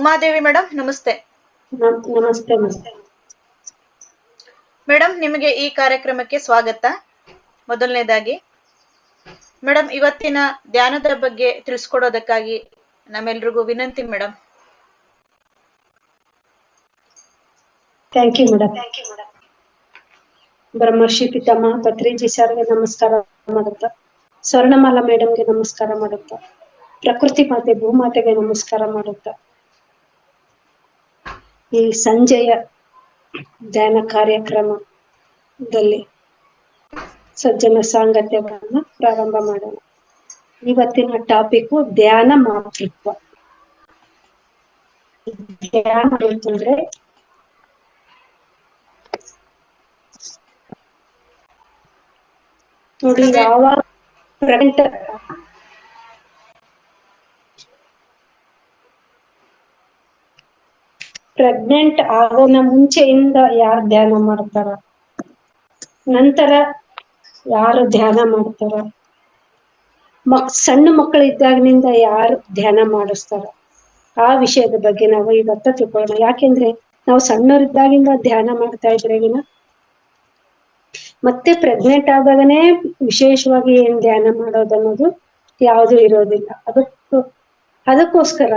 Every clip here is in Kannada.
ಉಮಾದೇವಿ ಮೇಡಮ್ ನಮಸ್ತೆ. ನಮಸ್ತೆ ಮೇಡಮ್, ನಿಮಗೆ ಈ ಕಾರ್ಯಕ್ರಮಕ್ಕೆ ಸ್ವಾಗತ. ಮೊದಲನೇದಾಗಿ ಮೇಡಮ್, ಇವತ್ತಿನ ಧ್ಯಾನದ ಬಗ್ಗೆ ತಿಳಿಸ್ಕೊಡೋದಕ್ಕಾಗಿ ನಮ್ಮೆಲ್ರಿಗೂ ವಿನಂತಿ madam. Thank you madam. Brahmarshi Pitamaha Patriji ಸರ್ಗೆ ನಮಸ್ಕಾರ ಮಾಡುತ್ತಾ, ಸ್ವರ್ಣಮಾಲಾ ಮೇಡಮ್ಗೆ ನಮಸ್ಕಾರ ಮಾಡುತ್ತಾ, ಪ್ರಕೃತಿ ಮಾತೆ ಭೂಮಾತೆಗೆ ನಮಸ್ಕಾರ ಮಾಡುತ್ತಾ, ಈ ಸಂಜೆಯ ಧ್ಯಾನ ಕಾರ್ಯಕ್ರಮದಲ್ಲಿ ಸಜ್ಜನ ಸಾಂಗತ್ಯವನ್ನ ಪ್ರಾರಂಭ ಮಾಡೋಣ. ಇವತ್ತಿನ ಟಾಪಿಕ್ ಧ್ಯಾನ ಮಾತೃತ್ವ. ಧ್ಯಾನ ಅಂತಂದ್ರೆ ನೋಡಿ, ಯಾವಾಗ ಪ್ರೆಗ್ನೆಂಟ್ ಆಗೋನ ಮುಂಚೆಯಿಂದ ಯಾರು ಧ್ಯಾನ ಮಾಡ್ತಾರ, ನಂತರ ಯಾರು ಧ್ಯಾನ ಮಾಡ್ತಾರ, ಸಣ್ಣ ಮಕ್ಕಳು ಇದ್ದಾಗಿನಿಂದ ಯಾರು ಧ್ಯಾನ ಮಾಡಿಸ್ತಾರ, ಆ ವಿಷಯದ ಬಗ್ಗೆ ನಾವು ಇವತ್ತ ತಿಳ್ಕೊಳ್ಳೋಣ. ಯಾಕೆಂದ್ರೆ ನಾವು ಸಣ್ಣವರಿದ್ದಾಗಿಂದ ಧ್ಯಾನ ಮಾಡ್ತಾ ಇದ್ರೆಗಿನ ಮತ್ತೆ ಪ್ರೆಗ್ನೆಂಟ್ ಆದಾಗನೇ ವಿಶೇಷವಾಗಿ ಏನ್ ಧ್ಯಾನ ಮಾಡೋದನ್ನೋದು ಯಾವುದು ಇರೋದಿಲ್ಲ. ಅದಕ್ಕೋಸ್ಕರ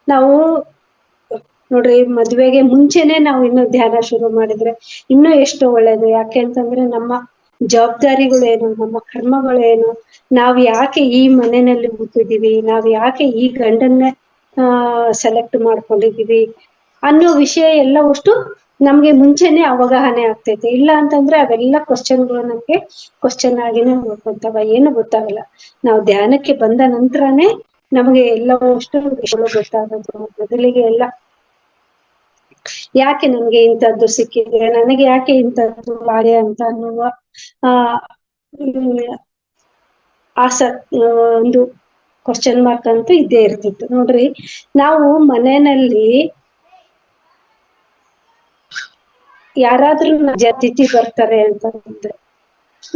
ನಾವು ನೋಡ್ರಿ, ಮದ್ವೆಗೆ ಮುಂಚೆನೆ ನಾವು ಇನ್ನು ಧ್ಯಾನ ಶುರು ಮಾಡಿದ್ರೆ ಇನ್ನೂ ಎಷ್ಟು ಒಳ್ಳೇದು. ಯಾಕೆ ಅಂತಂದ್ರೆ ನಮ್ಮ ಜವಾಬ್ದಾರಿಗಳೇನು, ನಮ್ಮ ಕರ್ಮಗಳೇನು, ನಾವ್ ಯಾಕೆ ಈ ಮನೆಯಲ್ಲಿ ಹುಟ್ಟಿದೀವಿ, ನಾವ್ ಯಾಕೆ ಈ ಗಂಡನ್ನೇ ಸೆಲೆಕ್ಟ್ ಮಾಡ್ಕೊಂಡಿದೀವಿ ಅನ್ನೋ ವಿಷಯ ಎಲ್ಲ ಅಷ್ಟು ನಮ್ಗೆ ಮುಂಚೆನೆ ಅವಗಾಹನೆ ಆಗ್ತೈತೆ. ಇಲ್ಲ ಅಂತಂದ್ರೆ ಅವೆಲ್ಲ ಕ್ವಶನ್ಗಳು ನಮ್ಗೆ ಕ್ವಶನ್ ಆಗಿನೇ ನೋಡ್ಕೊಂತಾವ, ಏನು ಗೊತ್ತಾಗಲ್ಲ. ನಾವು ಧ್ಯಾನಕ್ಕೆ ಬಂದ ನಂತರನೇ ನಮಗೆ ಎಲ್ಲವಷ್ಟು ವಿಷಯಗಳು ಗೊತ್ತಾಗೋದು. ಮೊದಲಿಗೆ ಎಲ್ಲ ಯಾಕೆ ನನ್ಗೆ ಇಂಥದ್ದು ಸಿಕ್ಕಿದೆ, ನನಗೆ ಯಾಕೆ ಇಂಥದ್ದು ಆಗಿದೆ ಅಂತ ಅನ್ನುವ ಒಂದು ಕ್ವಶನ್ ಮಾರ್ಕ್ ಅಂತೂ ಇದ್ದೇ ಇರ್ತಿತ್ತು. ನೋಡ್ರಿ, ನಾವು ಮನೆಯಲ್ಲಿ ಯಾರಾದ್ರೂ ಅತಿಥಿ ಬರ್ತಾರೆ ಅಂತಂದ್ರೆ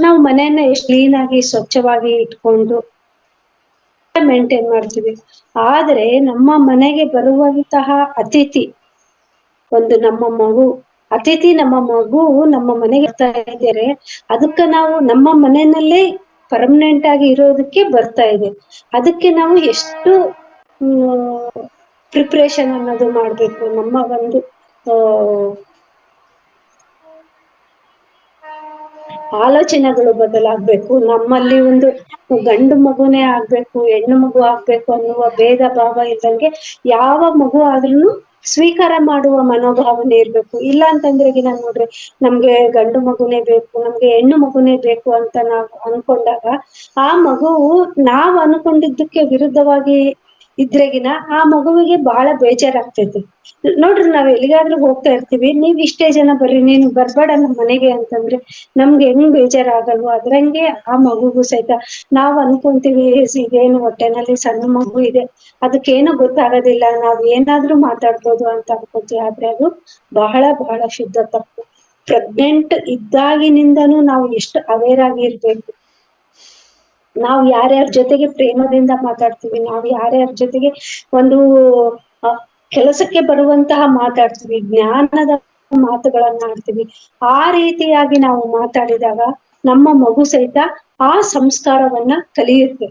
ನಾವು ಮನೆಯನ್ನ ಎಷ್ಟು ಕ್ಲೀನ್ ಆಗಿ ಸ್ವಚ್ಛವಾಗಿ ಇಟ್ಕೊಂಡು ಮೇಂಟೈನ್ ಮಾಡ್ತೀವಿ. ಆದ್ರೆ ನಮ್ಮ ಮನೆಗೆ ಬರುವಂತಹ ಅತಿಥಿ ಒಂದು ನಮ್ಮ ಮಗು, ಅತಿಥಿ ನಮ್ಮ ಮಗು ನಮ್ಮ ಮನೆಗೆ ಬರ್ತಾ ಇದ್ದಾರೆ, ಅದಕ್ಕ ನಾವು ನಮ್ಮ ಮನೆಯಲ್ಲೇ ಪರ್ಮನೆಂಟ್ ಆಗಿ ಇರೋದಕ್ಕೆ ಬರ್ತಾ ಇದೆ. ಅದಕ್ಕೆ ನಾವು ಎಷ್ಟು ಪ್ರಿಪ್ರೇಷನ್ ಅನ್ನೋದು ಮಾಡ್ಬೇಕು. ನಮ್ಮ ಒಂದು ಆಲೋಚನೆಗಳು ಬದಲಾಗ್ಬೇಕು. ನಮ್ಮಲ್ಲಿ ಒಂದು ಗಂಡು ಮಗುನೇ ಆಗ್ಬೇಕು, ಹೆಣ್ಣು ಮಗು ಆಗ್ಬೇಕು ಅನ್ನುವ ಭೇದ ಭಾವ ಇದ್ದಂಗೆ ಯಾವ ಮಗು ಆದ್ರೂ ಸ್ವೀಕಾರ ಮಾಡುವ ಮನೋಭಾವನೆ ಇರ್ಬೇಕು. ಇಲ್ಲ ಅಂತಂದ್ರೆ ನಾನು ನೋಡ್ರಿ, ನಮ್ಗೆ ಗಂಡು ಮಗುನೇ ಬೇಕು, ನಮ್ಗೆ ಹೆಣ್ಣು ಮಗುನೇ ಬೇಕು ಅಂತ ನಾವು ಅನ್ಕೊಂಡಾಗ ಆ ಮಗುವು ನಾವ್ ಅನ್ಕೊಂಡಿದ್ದಕ್ಕೆ ವಿರುದ್ಧವಾಗಿ ಇದ್ರೆಗಿನ ಆ ಮಗುವಿಗೆ ಬಹಳ ಬೇಜಾರಾಗ್ತೈತಿ. ನೋಡ್ರಿ, ನಾವ್ ಎಲ್ಲಿಗಾದ್ರೂ ಹೋಗ್ತಾ ಇರ್ತೀವಿ, ನೀವ್ ಇಷ್ಟೇ ಜನ ಬರ್ರಿ, ನೀನ್ ಬರ್ಬೇಡ ನಮ್ಮ ಮನೆಗೆ ಅಂತಂದ್ರೆ ನಮ್ಗೆ ಹೆಂಗ್ ಬೇಜಾರಾಗಲ್ವೋ ಅದ್ರಂಗೆ ಆ ಮಗುಗೂ ಸಹಿತ ನಾವ್ ಅನ್ಕೊಂತೀವಿ, ಇದೇನು ಹೊಟ್ಟೆನಲ್ಲಿ ಸಣ್ಣ ಮಗು ಇದೆ, ಅದಕ್ಕೇನು ಗೊತ್ತಾಗೋದಿಲ್ಲ, ನಾವ್ ಏನಾದ್ರೂ ಮಾತಾಡ್ಬೋದು ಅಂತ ಅನ್ಕೊಂತೀವಿ. ಆದ್ರೆ ಅದು ಬಹಳ ಬಹಳ ಶುದ್ಧ ತಪ್ಪು. ಪ್ರೆಗ್ನೆಂಟ್ ಇದ್ದಾಗಿನಿಂದನೂ ನಾವು ಎಷ್ಟು ಅವೇರ್ ಆಗಿ ಇರ್ಬೇಕು. ನಾವು ಯಾರ್ಯಾರ ಜೊತೆಗೆ ಪ್ರೇಮದಿಂದ ಮಾತಾಡ್ತೀವಿ, ನಾವು ಯಾರ್ಯಾರ ಜೊತೆಗೆ ಒಂದು ಕೆಲಸಕ್ಕೆ ಬರುವಂತಹ ಮಾತಾಡ್ತೀವಿ, ಜ್ಞಾನದ ಮಾತುಗಳನ್ನ ಆಡ್ತೀವಿ, ಆ ರೀತಿಯಾಗಿ ನಾವು ಮಾತಾಡಿದಾಗ ನಮ್ಮ ಮಗು ಸಹಿತ ಆ ಸಂಸ್ಕಾರವನ್ನ ಕಲಿಯುತ್ತೆ.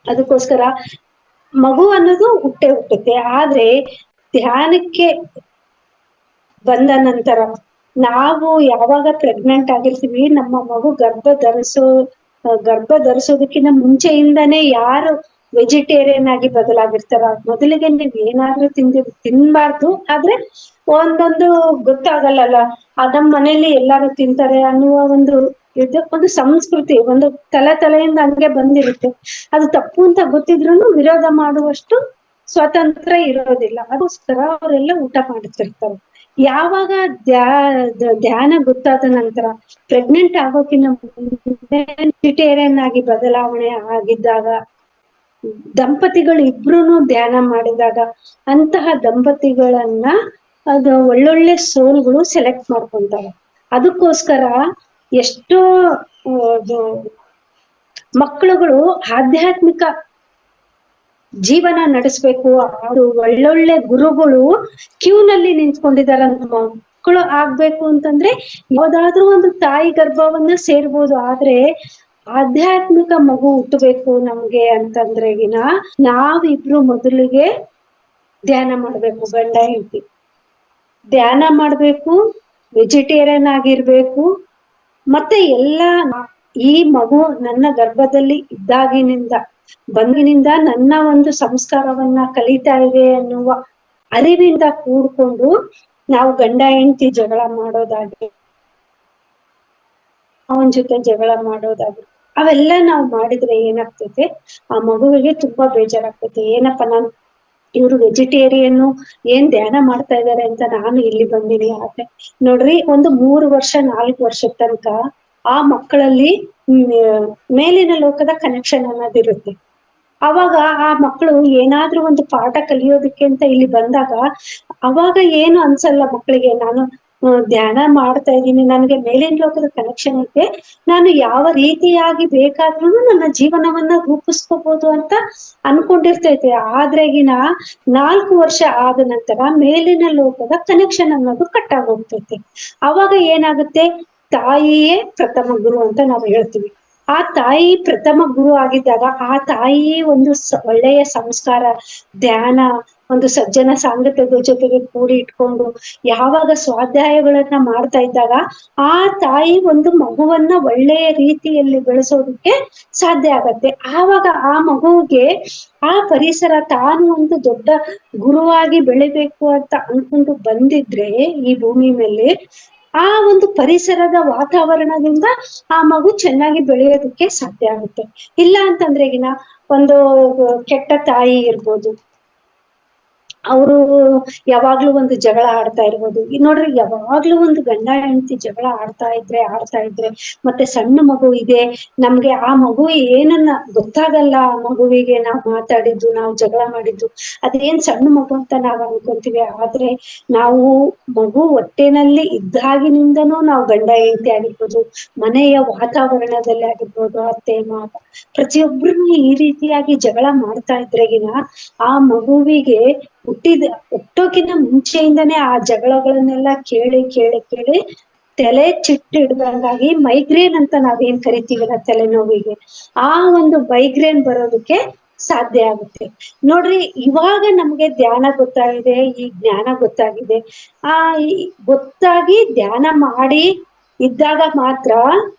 ಅದಕ್ಕೋಸ್ಕರ ಮಗು ಅನ್ನೋದು ಹುಟ್ಟುತ್ತೆ. ಆದ್ರೆ ಧ್ಯಾನಕ್ಕೆ ಬಂದ ನಂತರ ನಾವು ಯಾವಾಗ ಪ್ರೆಗ್ನೆಂಟ್ ಆಗಿರ್ತೀವಿ, ನಮ್ಮ ಮಗು ಗರ್ಭ ಧರಿಸೋದಕ್ಕಿಂತ ಮುಂಚೆಯಿಂದಾನೇ ಯಾರು ವೆಜಿಟೇರಿಯನ್ ಆಗಿ ಬದಲಾಗಿರ್ತಾರ, ಮೊದಲಿಗೆ ನೀವ್ ಏನಾದ್ರೂ ತಿನ್ಬಾರ್ದು, ಆದ್ರೆ ಒಂದೊಂದು ಗೊತ್ತಾಗಲ್ಲಲ್ಲ, ನಮ್ ಮನೇಲಿ ಎಲ್ಲಾರು ತಿಂತಾರೆ ಅನ್ನುವ ಒಂದು ಸಂಸ್ಕೃತಿ ಒಂದು ತಲೆಯಿಂದ ಹಂಗೆ ಬಂದಿರುತ್ತೆ. ಅದು ತಪ್ಪು ಅಂತ ಗೊತ್ತಿದ್ರು ವಿರೋಧ ಮಾಡುವಷ್ಟು ಸ್ವತಂತ್ರ ಇರೋದಿಲ್ಲ. ಅದಕ್ಕೋಸ್ಕರ ಅವರೆಲ್ಲ ಊಟ ಮಾಡ್ತಿರ್ತಾರೆ. ಯಾವಾಗ ಧ್ಯಾನ ಗೊತ್ತಾದ ನಂತರ ಪ್ರೆಗ್ನೆಂಟ್ ಆಗೋಕಿನ್ನ ವೆಜಿಟೇರಿಯನ್ ಆಗಿ ಬದಲಾವಣೆ ಆಗಿದ್ದಾಗ, ದಂಪತಿಗಳು ಇಬ್ರು ಧ್ಯಾನ ಮಾಡಿದಾಗ ಅಂತಹ ದಂಪತಿಗಳನ್ನ ಅದು ಒಳ್ಳೊಳ್ಳೆ ಸೋಲ್ಗಳು ಸೆಲೆಕ್ಟ್ ಮಾಡ್ಕೊಂತಾರೆ. ಅದಕ್ಕೋಸ್ಕರ ಎಷ್ಟೋ ಮಕ್ಕಳುಗಳು ಆಧ್ಯಾತ್ಮಿಕ ಜೀವನ ನಡೆಸ್ಬೇಕು, ಅದು ಒಳ್ಳೊಳ್ಳೆ ಗುರುಗಳು ಕ್ಯೂನಲ್ಲಿ ನಿಂತ್ಕೊಂಡಿದಾರಂತ. ಮಕ್ಕಳು ಆಗ್ಬೇಕು ಅಂತಂದ್ರೆ ಯಾವ್ದಾದ್ರೂ ಒಂದು ತಾಯಿ ಗರ್ಭವನ್ನ ಸೇರ್ಬೋದು, ಆದ್ರೆ ಆಧ್ಯಾತ್ಮಿಕ ಮಗು ಹುಟ್ಟಬೇಕು ನಮ್ಗೆ ಅಂತಂದ್ರೆಗಿನ ನಾವಿಬ್ರು ಮೊದಲಿಗೆ ಧ್ಯಾನ ಮಾಡ್ಬೇಕು. ಗಂಡ ಹೆಂಡತಿ ಧ್ಯಾನ ಮಾಡ್ಬೇಕು, ವೆಜಿಟೇರಿಯನ್ ಆಗಿರ್ಬೇಕು. ಮತ್ತೆ ಈ ಮಗು ನನ್ನ ಗರ್ಭದಲ್ಲಿ ಬಂದಿನಿಂದ ನನ್ನ ಒಂದು ಸಂಸ್ಕಾರವನ್ನ ಕಲಿತಾ ಇದೆ ಅನ್ನುವ ಅರಿವಿಂದ ಕೂಡ್ಕೊಂಡು ನಾವು ಗಂಡ ಹೆಂಡತಿ ಜಗಳ ಮಾಡೋದಾಗ್ಲಿ, ಅವನ ಜೊತೆ ಜಗಳ ಮಾಡೋದಾಗ್ಲಿ, ಅವೆಲ್ಲ ನಾವು ಮಾಡಿದ್ರೆ ಏನಾಗ್ತೈತೆ, ಆ ಮಗುವಿಗೆ ತುಂಬಾ ಬೇಜಾರಾಗ್ತೈತೆ. ಏನಪ್ಪ ಇವ್ರು ವೆಜಿಟೇರಿಯನ್ನು ಏನ್ ಧ್ಯಾನ ಮಾಡ್ತಾ ಇದಾರೆ ಅಂತ ನಾನು ಇಲ್ಲಿ ಬಂದಿನಿ. ಆದ್ರೆ ನೋಡ್ರಿ, ಒಂದು 3 ವರ್ಷ 4 ವರ್ಷದ ತನಕ ಆ ಮಕ್ಕಳಲ್ಲಿ ಮೇಲಿನ ಲೋಕದ ಕನೆಕ್ಷನ್ ಅನ್ನೋದಿರುತ್ತೆ. ಅವಾಗ ಆ ಮಕ್ಕಳು ಏನಾದ್ರೂ ಒಂದು ಪಾಠ ಕಲಿಯೋದಕ್ಕೆ ಅಂತ ಇಲ್ಲಿ ಬಂದಾಗ ಅವಾಗ ಏನು ಅನ್ಸಲ್ಲ ಮಕ್ಕಳಿಗೆ, ನಾನು ಧ್ಯಾನ ಮಾಡ್ತಾ ಇದ್ದೀನಿ, ನನಗೆ ಮೇಲಿನ ಲೋಕದ ಕನೆಕ್ಷನ್ ಐತೆ, ನಾನು ಯಾವ ರೀತಿಯಾಗಿ ಬೇಕಾದ್ರೂ ನನ್ನ ಜೀವನವನ್ನ ರೂಪಿಸ್ಕೋಬಹುದು ಅಂತ ಅನ್ಕೊಂಡಿರ್ತೈತೆ. ಆದ್ರೆಗಿನ 4 ವರ್ಷ ಆದ ನಂತರ ಮೇಲಿನ ಲೋಕದ ಕನೆಕ್ಷನ್ ಅನ್ನೋದು ಕಟ್ ಆಗೋಗ್ತೈತೆ. ಅವಾಗ ಏನಾಗುತ್ತೆ, ತಾಯಿಯೇ ಪ್ರಥಮ ಗುರು ಅಂತ ನಾವು ಹೇಳ್ತೀವಿ. ಆ ತಾಯಿ ಪ್ರಥಮ ಗುರು ಆಗಿದ್ದಾಗ ಆ ತಾಯಿ ಒಂದು ಒಳ್ಳೆಯ ಸಂಸ್ಕಾರ, ಧ್ಯಾನ, ಒಂದು ಸಜ್ಜನ ಸಾಂಗತ್ಯದ ಜೊತೆಗೆ ಕೂಡಿ ಇಟ್ಕೊಂಡು ಯಾವಾಗ ಸ್ವಾಧ್ಯಾಯಗಳನ್ನ ಮಾಡ್ತಾ ಇದ್ದಾಗ ಆ ತಾಯಿ ಒಂದು ಮಗುವನ್ನ ಒಳ್ಳೆಯ ರೀತಿಯಲ್ಲಿ ಬೆಳೆಸೋದಕ್ಕೆ ಸಾಧ್ಯ ಆಗತ್ತೆ. ಆವಾಗ ಆ ಮಗುವಿಗೆ ಆ ಪರಿಸರ ತಾನು ಒಂದು ದೊಡ್ಡ ಗುರುವಾಗಿ ಬೆಳಿಬೇಕು ಅಂತ ಅನ್ಕೊಂಡು ಬಂದಿದ್ರೆ ಈ ಭೂಮಿ ಮೇಲೆ ಆ ಒಂದು ಪರಿಸರದ ವಾತಾವರಣದಿಂದ ಆ ಮಗು ಚೆನ್ನಾಗಿ ಬೆಳೆಯೋದಕ್ಕೆ ಸಾಧ್ಯ ಆಗುತ್ತೆ. ಇಲ್ಲ ಅಂತಂದ್ರೆ ಒಂದು ಕೆಟ್ಟ ತಾಯಿ ಇರ್ಬೋದು, ಅವರು ಯಾವಾಗ್ಲೂ ಒಂದು ಜಗಳ ಆಡ್ತಾ ಇರ್ಬೋದು. ನೋಡ್ರಿ, ಯಾವಾಗ್ಲೂ ಒಂದು ಗಂಡ ಹೆಂಡತಿ ಜಗಳ ಆಡ್ತಾ ಇದ್ರೆ ಮತ್ತೆ ಸಣ್ಣ ಮಗು ಇದೆ, ನಮ್ಗೆ ಆ ಮಗು ಏನನ್ನ ಗೊತ್ತಾಗಲ್ಲ. ಆ ಮಗುವಿಗೆ ನಾವು ಮಾತಾಡಿದ್ದು, ನಾವು ಜಗಳ ಮಾಡಿದ್ದು ಅದೇನ್ ಸಣ್ಣ ಮಗು ಅಂತ ನಾವ್ ಅನ್ಕೊಂತೀವಿ. ಆದ್ರೆ ನಾವು ಮಗು ಹೊಟ್ಟೆನಲ್ಲಿ ಇದ್ದಾಗಿನಿಂದನೂ ನಾವು ಗಂಡ ಹೆಂಡತಿ ಆಗಿರ್ಬೋದು, ಮನೆಯ ವಾತಾವರಣದಲ್ಲಿ ಆಗಿರ್ಬೋದು, ಅತ್ತೆ ಮಾವ ಪ್ರತಿಯೊಬ್ರು ಈ ರೀತಿಯಾಗಿ ಜಗಳ ಮಾಡ್ತಾ ಇದ್ರೆಗಿನ ಆ ಮಗುವಿಗೆ ಹುಟ್ಟೋಕಿನ ಮುಂಚೆಯಿಂದನೇ ಆ ಜಗಳಗಳನ್ನೆಲ್ಲ ಕೇಳಿ ತಲೆ ಚಿಟ್ಟಿಡ್ದಂಗಾಗಿ ಮೈಗ್ರೇನ್ ಅಂತ ನಾವೇನ್ ಕರಿತೀವಲ್ಲ ತಲೆನೋವಿಗೆ, ಆ ಒಂದು ಮೈಗ್ರೇನ್ ಬರೋದಕ್ಕೆ ಸಾಧ್ಯ ಆಗುತ್ತೆ. ನೋಡ್ರಿ, ಇವಾಗ ನಮ್ಗೆ ಧ್ಯಾನ ಗೊತ್ತಾಗಿದೆ, ಈ ಜ್ಞಾನ ಗೊತ್ತಾಗಿದೆ. ಗೊತ್ತಾಗಿ ಧ್ಯಾನ ಮಾಡಿ ಇದ್ದಾಗ ಮಾತ್ರ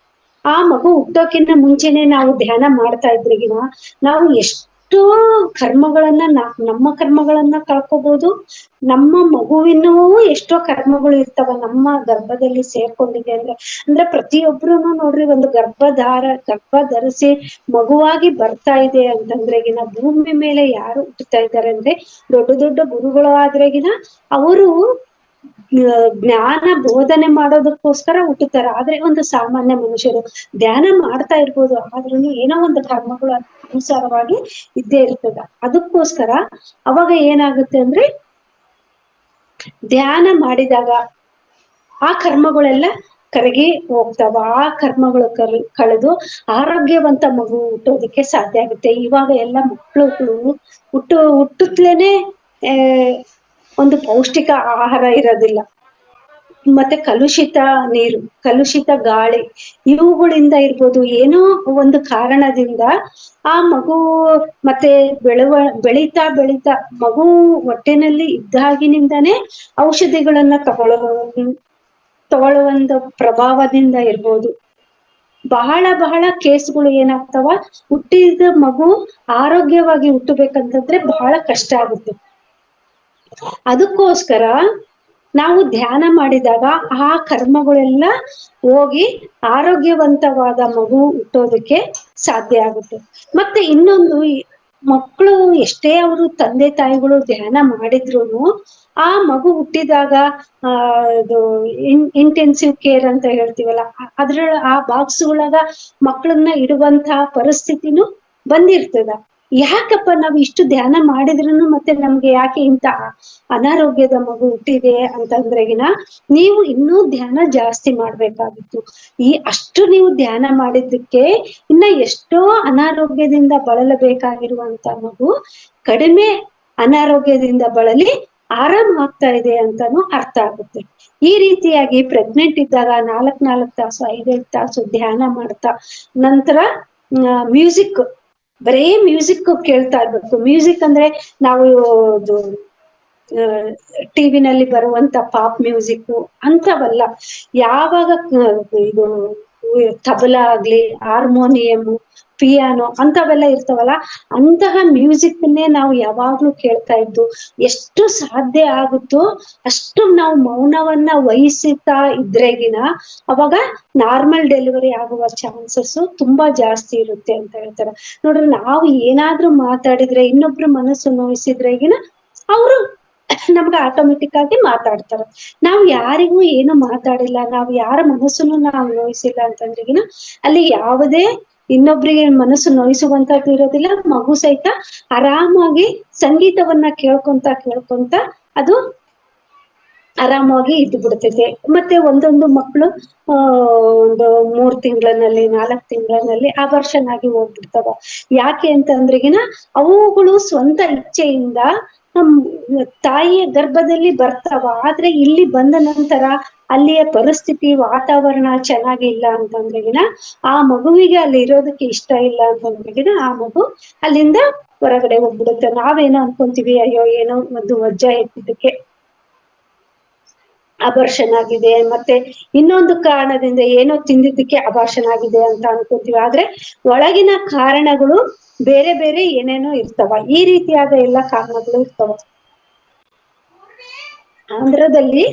ಆ ಮಗು ಹುಟ್ಟೋಕಿನ್ನ ಮುಂಚೆನೆ ನಾವು ಧ್ಯಾನ ಮಾಡ್ತಾ ಇದ್ರಿಗಿನ ನಾವು ಎಷ್ಟೋ ಕರ್ಮಗಳನ್ನ ನಮ್ಮ ಕರ್ಮಗಳನ್ನ ಕಳ್ಕೋಬಹುದು, ನಮ್ಮ ಮಗುವಿನೂ ಎಷ್ಟೋ ಕರ್ಮಗಳು ಇರ್ತಾವ ನಮ್ಮ ಗರ್ಭದಲ್ಲಿ ಸೇರ್ಕೊಂಡಿದೆ. ಅಂದ್ರೆ ಪ್ರತಿಯೊಬ್ರು ನೋಡ್ರಿ, ಒಂದು ಗರ್ಭ ಧರಿಸಿ ಮಗುವಾಗಿ ಬರ್ತಾ ಇದೆ ಅಂತಂದ್ರೆಗಿನ ಭೂಮಿ ಮೇಲೆ ಯಾರು ಹುಟ್ಟುತ್ತಾ ಇದ್ದಾರೆ ಅಂದ್ರೆ ದೊಡ್ಡ ದೊಡ್ಡ ಗುರುಗಳು ಆದ್ರೆಗಿನ ಅವರು ಜ್ಞಾನ ಬೋಧನೆ ಮಾಡೋದಕ್ಕೋಸ್ಕರ ಹುಟ್ಟುತ್ತಾರೆ. ಆದ್ರೆ ಒಂದು ಸಾಮಾನ್ಯ ಮನುಷ್ಯರು ಧ್ಯಾನ ಮಾಡ್ತಾ ಇರ್ಬೋದು, ಆದ್ರೂ ಏನೋ ಒಂದು ಕರ್ಮಗಳು ಅನುಸಾರವಾಗಿ ಇದ್ದೇ ಇರ್ತದ. ಅದಕ್ಕೋಸ್ಕರ ಅವಾಗ ಏನಾಗುತ್ತೆ ಅಂದ್ರೆ ಧ್ಯಾನ ಮಾಡಿದಾಗ ಆ ಕರ್ಮಗಳೆಲ್ಲ ಕರಗಿ ಹೋಗ್ತಾವ. ಆ ಕರ್ಮಗಳು ಕಳೆದು ಆರೋಗ್ಯವಂತ ಮಗು ಹುಟ್ಟೋದಕ್ಕೆ ಸಾಧ್ಯ ಆಗುತ್ತೆ. ಇವಾಗ ಎಲ್ಲ ಮಕ್ಕಳುಗಳು ಹುಟ್ಟುತ್ತಲೇನೆ ಒಂದು ಪೌಷ್ಟಿಕ ಆಹಾರ ಇರೋದಿಲ್ಲ, ಮತ್ತೆ ಕಲುಷಿತ ನೀರು, ಕಲುಷಿತ ಗಾಳಿ, ಇವುಗಳಿಂದ ಇರ್ಬೋದು, ಏನೋ ಒಂದು ಕಾರಣದಿಂದ ಆ ಮಗು ಮತ್ತೆ ಬೆಳೀತಾ ಮಗು ಹೊಟ್ಟೆನಲ್ಲಿ ಇದ್ದಾಗಿನಿಂದಾನೇ ಔಷಧಿಗಳನ್ನ ತಗೊಳ್ಳುವಂತ ಪ್ರಭಾವದಿಂದ ಇರ್ಬೋದು. ಬಹಳ ಕೇಸ್ಗಳು ಏನಾಗ್ತಾವ, ಹುಟ್ಟಿದ ಮಗು ಆರೋಗ್ಯವಾಗಿ ಹುಟ್ಟಬೇಕಂತಂದ್ರೆ ಬಹಳ ಕಷ್ಟ ಆಗುತ್ತೆ. ಅದಕ್ಕೋಸ್ಕರ ನಾವು ಧ್ಯಾನ ಮಾಡಿದಾಗ ಆ ಕರ್ಮಗಳೆಲ್ಲ ಹೋಗಿ ಆರೋಗ್ಯವಂತವಾದ ಮಗು ಹುಟ್ಟೋದಕ್ಕೆ ಸಾಧ್ಯ ಆಗುತ್ತೆ. ಮತ್ತೆ ಇನ್ನೊಂದು, ಮಕ್ಕಳು ಎಷ್ಟೇ ಅವರು ತಂದೆ ತಾಯಿಗಳು ಧ್ಯಾನ ಮಾಡಿದ್ರು ಆ ಮಗು ಹುಟ್ಟಿದಾಗ ಇದು ಇಂಟೆನ್ಸಿವ್ ಕೇರ್ ಅಂತ ಹೇಳ್ತೀವಲ್ಲ, ಆ ಬಾಕ್ಸ್ ಒಳಗ ಮಕ್ಕಳನ್ನ ಇಡುವಂತಹ ಪರಿಸ್ಥಿತಿನೂ ಬಂದಿರ್ತದ. ಯಾಕಪ್ಪ ನಾವು ಇಷ್ಟು ಧ್ಯಾನ ಮಾಡಿದ್ರೂ ಮತ್ತೆ ನಮ್ಗೆ ಯಾಕೆ ಇಂತ ಅನಾರೋಗ್ಯದ ಮಗು ಹುಟ್ಟಿದೆ ಅಂತಂದ್ರೆಗಿನ ನೀವು ಇನ್ನೂ ಧ್ಯಾನ ಜಾಸ್ತಿ ಮಾಡ್ಬೇಕಾಗಿತ್ತು. ಅಷ್ಟು ನೀವು ಧ್ಯಾನ ಮಾಡಿದ್ದಕ್ಕೆ ಇನ್ನ ಎಷ್ಟೋ ಅನಾರೋಗ್ಯದಿಂದ ಬಳಲಬೇಕಾಗಿರುವಂತ ಮಗು ಕಡಿಮೆ ಅನಾರೋಗ್ಯದಿಂದ ಬಳಲಿ ಆರಾಮ್ ಆಗ್ತಾ ಇದೆ ಅಂತಾನು ಅರ್ಥ ಆಗುತ್ತೆ. ಈ ರೀತಿಯಾಗಿ ಪ್ರೆಗ್ನೆಂಟ್ ಇದ್ದಾಗ 4 ತಾಸು 5 ತಾಸು ಧ್ಯಾನ ಮಾಡ್ತಾ ನಂತರ ಮ್ಯೂಸಿಕ್, ಬರೇ ಮ್ಯೂಸಿಕ್ ಕೇಳ್ತಾ ಇರ್ಬೇಕು. ಮ್ಯೂಸಿಕ್ ಅಂದ್ರೆ ನಾವು ಟಿವಿನಲ್ಲಿ ಬರುವಂತ ಪಾಪ್ ಮ್ಯೂಸಿಕ್ ಅಂತವಲ್ಲ. ಯಾವಾಗ ಇದು ತಬಲಾ ಆಗ್ಲಿ, ಹಾರ್ಮೋನಿಯಂ, ಪಿಯಾನೋ ಅಂತವೆಲ್ಲ ಇರ್ತಾವಲ್ಲ, ಅಂತಹ ಮ್ಯೂಸಿಕ್ನೇ ನಾವು ಯಾವಾಗ್ಲೂ ಕೇಳ್ತಾ ಇದ್ದು ಎಷ್ಟು ಸಾಧ್ಯ ಆಗುತ್ತೋ ಅಷ್ಟು ನಾವು ಮೌನವನ್ನ ವಹಿಸುತ್ತಾ ಇದ್ರೆಗಿನ ಅವಾಗ ನಾರ್ಮಲ್ ಡೆಲಿವರಿ ಆಗುವ ಚಾನ್ಸಸ್ ತುಂಬಾ ಜಾಸ್ತಿ ಇರುತ್ತೆ ಅಂತ ಹೇಳ್ತಾರೆ. ನೋಡ್ರಿ, ನಾವು ಏನಾದ್ರೂ ಮಾತಾಡಿದ್ರೆ ಇನ್ನೊಬ್ರು ಮನಸ್ಸು ನೋಯಿಸಿದ್ರೆಗಿನ ಅವರು ನಮ್ಗೆ ಆಟೋಮೆಟಿಕ್ ಆಗಿ ಮಾತಾಡ್ತಾರೆ. ನಾವು ಯಾರಿಗೂ ಏನು ಮಾತಾಡಿಲ್ಲ, ನಾವು ಯಾರ ಮನಸ್ಸನ್ನು ನಾವು ನೋಯಿಸಿಲ್ಲ ಅಂತಂದ್ರೆಗಿನ ಅಲ್ಲಿ ಯಾವುದೇ ಇನ್ನೊಬ್ರಿಗೆ ಮನಸ್ಸು ನೋಯಿಸುವಂತದ್ದು ಇರೋದಿಲ್ಲ. ಮಗು ಸಹಿತ ಆರಾಮಾಗಿ ಸಂಗೀತವನ್ನ ಕೇಳ್ಕೊಂತ ಅದು ಆರಾಮಾಗಿ ಇದ್ದು ಬಿಡ್ತೈತೆ. ಮತ್ತೆ ಒಂದೊಂದು ಮಕ್ಕಳು ಒಂದು 3 ತಿಂಗಳಲ್ಲಿ 4 ತಿಂಗಳಲ್ಲಿ ಅಬಾರ್ಷನ್ ಆಗಿ ಹೋಗ್ಬಿಡ್ತಾವ. ಯಾಕೆ ಅಂತಂದ್ರೆಗಿನ ಅವುಗಳು ಸ್ವಂತ ಇಚ್ಛೆಯಿಂದ ತಾಯಿಯ ಗರ್ಭದಲ್ಲಿ ಬರ್ತಾವ. ಆದ್ರೆ ಇಲ್ಲಿ ಬಂದ ನಂತರ ಅಲ್ಲಿಯ ಪರಿಸ್ಥಿತಿ ವಾತಾವರಣ ಚೆನ್ನಾಗಿಲ್ಲ ಅಂತಂದ್ರೆಗಿನ ಆ ಮಗುವಿಗೆ ಅಲ್ಲಿ ಇರೋದಕ್ಕೆ ಇಷ್ಟ ಇಲ್ಲ ಅಂತಂದ್ರೆಗಿನ ಆ ಮಗು ಅಲ್ಲಿಂದ ಹೊರಗಡೆ ಹೋಗ್ಬಿಡುತ್ತೆ. ನಾವೇನೋ ಅನ್ಕೊಂತೀವಿ, ಅಯ್ಯೋ ಏನೋ ಒಂದು ವಜ್ಜ ಎತ್ತಿದ್ದಕ್ಕೆ ಅಬಾರ್ಷನ್ ಆಗಿದೆ, ಮತ್ತೆ ಇನ್ನೊಂದು ಕಾರಣದಿಂದ ಏನೋ ತಿಂದಿದ್ದಕ್ಕೆ ಅಬಾರ್ಷನ್ ಆಗಿದೆ ಅಂತ ಅನ್ಕೋತೀವಿ. ಆದ್ರೆ ಒಳಗಿನ ಕಾರಣಗಳು ಬೇರೆ ಬೇರೆ ಏನೇನೋ ಇರ್ತಾವ. ಈ ರೀತಿಯಾದ ಎಲ್ಲ ಕಾರಣಗಳು ಇರ್ತಾವ. ಆಂಧ್ರದಲ್ಲಿ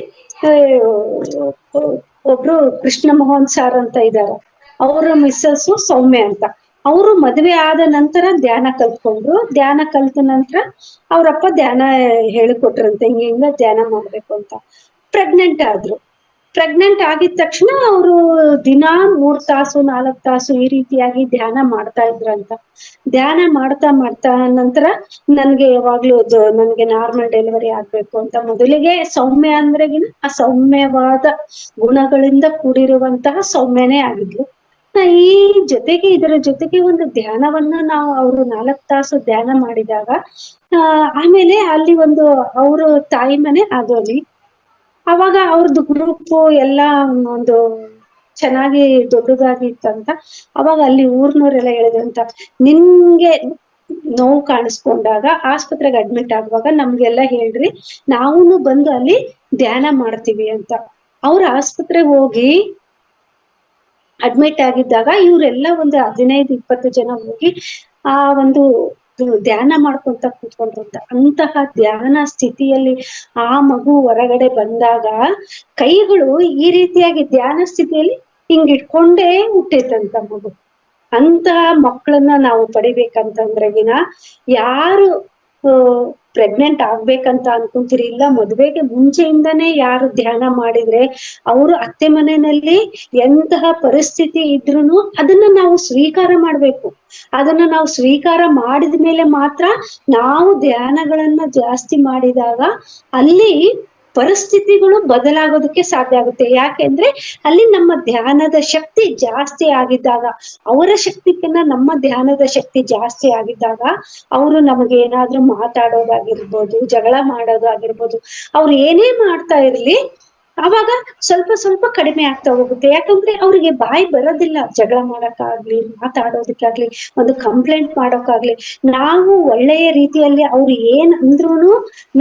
ಒಬ್ರು ಕೃಷ್ಣ ಮೋಹನ್ ಸಾರ್ ಅಂತ ಇದ್ದಾರೆ. ಅವ್ರ ಮಿಸ್ಸಸ್ ಸೌಮ್ಯ ಅಂತ. ಅವರು ಮದುವೆ ಆದ ನಂತರ ಧ್ಯಾನ ಕಲ್ತ್ಕೊಂಡ್ರು. ಧ್ಯಾನ ಕಲ್ತ ನಂತರ ಅವ್ರಪ್ಪ ಧ್ಯಾನ ಹೇಳಿಕೊಟ್ರಂತೆ, ಹಿಂಗ ಧ್ಯಾನ ಮಾಡ್ಬೇಕು ಅಂತ. ಪ್ರೆಗ್ನೆಂಟ್ ಆದ್ರು. ಪ್ರೆಗ್ನೆಂಟ್ ಆಗಿದ ತಕ್ಷಣ ಅವರು ದಿನಾ 3 ತಾಸು 4 ತಾಸು ಈ ರೀತಿಯಾಗಿ ಧ್ಯಾನ ಮಾಡ್ತಾ ಇದ್ರಂತ. ಧ್ಯಾನ ಮಾಡ್ತಾ ನಂತರ ನನ್ಗೆ ಯಾವಾಗ್ಲೂ ನನ್ಗೆ ನಾರ್ಮಲ್ ಡೆಲಿವರಿ ಆಗ್ಬೇಕು ಅಂತ. ಮೊದಲಿಗೆ ಸೌಮ್ಯ ಅಂದ್ರೆಗಿನ ಆ ಸೌಮ್ಯವಾದ ಗುಣಗಳಿಂದ ಕೂಡಿರುವಂತಹ ಸೌಮ್ಯನೇ ಆಗಿದ್ಲು. ಈ ಜೊತೆಗೆ ಇದರ ಜೊತೆಗೆ ಒಂದು ಧ್ಯಾನವನ್ನ ನಾವು ಅವರು 4 ತಾಸು ಧ್ಯಾನ ಮಾಡಿದಾಗ ಆಮೇಲೆ ಅಲ್ಲಿ ಒಂದು ಅವರು ತಾಯಿ ಮನೆ ಅದು ಅಲ್ಲಿ. ಅವಾಗ ಅವ್ರದ್ದು ಗ್ರೂಪ್ ಎಲ್ಲ ಒಂದು ಚೆನ್ನಾಗಿ ದೊಡ್ಡದಾಗಿ ಇತ್ತಂತ. ಅವಾಗ ಅಲ್ಲಿ ಊರ್ನವರೆಲ್ಲ ಹೇಳಿದ್ರಂತ, ನಿನ್ಗೆ ನೋವು ಕಾಣಿಸ್ಕೊಂಡಾಗ ಆಸ್ಪತ್ರೆಗೆ ಅಡ್ಮಿಟ್ ಆಗುವಾಗ ನಮ್ಗೆಲ್ಲ ಹೇಳ್ರಿ, ನಾವೂನು ಬಂದು ಅಲ್ಲಿ ಧ್ಯಾನ ಮಾಡ್ತೀವಿ ಅಂತ. ಅವ್ರ ಆಸ್ಪತ್ರೆಗೆ ಹೋಗಿ ಅಡ್ಮಿಟ್ ಆಗಿದ್ದಾಗ ಇವರೆಲ್ಲ ಒಂದು 15-20 ಜನ ಹೋಗಿ ಆ ಒಂದು ಧ್ಯಾನ ಮಾಡ್ಕೊಂತ ಕೂತ್ಕೊಂಡ್ರಂತ. ಅಂತಹ ಧ್ಯಾನ ಸ್ಥಿತಿಯಲ್ಲಿ ಆ ಮಗು ಹೊರಗಡೆ ಬಂದಾಗ ಕೈಗಳು ಈ ರೀತಿಯಾಗಿ ಧ್ಯಾನ ಸ್ಥಿತಿಯಲ್ಲಿ ಹಿಂಗ್ ಇಟ್ಕೊಂಡೇ ಹುಟ್ಟೈತಂತ ಮಗು. ಅಂತಹ ಮಕ್ಕಳನ್ನ ನಾವು ಪಡಿಬೇಕಂತಂದ್ರೆಗಿನ ಯಾರು ಪ್ರೆಗ್ನೆಂಟ್ ಆಗ್ಬೇಕಂತ ಅನ್ಕೊಂತೀರಿ, ಇಲ್ಲ ಮದುವೆಗೆ ಮುಂಚೆಯಿಂದಾನೇ ಯಾರು ಧ್ಯಾನ ಮಾಡಿದ್ರೆ ಅವರು ಅತ್ತೆ ಮನೆಯಲ್ಲಿ ಎಂತಹ ಪರಿಸ್ಥಿತಿ ಇದ್ರುನು ಅದನ್ನ ನಾವು ಸ್ವೀಕಾರ ಮಾಡ್ಬೇಕು. ಅದನ್ನ ನಾವು ಸ್ವೀಕಾರ ಮಾಡಿದ ಮೇಲೆ ಮಾತ್ರ ನಾವು ಧ್ಯಾನಗಳನ್ನ ಜಾಸ್ತಿ ಮಾಡಿದಾಗ ಅಲ್ಲಿ ಪರಿಸ್ಥಿತಿಗಳು ಬದಲಾಗೋದಕ್ಕೆ ಸಾಧ್ಯ ಆಗುತ್ತೆ. ಯಾಕೆಂದ್ರೆ ಅಲ್ಲಿ ನಮ್ಮ ಧ್ಯಾನದ ಶಕ್ತಿ ಜಾಸ್ತಿ ಆಗಿದ್ದಾಗ, ಅವರ ಶಕ್ತಿಗಿನ್ನ ನಮ್ಮ ಧ್ಯಾನದ ಶಕ್ತಿ ಜಾಸ್ತಿ ಆಗಿದ್ದಾಗ ಅವರು ನಮಗೆ ಏನಾದ್ರೂ ಮಾತಾಡೋದಾಗಿರ್ಬೋದು, ಜಗಳ ಮಾಡೋದಾಗಿರ್ಬೋದು, ಅವ್ರು ಏನೇ ಮಾಡ್ತಾ ಇರ್ಲಿ ಅವಾಗ ಸ್ವಲ್ಪ ಸ್ವಲ್ಪ ಕಡಿಮೆ ಆಗ್ತಾ ಹೋಗುತ್ತೆ. ಯಾಕಂದ್ರೆ ಅವ್ರಿಗೆ ಬಾಯಿ ಬರೋದಿಲ್ಲ ಜಗಳ ಮಾಡಕ್ಕಾಗ್ಲಿ, ಮಾತಾಡೋದಕ್ಕಾಗ್ಲಿ, ಒಂದು ಕಂಪ್ಲೇಂಟ್ ಮಾಡೋಕ್ಕಾಗ್ಲಿ. ನಾವು ಒಳ್ಳೆಯ ರೀತಿಯಲ್ಲಿ ಅವ್ರು ಏನ್ ಅಂದ್ರೂನು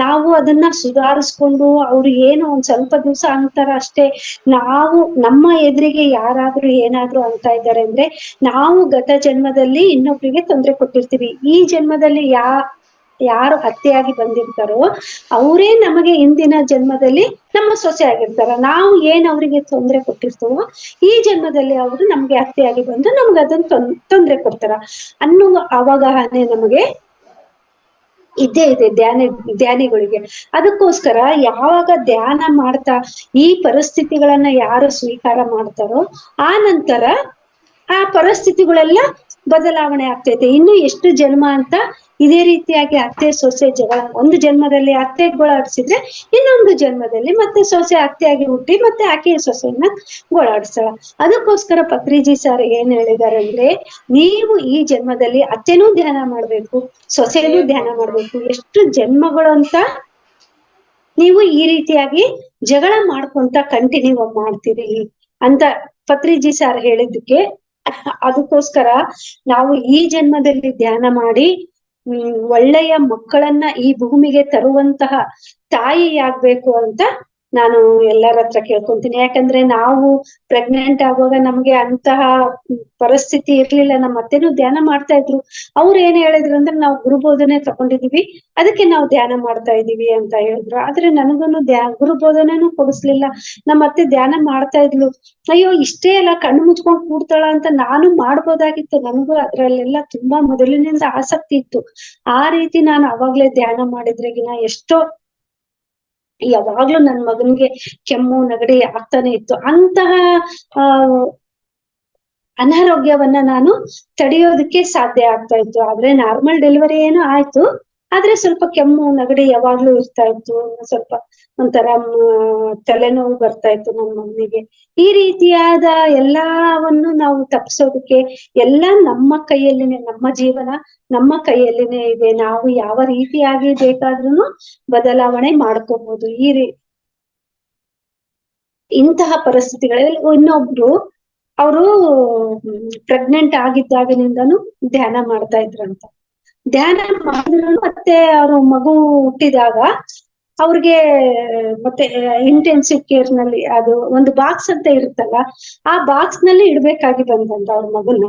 ನಾವು ಅದನ್ನ ಸುಧಾರಿಸ್ಕೊಂಡು ಅವ್ರು ಏನು ಒಂದ್ ಸ್ವಲ್ಪ ದಿವಸ ಅಂತಾರ ಅಷ್ಟೇ. ನಾವು ನಮ್ಮ ಎದುರಿಗೆ ಯಾರಾದ್ರೂ ಏನಾದ್ರೂ ಅಂತ ಇದ್ದಾರೆ ಅಂದ್ರೆ ನಾವು ಗತ ಜನ್ಮದಲ್ಲಿ ಇನ್ನೊಬ್ರಿಗೆ ತೊಂದರೆ ಕೊಟ್ಟಿರ್ತೀವಿ. ಈ ಜನ್ಮದಲ್ಲಿ ಯಾರು ಅತ್ತೆಯಾಗಿ ಬಂದಿರ್ತಾರೋ ಅವರೇ ನಮಗೆ ಹಿಂದಿನ ಜನ್ಮದಲ್ಲಿ ನಮ್ಮ ಸೊಸೆ ಆಗಿರ್ತಾರ. ನಾವು ಏನ್ ಅವ್ರಿಗೆ ತೊಂದರೆ ಕೊಟ್ಟಿರ್ತೀವೋ ಈ ಜನ್ಮದಲ್ಲಿ ಅವರು ನಮ್ಗೆ ಅತ್ತೆಯಾಗಿ ಬಂದು ನಮ್ಗೆ ಅದನ್ನ ತೊಂದರೆ ಕೊಡ್ತಾರ ಅನ್ನುವ ಅವಗಾಹನೆ ನಮಗೆ ಇದ್ದೇ ಇದೆ ಧ್ಯಾನಿಗಳಿಗೆ. ಅದಕ್ಕೋಸ್ಕರ ಯಾವಾಗ ಧ್ಯಾನ ಮಾಡ್ತಾ ಈ ಪರಿಸ್ಥಿತಿಗಳನ್ನ ಯಾರು ಸ್ವೀಕಾರ ಮಾಡ್ತಾರೋ ಆ ನಂತರ ಆ ಪರಿಸ್ಥಿತಿಗಳೆಲ್ಲ ಬದಲಾವಣೆ ಆಗ್ತೈತೆ. ಇನ್ನು ಎಷ್ಟು ಜನ್ಮ ಅಂತ ಇದೇ ರೀತಿಯಾಗಿ ಅತ್ತೆ ಸೊಸೆ ಜಗಳ, ಒಂದು ಜನ್ಮದಲ್ಲಿ ಅತ್ತೆ ಗೋಳಾಡ್ಸಿದ್ರೆ ಇನ್ನೊಂದು ಜನ್ಮದಲ್ಲಿ ಮತ್ತೆ ಸೊಸೆ ಅತ್ತೆಯಾಗಿ ಹುಟ್ಟಿ ಮತ್ತೆ ಆಕೆಯ ಸೊಸೆಯನ್ನ ಗೋಳಾಡ್ಸಳ. ಅದಕ್ಕೋಸ್ಕರ ಪತ್ರಿಜಿ ಸರ್ ಏನ್ ಹೇಳಿದಾರೆ ಅಂದ್ರೆ, ನೀವು ಈ ಜನ್ಮದಲ್ಲಿ ಅತ್ತೆನೂ ಧ್ಯಾನ ಮಾಡ್ಬೇಕು, ಸೊಸೆನೂ ಧ್ಯಾನ ಮಾಡ್ಬೇಕು. ಎಷ್ಟು ಜನ್ಮಗಳು ಅಂತ ನೀವು ಈ ರೀತಿಯಾಗಿ ಜಗಳ ಮಾಡ್ಕೊಂತ ಕಂಟಿನ್ಯೂ ಮಾಡ್ತೀರಿ ಅಂತ ಪತ್ರಿಜಿ ಸರ್ ಹೇಳಿದ್ದಕ್ಕೆ, ಅದಕ್ಕೋಸ್ಕರ ನಾವು ಈ ಜನ್ಮದಲ್ಲಿ ಧ್ಯಾನ ಮಾಡಿ ಒಳ್ಳೆಯ ಮಕ್ಕಳನ್ನ ಈ ಭೂಮಿಗೆ ತರುವಂತಹ ತಾಯಿಯಾಗ್ಬೇಕು ಅಂತ ನಾನು ಎಲ್ಲರ ಹತ್ರ ಕೇಳ್ಕೊಂತೀನಿ. ಯಾಕಂದ್ರೆ ನಾವು ಪ್ರೆಗ್ನೆಂಟ್ ಆಗುವಾಗ ನಮ್ಗೆ ಅಂತಹ ಪರಿಸ್ಥಿತಿ ಇರ್ಲಿಲ್ಲ. ನಮ್ಮ ಅತ್ತೆನೂ ಧ್ಯಾನ ಮಾಡ್ತಾ ಇದ್ರು. ಅವ್ರು ಏನ್ ಹೇಳಿದ್ರು ಅಂದ್ರೆ, ನಾವು ಗುರುಬೋಧನೆ ತಗೊಂಡಿದೀವಿ, ಅದಕ್ಕೆ ನಾವು ಧ್ಯಾನ ಮಾಡ್ತಾ ಇದೀವಿ ಅಂತ ಹೇಳಿದ್ರು. ಆದ್ರೆ ನನಗೂನು ಗುರುಬೋಧನೆನೂ ಕೊಡಿಸ್ಲಿಲ್ಲ. ನಮ್ಮ ಅತ್ತೆ ಧ್ಯಾನ ಮಾಡ್ತಾ ಇದ್ಲು. ಅಯ್ಯೋ ಇಷ್ಟೇ ಎಲ್ಲ ಕಣ್ಣು ಮುಚ್ಕೊಂಡ್ ಕೂಡ್ತಾಳ ಅಂತ ನಾನು ಮಾಡ್ಬೋದಾಗಿತ್ತು. ನನಗೂ ಅದ್ರಲ್ಲೆಲ್ಲ ತುಂಬಾ ಮೊದಲಿನಿಂದ ಆಸಕ್ತಿ ಇತ್ತು. ಆ ರೀತಿ ನಾನು ಅವಾಗ್ಲೇ ಧ್ಯಾನ ಮಾಡಿದ್ರೆಗಿನ ಎಷ್ಟೋ ಯಾವಾಗ್ಲೂ ನನ್ ಮಗನ್ಗೆ ಕೆಮ್ಮು ನೆಗಡಿ ಆಗ್ತಾನೆ ಇತ್ತು. ಅಂತಹ ಅನಾರೋಗ್ಯವನ್ನ ನಾನು ತಡೆಯೋದಕ್ಕೆ ಸಾಧ್ಯ ಆಗ್ತಾ ಇತ್ತು. ಆದ್ರೆ ನಾರ್ಮಲ್ ಡೆಲಿವರಿ ಏನೋ ಆಯ್ತು, ಆದ್ರೆ ಸ್ವಲ್ಪ ಕೆಮ್ಮು ನೆಗಡಿ ಯಾವಾಗ್ಲೂ ಇರ್ತಾ ಇತ್ತು. ಸ್ವಲ್ಪ ಒಂಥರ ತಲೆನೋವು ಬರ್ತಾ ಇತ್ತು ನನ್ನ ಮಗನಿಗೆ. ಈ ರೀತಿಯಾದ ಎಲ್ಲವನ್ನು ನಾವು ತಪ್ಪಿಸೋದಕ್ಕೆ ಎಲ್ಲ ನಮ್ಮ ಕೈಯಲ್ಲಿನೇ, ನಮ್ಮ ಜೀವನ ನಮ್ಮ ಕೈಯಲ್ಲಿನೇ ಇದೆ. ನಾವು ಯಾವ ರೀತಿಯಾಗಿ ಬೇಕಾದ್ರೂ ಬದಲಾವಣೆ ಮಾಡ್ಕೋಬಹುದು. ಇಂತಹ ಪರಿಸ್ಥಿತಿಗಳಲ್ಲಿ ಇನ್ನೊಬ್ರು ಅವರು ಪ್ರೆಗ್ನೆಂಟ್ ಆಗಿದ್ದಾಗಿನಿಂದನೂ ಧ್ಯಾನ ಮಾಡ್ತಾ ಇದ್ರಂತ. ಧ್ಯಾನ ಮಾಡಿದ್ರು ಮತ್ತೆ ಅವ್ರ ಮಗು ಹುಟ್ಟಿದಾಗ ಅವ್ರಿಗೆ ಮತ್ತೆ ಇಂಟೆನ್ಸಿವ್ ಕೇರ್ ನಲ್ಲಿ ಅದು ಒಂದು ಬಾಕ್ಸ್ ಅಂತ ಇರುತ್ತಲ್ಲ, ಆ ಬಾಕ್ಸ್ ನಲ್ಲಿ ಇಡ್ಬೇಕಾಗಿ ಬಂದಂತ ಅವ್ರ ಮಗುನ.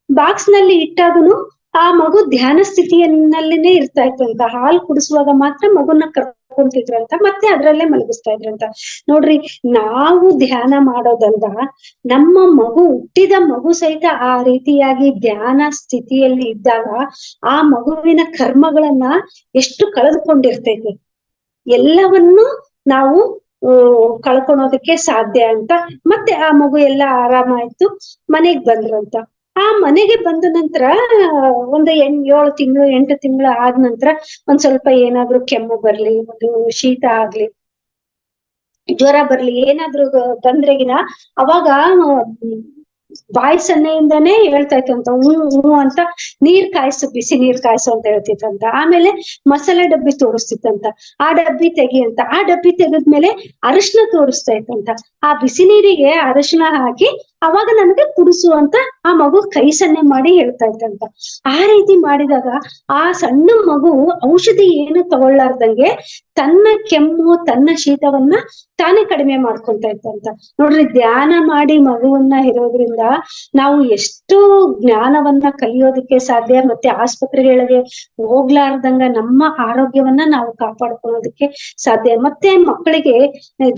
ಬಾಕ್ಸ್ ನಲ್ಲಿ ಇಟ್ಟಾಗನು ಆ ಮಗು ಧ್ಯಾನ ಸ್ಥಿತಿಯಲ್ಲಿನೇ ಇರ್ತಾ ಇತ್ತಂತ. ಹಾಲು ಕುಡಿಸುವಾಗ ಮಾತ್ರ ಮಗುನ ಕರ್ಕೊಂತಿದ್ರಂತ, ಮತ್ತೆ ಅದ್ರಲ್ಲೇ ಮಲಗಿಸ್ತಾ ಇದ್ರಂತ. ನೋಡ್ರಿ, ನಾವು ಧ್ಯಾನ ಮಾಡೋದಲ್ದ ನಮ್ಮ ಮಗು, ಹುಟ್ಟಿದ ಮಗು ಸಹಿತ ಆ ರೀತಿಯಾಗಿ ಧ್ಯಾನ ಸ್ಥಿತಿಯಲ್ಲಿ ಇದ್ದಾಗ ಆ ಮಗುವಿನ ಕರ್ಮಗಳನ್ನ ಎಷ್ಟು ಕಳೆದುಕೊಂಡಿರ್ತೈತೆ, ಎಲ್ಲವನ್ನು ನಾವು ಕಳ್ಕೊಳೋದಕ್ಕೆ ಸಾಧ್ಯ ಅಂತ. ಮತ್ತೆ ಆ ಮಗು ಎಲ್ಲ ಆರಾಮಾಯ್ತು, ಮನೆಗ್ ಬಂದ್ರಂತ. ಆ ಮನೆಗೆ ಬಂದ ನಂತರ ಒಂದು 7 ತಿಂಗಳು 8 ತಿಂಗಳು ಆದ ನಂತರ ಒಂದ್ ಸ್ವಲ್ಪ ಏನಾದ್ರು ಕೆಮ್ಮು ಬರ್ಲಿ, ಒಂದು ಶೀತ ಆಗ್ಲಿ, ಜ್ವರ ಬರ್ಲಿ, ಏನಾದ್ರು ಬಂದ್ರೆಗಿನ ಅವಾಗ ಬಾಯಿ ಸನ್ನೆಯಿಂದಾನೇ ಹೇಳ್ತಾ ಇತ್ತಂತ, ಹ್ಞೂ ಅಂತ. ನೀರ್ ಕಾಯಿಸು, ಬಿಸಿ ನೀರ್ ಕಾಯಿಸು ಅಂತ ಹೇಳ್ತಿತ್ತಂತ. ಆಮೇಲೆ ಮಸಾಲೆ ಡಬ್ಬಿ ತೋರಿಸ್ತಿತ್ತಂತ, ಆ ಡಬ್ಬಿ ತೆಗಿ ಅಂತ. ಆ ಡಬ್ಬಿ ತೆಗೆದ್ಮೇಲೆ ಅರಿಶಿನ ತೋರಿಸ್ತಾ ಇತ್ತಂತ. ಆ ಬಿಸಿ ನೀರಿಗೆ ಅರಿಶಿನ ಹಾಕಿ ಅವಾಗ ನನಗೆ ಕುಡಿಸು ಅಂತ ಆ ಮಗು ಕೈ ಸನ್ನೆ ಮಾಡಿ ಹೇಳ್ತಾ ಇತ್ತಂತ. ಆ ರೀತಿ ಮಾಡಿದಾಗ ಆ ಸಣ್ಣ ಮಗು ಔಷಧಿ ಏನು ತಗೊಳ್ಳಾರ್ದಂಗೆ ತನ್ನ ಕೆಮ್ಮು, ತನ್ನ ಶೀತವನ್ನ ತಾನೇ ಕಡಿಮೆ ಮಾಡ್ಕೊಂತ ಇತ್ತಂತ. ನೋಡ್ರಿ, ಧ್ಯಾನ ಮಾಡಿ ಮಗುವನ್ನ ಇರೋದ್ರಿಂದ ನಾವು ಎಷ್ಟು ಜ್ಞಾನವನ್ನ ಕಲಿಯೋದಕ್ಕೆ ಸಾಧ್ಯ, ಮತ್ತೆ ಆಸ್ಪತ್ರೆಗಳಿಗೆ ಹೋಗ್ಲಾರ್ದಂಗ ನಮ್ಮ ಆರೋಗ್ಯವನ್ನ ನಾವು ಕಾಪಾಡ್ಕೊಳ್ಳೋದಕ್ಕೆ ಸಾಧ್ಯ. ಮತ್ತೆ ಮಕ್ಕಳಿಗೆ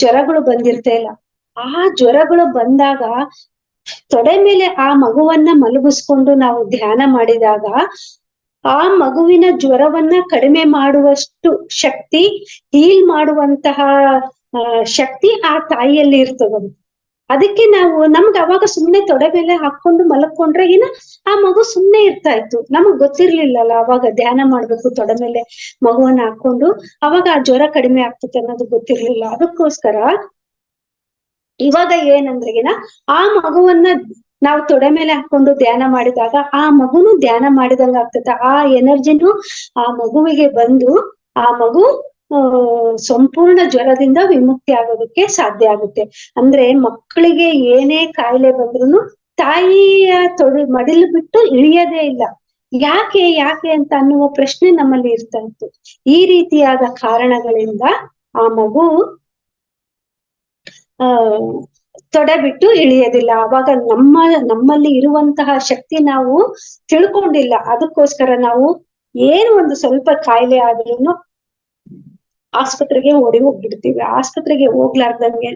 ಜ್ವರಗಳು ಬಂದಿರ್ತಾ ಇಲ್ಲ. ಆ ಜ್ವರಗಳು ಬಂದಾಗ ತೊಡೆ ಮೇಲೆ ಆ ಮಗುವನ್ನ ಮಲಗಿಸ್ಕೊಂಡು ನಾವು ಧ್ಯಾನ ಮಾಡಿದಾಗ ಆ ಮಗುವಿನ ಜ್ವರವನ್ನ ಕಡಿಮೆ ಮಾಡುವಷ್ಟು ಶಕ್ತಿ, ಹೀಲ್ ಮಾಡುವಂತಹ ಶಕ್ತಿ ಆ ತಾಯಿಯಲ್ಲಿ ಇರ್ತದೆ. ಅದಕ್ಕೆ ನಾವು ನಮ್ಗೆ ಅವಾಗ ಸುಮ್ನೆ ತೊಡೆ ಮೇಲೆ ಹಾಕೊಂಡು ಮಲಕೊಂಡ್ರೆ ಆ ಮಗು ಸುಮ್ನೆ ಇರ್ತಾ ಇತ್ತು. ನಮಗ್ ಗೊತ್ತಿರ್ಲಿಲ್ಲಲ್ಲ ಅವಾಗ ಧ್ಯಾನ ಮಾಡ್ಬೇಕು ತೊಡೆ ಮೇಲೆ ಮಗುವನ್ನ ಹಾಕೊಂಡು, ಅವಾಗ ಆ ಜ್ವರ ಕಡಿಮೆ ಆಗ್ತದೆ ಅನ್ನೋದು ಗೊತ್ತಿರ್ಲಿಲ್ಲ. ಅದಕ್ಕೋಸ್ಕರ ಇವಾಗ ಏನಂದ್ರೆಗಿನ ಆ ಮಗುವನ್ನ ನಾವು ತೊಡೆ ಮೇಲೆ ಹಾಕೊಂಡು ಧ್ಯಾನ ಮಾಡಿದಾಗ ಆ ಮಗುನು ಧ್ಯಾನ ಮಾಡಿದಂಗ ಆಗ್ತದೆ. ಆ ಎನರ್ಜಿನೂ ಆ ಮಗುವಿಗೆ ಬಂದು ಆ ಮಗು ಸಂಪೂರ್ಣ ಜ್ವರದಿಂದ ವಿಮುಕ್ತಿ ಆಗೋದಕ್ಕೆ ಸಾಧ್ಯ ಆಗುತ್ತೆ. ಅಂದ್ರೆ ಮಕ್ಕಳಿಗೆ ಏನೇ ಕಾಯಿಲೆ ಬಂದ್ರು ತಾಯಿಯ ಮಡಿಲು ಬಿಟ್ಟು ಇಳಿಯೋದೇ ಇಲ್ಲ. ಯಾಕೆ ಅಂತ ಅನ್ನುವ ಪ್ರಶ್ನೆ ನಮ್ಮಲ್ಲಿ ಇರ್ತಾ ಇತ್ತು. ಈ ರೀತಿಯಾದ ಕಾರಣಗಳಿಂದ ಆ ಮಗು ತೊಡೆ ಬಿಟ್ಟು ಇಳಿಯೋದಿಲ್ಲ. ಅವಾಗ ನಮ್ಮಲ್ಲಿ ಇರುವಂತಹ ಶಕ್ತಿ ನಾವು ತಿಳ್ಕೊಂಡಿಲ್ಲ. ಅದಕ್ಕೋಸ್ಕರ ನಾವು ಏನು ಒಂದು ಸ್ವಲ್ಪ ಕಾಯಿಲೆ ಆದ್ರೂ ಆಸ್ಪತ್ರೆಗೆ ಓಡಿ ಹೋಗ್ಬಿಡ್ತೀವಿ. ಆಸ್ಪತ್ರೆಗೆ ಹೋಗ್ಲಾರ್ದಂಗೆ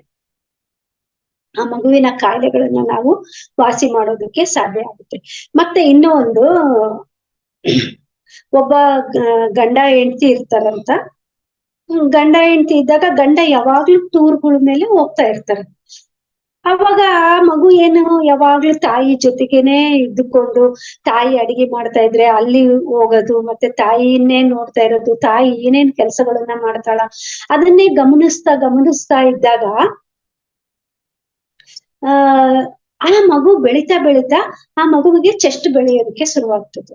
ಆ ಮಗುವಿನ ಕಾಯಿಲೆಗಳನ್ನ ನಾವು ವಾಸಿ ಮಾಡೋದಕ್ಕೆ ಸಾಧ್ಯ ಆಗುತ್ತೆ. ಮತ್ತೆ ಇನ್ನೂ ಒಂದು, ಒಬ್ಬ ಗಂಡ ಹೆಂಡತಿ ಇರ್ತಾರಂತ. ಗಂಡ ಹೆಂಡತಿ ಇದ್ದಾಗ ಗಂಡ ಯಾವಾಗ್ಲೂ ಟೂರ್ಗಳ ಮೇಲೆ ಹೋಗ್ತಾ ಇರ್ತಾರೆ. ಅವಾಗ ಆ ಮಗು ಏನು ಯಾವಾಗ್ಲೂ ತಾಯಿ ಜೊತೆಗೇನೆ ಇದ್ದುಕೊಂಡು ತಾಯಿ ಅಡಿಗೆ ಮಾಡ್ತಾ ಇದ್ರೆ ಅಲ್ಲಿ ಹೋಗೋದು, ಮತ್ತೆ ತಾಯಿಯನ್ನೇ ನೋಡ್ತಾ ಇರೋದು, ತಾಯಿ ಏನೇನ್ ಕೆಲಸಗಳನ್ನ ಮಾಡ್ತಾಳ ಅದನ್ನೇ ಗಮನಿಸ್ತಾ ಇದ್ದಾಗ ಆ ಆ ಮಗು ಬೆಳಿತಾ ಬೆಳಿತಾ ಆ ಮಗುವಿಗೆ ಚೆಸ್ಟ್ ಬೆಳೆಯೋದಕ್ಕೆ ಶುರುವಾಗ್ತದೆ.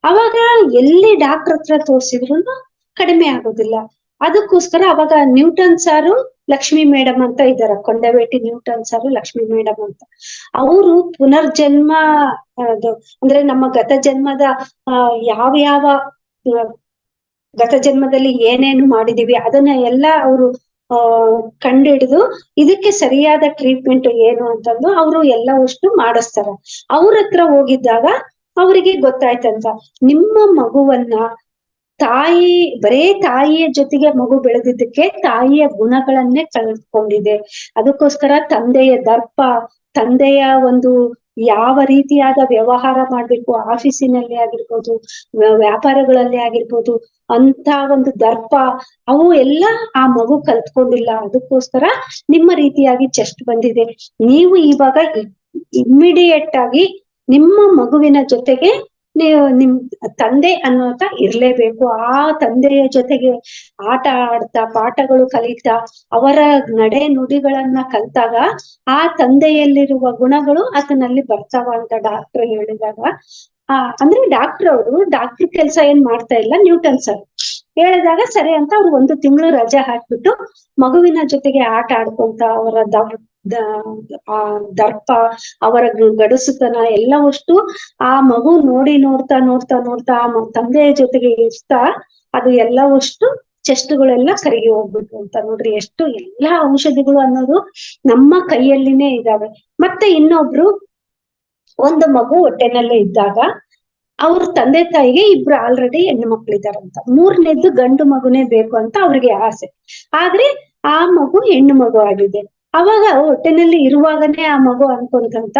ಅವಾಗ ಎಲ್ಲಿ ಡಾಕ್ಟರ್ ಹತ್ರ ತೋರ್ಸಿದ್ರು ಕಡಿಮೆ ಆಗೋದಿಲ್ಲ. ಅದಕ್ಕೋಸ್ಕರ ಅವಾಗ ನ್ಯೂಟನ್ ಸಾರು, ಲಕ್ಷ್ಮಿ ಮೇಡಮ್ ಅಂತ ಇದಾರೆ, ಕೊಂಡವೇಟಿ ನ್ಯೂಟನ್ ಸಾರು, ಲಕ್ಷ್ಮಿ ಮೇಡಮ್ ಅಂತ. ಅವರು ಪುನರ್ಜನ್ಮ ಅದು ಅಂದ್ರೆ ನಮ್ಮ ಗತ ಜನ್ಮದ ಯಾವ ಯಾವ ಗತ ಜನ್ಮದಲ್ಲಿ ಏನೇನು ಮಾಡಿದೀವಿ ಅದನ್ನ ಎಲ್ಲ ಅವರು ಕಂಡು ಹಿಡಿದು ಇದಕ್ಕೆ ಸರಿಯಾದ ಟ್ರೀಟ್ಮೆಂಟ್ ಏನು ಅಂತಂದು ಅವರು ಎಲ್ಲವಷ್ಟು ಮಾಡಿಸ್ತಾರ. ಅವ್ರ ಹತ್ರ ಹೋಗಿದ್ದಾಗ ಅವರಿಗೆ ಗೊತ್ತಾಯ್ತಂತ, ನಿಮ್ಮ ಮಗುವನ್ನ ಬರೇ ತಾಯಿಯ ಜೊತೆಗೆ ಮಗು ಬೆಳೆದಿದ್ದಕ್ಕೆ ತಾಯಿಯ ಗುಣಗಳನ್ನೇ ಕಳ್ಕೊಂಡಿದೆ. ಅದಕ್ಕೋಸ್ಕರ ತಂದೆಯ ದರ್ಪ, ತಂದೆಯ ಒಂದು ಯಾವ ರೀತಿಯಾದ ವ್ಯವಹಾರ ಮಾಡ್ಬೇಕು, ಆಫೀಸಿನಲ್ಲಿ ಆಗಿರ್ಬೋದು, ವ್ಯಾಪಾರಗಳಲ್ಲಿ ಆಗಿರ್ಬೋದು, ಅಂತ ಒಂದು ದರ್ಪ ಅವು ಎಲ್ಲ ಆ ಮಗು ಕಲ್ತ್ಕೊಂಡಿಲ್ಲ. ಅದಕ್ಕೋಸ್ಕರ ನಿಮ್ಮ ರೀತಿಯಾಗಿ ಚೆಸ್ಟ್ ಬಂದಿದೆ. ನೀವು ಇವಾಗ ಇಮ್ಮಿಡಿಯೇಟ್ ಆಗಿ ನಿಮ್ಮ ಮಗುವಿನ ಜೊತೆಗೆ ನೀವು ನಿಮ್ ತಂದೆ ಅನ್ನೋತ ಇರ್ಲೇಬೇಕು. ಆ ತಂದೆಯ ಜೊತೆಗೆ ಆಟ ಆಡ್ತಾ, ಪಾಠಗಳು ಕಲಿತಾ, ಅವರ ನಡೆ ನುಡಿಗಳನ್ನ ಕಲ್ತಾಗ ಆ ತಂದೆಯಲ್ಲಿರುವ ಗುಣಗಳು ಆತನಲ್ಲಿ ಬರ್ತಾವ ಅಂತ ಡಾಕ್ಟರ್ ಹೇಳಿದಾಗ, ಅಂದ್ರೆ ಡಾಕ್ಟರ್ ಕೆಲಸ ಏನ್ ಮಾಡ್ತಾ ಇಲ್ಲ, ನ್ಯೂಟನ್ ಸರ್ ಹೇಳಿದಾಗ ಸರಿ ಅಂತ ಅವ್ರು 1 ತಿಂಗಳು ರಜೆ ಹಾಕ್ಬಿಟ್ಟು ಮಗುವಿನ ಜೊತೆಗೆ ಆಟ ಆಡ್ಕೊಂತ ಅವರ ಆ ದರ್ಪ, ಅವರ ಗಡಸುತನ ಎಲ್ಲವಷ್ಟು ಆ ಮಗು ನೋಡ್ತಾ ಆ ತಂದೆಯ ಜೊತೆಗೆ ಇರ್ತಾ ಅದು ಎಲ್ಲವಷ್ಟು ಚೆಸ್ಟ್ಗಳೆಲ್ಲ ಕರಗಿ ಹೋಗ್ಬಿಟ್ಟು ಅಂತ. ನೋಡ್ರಿ ಎಷ್ಟು ಎಲ್ಲಾ ಔಷಧಿಗಳು ಅನ್ನೋದು ನಮ್ಮ ಕೈಯಲ್ಲಿನೇ ಇದಾವೆ. ಮತ್ತೆ ಇನ್ನೊಬ್ರು ಒಂದು ಮಗು ಹೊಟ್ಟೆನಲ್ಲೇ ಇದ್ದಾಗ ಅವ್ರ ತಂದೆ ತಾಯಿಗೆ ಇಬ್ರು ಆಲ್ರೆಡಿ ಹೆಣ್ಣು ಮಕ್ಳಿದಾರಂತ, 3ನೇದ್ದು ಗಂಡು ಮಗುನೇ ಬೇಕು ಅಂತ ಅವ್ರಿಗೆ ಆಸೆ. ಆದ್ರೆ ಆ ಮಗು ಹೆಣ್ಣು ಮಗು ಆಗಿದೆ. ಅವಾಗ ಹೊಟ್ಟೆನಲ್ಲಿ ಇರುವಾಗನೇ ಆ ಮಗು ಅನ್ಕೊಂತಂತ,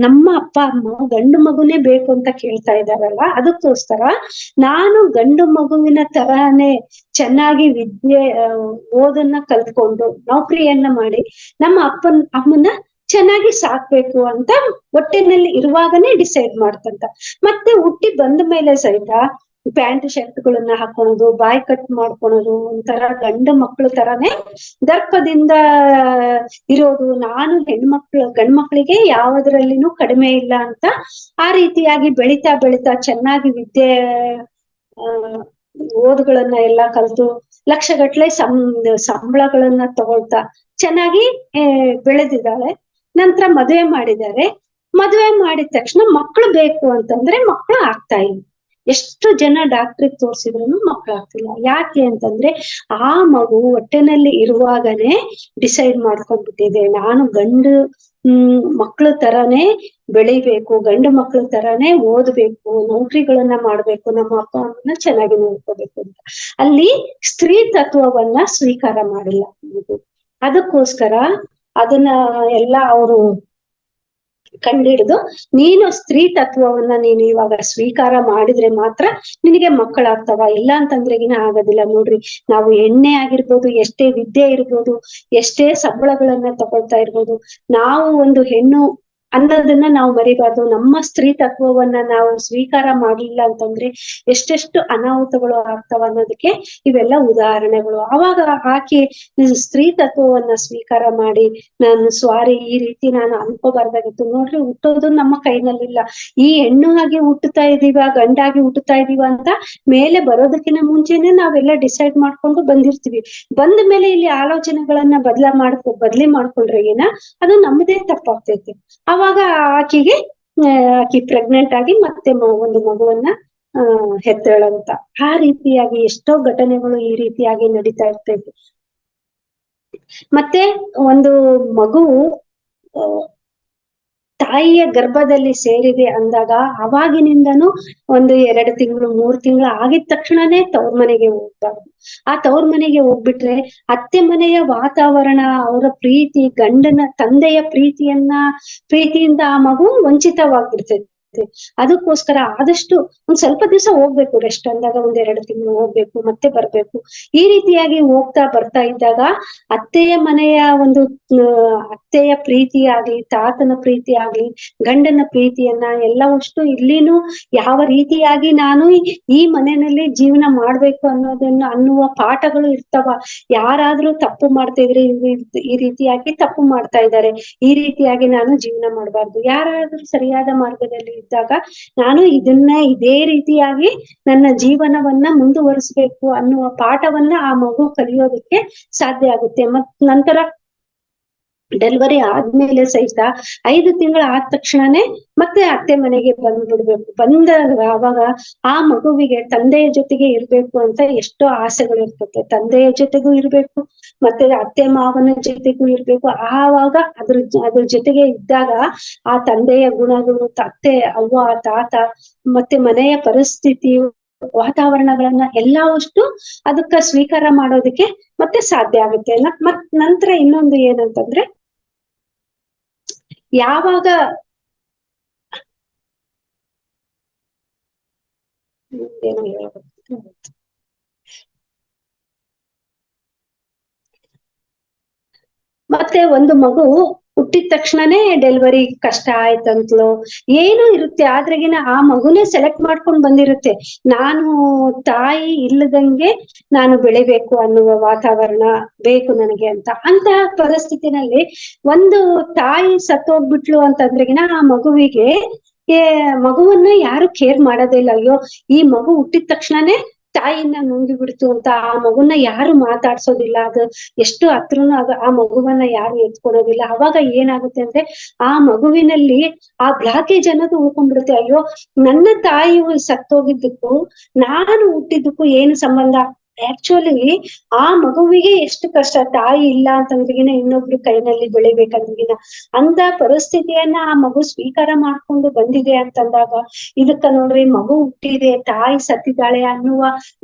ನಮ್ಮ ಅಪ್ಪ ಅಮ್ಮ ಗಂಡು ಮಗುನೇ ಬೇಕು ಅಂತ ಕೇಳ್ತಾ ಇದಾರಲ್ಲ, ಅದಕ್ಕೋಸ್ಕರ ನಾನು ಗಂಡು ಮಗುವಿನ ತರಾನೇ ಚೆನ್ನಾಗಿ ಓದನ್ನ ಕಲ್ತ್ಕೊಂಡು ನೌಕರಿಯನ್ನ ಮಾಡಿ ನಮ್ಮ ಅಮ್ಮನ ಚೆನ್ನಾಗಿ ಸಾಕ್ಬೇಕು ಅಂತ ಹೊಟ್ಟೆನಲ್ಲಿ ಇರುವಾಗನೇ ಡಿಸೈಡ್ ಮಾಡ್ತಂತ. ಮತ್ತೆ ಹುಟ್ಟಿ ಬಂದ ಮೇಲೆ ಸಹಿತ ಪ್ಯಾಂಟ್ ಶರ್ಟ್ಗಳನ್ನ ಹಾಕೊಳೋದು, ಬಾಯ್ ಕಟ್ ಮಾಡ್ಕೊಳೋದು, ಒಂಥರ ಗಂಡು ಮಕ್ಳು ತರಾನೇ ದರ್ಪದಿಂದ ಇರೋದು. ನಾನು ಗಂಡ್ ಮಕ್ಳಿಗೆ ಯಾವದ್ರಲ್ಲಿನೂ ಕಡಿಮೆ ಇಲ್ಲ ಅಂತ ಆ ರೀತಿಯಾಗಿ ಬೆಳಿತಾ ಚೆನ್ನಾಗಿ ಓದುಗಳನ್ನ ಎಲ್ಲಾ ಕಲ್ತು ಲಕ್ಷಗಟ್ಲೆ ಸಂಬಳಗಳನ್ನ ತಗೊಳ್ತಾ ಚೆನ್ನಾಗಿ ಬೆಳೆದಿದ್ದಾಳೆ. ನಂತರ ಮದುವೆ ಮಾಡಿದ್ದಾರೆ. ಮದುವೆ ಮಾಡಿದ ತಕ್ಷಣ ಮಕ್ಳು ಬೇಕು ಅಂತಂದ್ರೆ ಮಕ್ಳು ಆಗ್ತಾ ಇಲ್ಲ. ಎಷ್ಟು ಜನ ಡಾಕ್ಟ್ರಿಗೆ ತೋರ್ಸಿದ್ರು ಮಕ್ಳು ಆಗ್ತಿಲ್ಲ. ಯಾಕೆ ಅಂತಂದ್ರೆ ಆ ಮಗು ಹೊಟ್ಟೆನಲ್ಲಿ ಇರುವಾಗನೇ ಡಿಸೈಡ್ ಮಾಡ್ಕೊಂಡ್ಬಿಟ್ಟಿದೆ, ನಾನು ಗಂಡು ಮಕ್ಳ ತರಾನೇ ಬೆಳಿಬೇಕು, ಗಂಡು ಮಕ್ಳ ತರಾನೇ ಓದ್ಬೇಕು, ನೌಕರಿಗಳನ್ನ ಮಾಡ್ಬೇಕು, ನಮ್ಮ ಅಪ್ಪ ಅಮ್ಮನ ಚೆನ್ನಾಗಿ ನೋಡ್ಕೋಬೇಕು ಅಂತ. ಅಲ್ಲಿ ಸ್ತ್ರೀ ತತ್ವವನ್ನ ಸ್ವೀಕಾರ ಮಾಡಿಲ್ಲ. ಅದಕ್ಕೋಸ್ಕರ ಅದನ್ನ ಎಲ್ಲ ಅವರು ಕಂಡಿಡಿದು, ನೀನು ಸ್ತ್ರೀ ತತ್ವವನ್ನ ನೀನು ಇವಾಗ ಸ್ವೀಕಾರ ಮಾಡಿದ್ರೆ ಮಾತ್ರ ನಿನಗೆ ಮಕ್ಕಳಾಗ್ತವ, ಇಲ್ಲ ಅಂತಂದ್ರೆಗಿನ ಆಗೋದಿಲ್ಲ. ನೋಡ್ರಿ, ನಾವು ಎಣ್ಣೆ ಆಗಿರ್ಬೋದು, ಎಷ್ಟೇ ವಿದ್ಯೆ ಇರ್ಬೋದು, ಎಷ್ಟೇ ಸಂಬಳಗಳನ್ನ ತಗೊಳ್ತಾ ಇರ್ಬೋದು, ನಾವು ಒಂದು ಹೆಣ್ಣು ಅನ್ನೋದನ್ನ ನಾವು ಮರಿಬಾರ್ದು. ನಮ್ಮ ಸ್ತ್ರೀ ತತ್ವವನ್ನ ನಾವು ಸ್ವೀಕಾರ ಮಾಡ್ಲಿಲ್ಲ ಅಂತಂದ್ರೆ ಎಷ್ಟೆಷ್ಟು ಅನಾಹುತಗಳು ಆಗ್ತಾವ ಅನ್ನೋದಕ್ಕೆ ಇವೆಲ್ಲ ಉದಾಹರಣೆಗಳು. ಅವಾಗ ಆಕೆ ಸ್ತ್ರೀ ತತ್ವವನ್ನ ಸ್ವೀಕಾರ ಮಾಡಿ, ನಾನು ಈ ರೀತಿ ನಾನು ಅನ್ಕೋಬಾರ್ದಾಗಿತ್ತು. ನೋಡ್ರಿ, ಹುಟ್ಟೋದು ನಮ್ಮ ಕೈನಲ್ಲಿಲ್ಲ. ಈ ಹೆಣ್ಣು ಆಗಿ ಹುಟ್ಟುತ್ತಾ ಇದೀವ, ಗಂಡಾಗಿ ಹುಟ್ಟುತ್ತಾ ಇದೀವ ಅಂತ ಮೇಲೆ ಬರೋದಕ್ಕಿಂತ ಮುಂಚೆನೆ ನಾವೆಲ್ಲ ಡಿಸೈಡ್ ಮಾಡ್ಕೊಂಡು ಬಂದಿರ್ತೀವಿ. ಬಂದ ಮೇಲೆ ಇಲ್ಲಿ ಆಲೋಚನೆಗಳನ್ನ ಬದ್ಲಿ ಮಾಡ್ಕೊಂಡ್ರೆ ಅದು ನಮ್ಮದೇ ತಪ್ಪಾಗ್ತೈತಿ. ಅವಾಗ ಆಕಿ ಪ್ರೆಗ್ನೆಂಟ್ ಆಗಿ ಮತ್ತೆ ಒಂದು ಮಗುವನ್ನ ಹೆತ್ತಳಂತ. ಆ ರೀತಿಯಾಗಿ ಎಷ್ಟೋ ಘಟನೆಗಳು ಈ ರೀತಿಯಾಗಿ ನಡೀತಾ ಇರ್ತೈತಿ. ಮತ್ತೆ ಒಂದು ಮಗು ತಾಯಿಯ ಗರ್ಭದಲ್ಲಿ ಸೇರಿದೆ ಅಂದಾಗ ಅವಾಗಿನಿಂದನೂ 1-2 ತಿಂಗಳು 3 ತಿಂಗಳು ಆಗಿದ ತಕ್ಷಣನೇ ತವ್ರ ಮನೆಗೆ ಹೋಗ್ಬಾರ್ದು. ಆ ತವ್ರ ಮನೆಗೆ ಹೋಗ್ಬಿಟ್ರೆ ಅತ್ತೆ ಮನೆಯ ವಾತಾವರಣ, ಅವರ ಪ್ರೀತಿ, ತಂದೆಯ ಪ್ರೀತಿಯಿಂದ ಆ ಮಗು ವಂಚಿತವಾಗ್ಬಿಡ್ತೈತಿ. ಅದಕ್ಕೋಸ್ಕರ ಆದಷ್ಟು ಒಂದ್ ಸ್ವಲ್ಪ ದಿವಸ ಹೋಗ್ಬೇಕು, ರೆಸ್ಟ್ ಅಂದಾಗ ಒಂದ್ 2 ತಿಂಗಳು ಹೋಗ್ಬೇಕು, ಮತ್ತೆ ಬರ್ಬೇಕು. ಈ ರೀತಿಯಾಗಿ ಹೋಗ್ತಾ ಬರ್ತಾ ಇದ್ದಾಗ ಅತ್ತೆಯ ಮನೆಯ ಒಂದು ಅತ್ತೆಯ ಪ್ರೀತಿ ಆಗ್ಲಿ, ತಾತನ ಪ್ರೀತಿ ಆಗ್ಲಿ, ಗಂಡನ ಪ್ರೀತಿಯನ್ನ ಎಲ್ಲವಷ್ಟು ಇಲ್ಲಿನೂ ಯಾವ ರೀತಿಯಾಗಿ ನಾನು ಈ ಮನೆಯಲ್ಲಿ ಜೀವನ ಮಾಡ್ಬೇಕು ಅನ್ನುವ ಪಾಠಗಳು ಇರ್ತಾವ. ಯಾರಾದ್ರೂ ತಪ್ಪು ಮಾಡ್ತಾ ಇದ್ರೆ ಈ ರೀತಿಯಾಗಿ ತಪ್ಪು ಮಾಡ್ತಾ ಇದ್ದಾರೆ, ಈ ರೀತಿಯಾಗಿ ನಾನು ಜೀವನ ಮಾಡಬಾರ್ದು. ಯಾರಾದ್ರೂ ಸರಿಯಾದ ಮಾರ್ಗದಲ್ಲಿ ಇದ್ದಾಗ ನಾನು ಇದೇ ರೀತಿಯಾಗಿ ನನ್ನ ಜೀವನವನ್ನ ಮುಂದುವರಿಸ್ಬೇಕು ಅನ್ನುವ ಪಾಠವನ್ನ ಆ ಮಗು ಕಲಿಯೋದಕ್ಕೆ ಸಾಧ್ಯ ಆಗುತ್ತೆ. ನಂತರ ಡೆಲಿವರಿ ಆದ್ಮೇಲೆ ಸಹಿತ 5 ತಿಂಗಳು ಆದ ತಕ್ಷಣನೇ ಮತ್ತೆ ಅತ್ತೆ ಮನೆಗೆ ಬಂದ್ಬಿಡ್ಬೇಕು. ಬಂದಾಗ ಅವಾಗ ಆ ಮಗುವಿಗೆ ತಂದೆಯ ಜೊತೆಗೆ ಇರ್ಬೇಕು ಅಂತ ಎಷ್ಟೋ ಆಸೆಗಳು ಇರ್ತದೆ. ತಂದೆಯ ಜೊತೆಗೂ ಇರ್ಬೇಕು, ಮತ್ತೆ ಅತ್ತೆ ಮಾವನ ಜೊತೆಗೂ ಇರ್ಬೇಕು. ಆವಾಗ ಅದ್ರ ಜೊತೆಗೆ ಇದ್ದಾಗ ಆ ತಂದೆಯ ಗುಣಗಳು, ಅತ್ತೆ ಅವ್ವ ತಾತ ಮತ್ತೆ ಮನೆಯ ಪರಿಸ್ಥಿತಿ, ವಾತಾವರಣಗಳನ್ನ ಎಲ್ಲವಷ್ಟು ಅದಕ್ಕ ಸ್ವೀಕಾರ ಮಾಡೋದಕ್ಕೆ ಮತ್ತೆ ಸಾಧ್ಯ ಆಗುತ್ತೆ. ಮತ್ ನಂತರ ಇನ್ನೊಂದು ಏನಂತಂದ್ರೆ, ಯಾವಾಗ ಮತ್ತೆ ಒಂದು ಮಗು ಹುಟ್ಟಿದ ತಕ್ಷಣನೇ ಡೆಲಿವರಿ ಕಷ್ಟ ಆಯ್ತಂತಲೋ ಏನೋ ಇರುತ್ತೆ, ಆದ್ರೆಗಿನ ಆ ಮಗುನೇ ಸೆಲೆಕ್ಟ್ ಮಾಡ್ಕೊಂಡ್ ಬಂದಿರುತ್ತೆ. ನಾನು ತಾಯಿ ಇಲ್ಲದಂಗೆ ನಾನು ಬೆಳಿಬೇಕು ಅನ್ನುವ ವಾತಾವರಣ ಬೇಕು ನನಗೆ ಅಂತಹ ಪರಿಸ್ಥಿತಿನಲ್ಲಿ ಒಂದು ತಾಯಿ ಸತ್ತೋಗ್ಬಿಟ್ಲು ಅಂತಂದ್ರೆಗಿನ ಆ ಮಗುವನ್ನ ಯಾರು ಕೇರ್ ಮಾಡೋದೇ ಇಲ್ಲ. ಅಯ್ಯೋ ಈ ಮಗು ಹುಟ್ಟಿದ ತಕ್ಷಣನೇ ತಾಯಿನ ನುಂಗಿ ಬಿಡ್ತು ಅಂತ ಆ ಮಗುನ ಯಾರು ಮಾತಾಡ್ಸೋದಿಲ್ಲ. ಅದು ಎಷ್ಟು ಹತ್ರನು ಆ ಮಗುವನ್ನ ಯಾರು ಎತ್ಕೊಳೋದಿಲ್ಲ. ಅವಾಗ ಏನಾಗುತ್ತೆ ಅಂದ್ರೆ ಆ ಮಗುವಿನಲ್ಲಿ ಆ ಬ್ಲಾಕೇಜ್ ಅನ್ನೋದು ಉಳ್ಕೊಂಡ್ಬಿಡುತ್ತೆ. ಅಯ್ಯೋ ನನ್ನ ತಾಯಿ ಸತ್ತೋಗಿದ್ದಕ್ಕೂ ನಾನು ಹುಟ್ಟಿದ್ದಕ್ಕೂ ಏನು ಸಂಬಂಧ? ಆಕ್ಚುಲಿ ಆ ಮಗುವಿಗೆ ಎಷ್ಟು ಕಷ್ಟ, ತಾಯಿ ಇಲ್ಲ ಅಂತಂದ್ರಿಗಿನ ಇನ್ನೊಬ್ರು ಕೈನಲ್ಲಿ ಬೆಳಿಬೇಕಂದ್ರಿಗಿನ ಅಂತ ಪರಿಸ್ಥಿತಿಯನ್ನ ಆ ಮಗು ಸ್ವೀಕಾರ ಮಾಡ್ಕೊಂಡು ಬಂದಿದೆ ಅಂತಂದಾಗ, ಇದಕ್ಕ ನೋಡ್ರಿ ಮಗು ಹುಟ್ಟಿದೆ, ತಾಯಿ ಸತ್ತಿದ್ದಾಳೆ ಅನ್ನುವ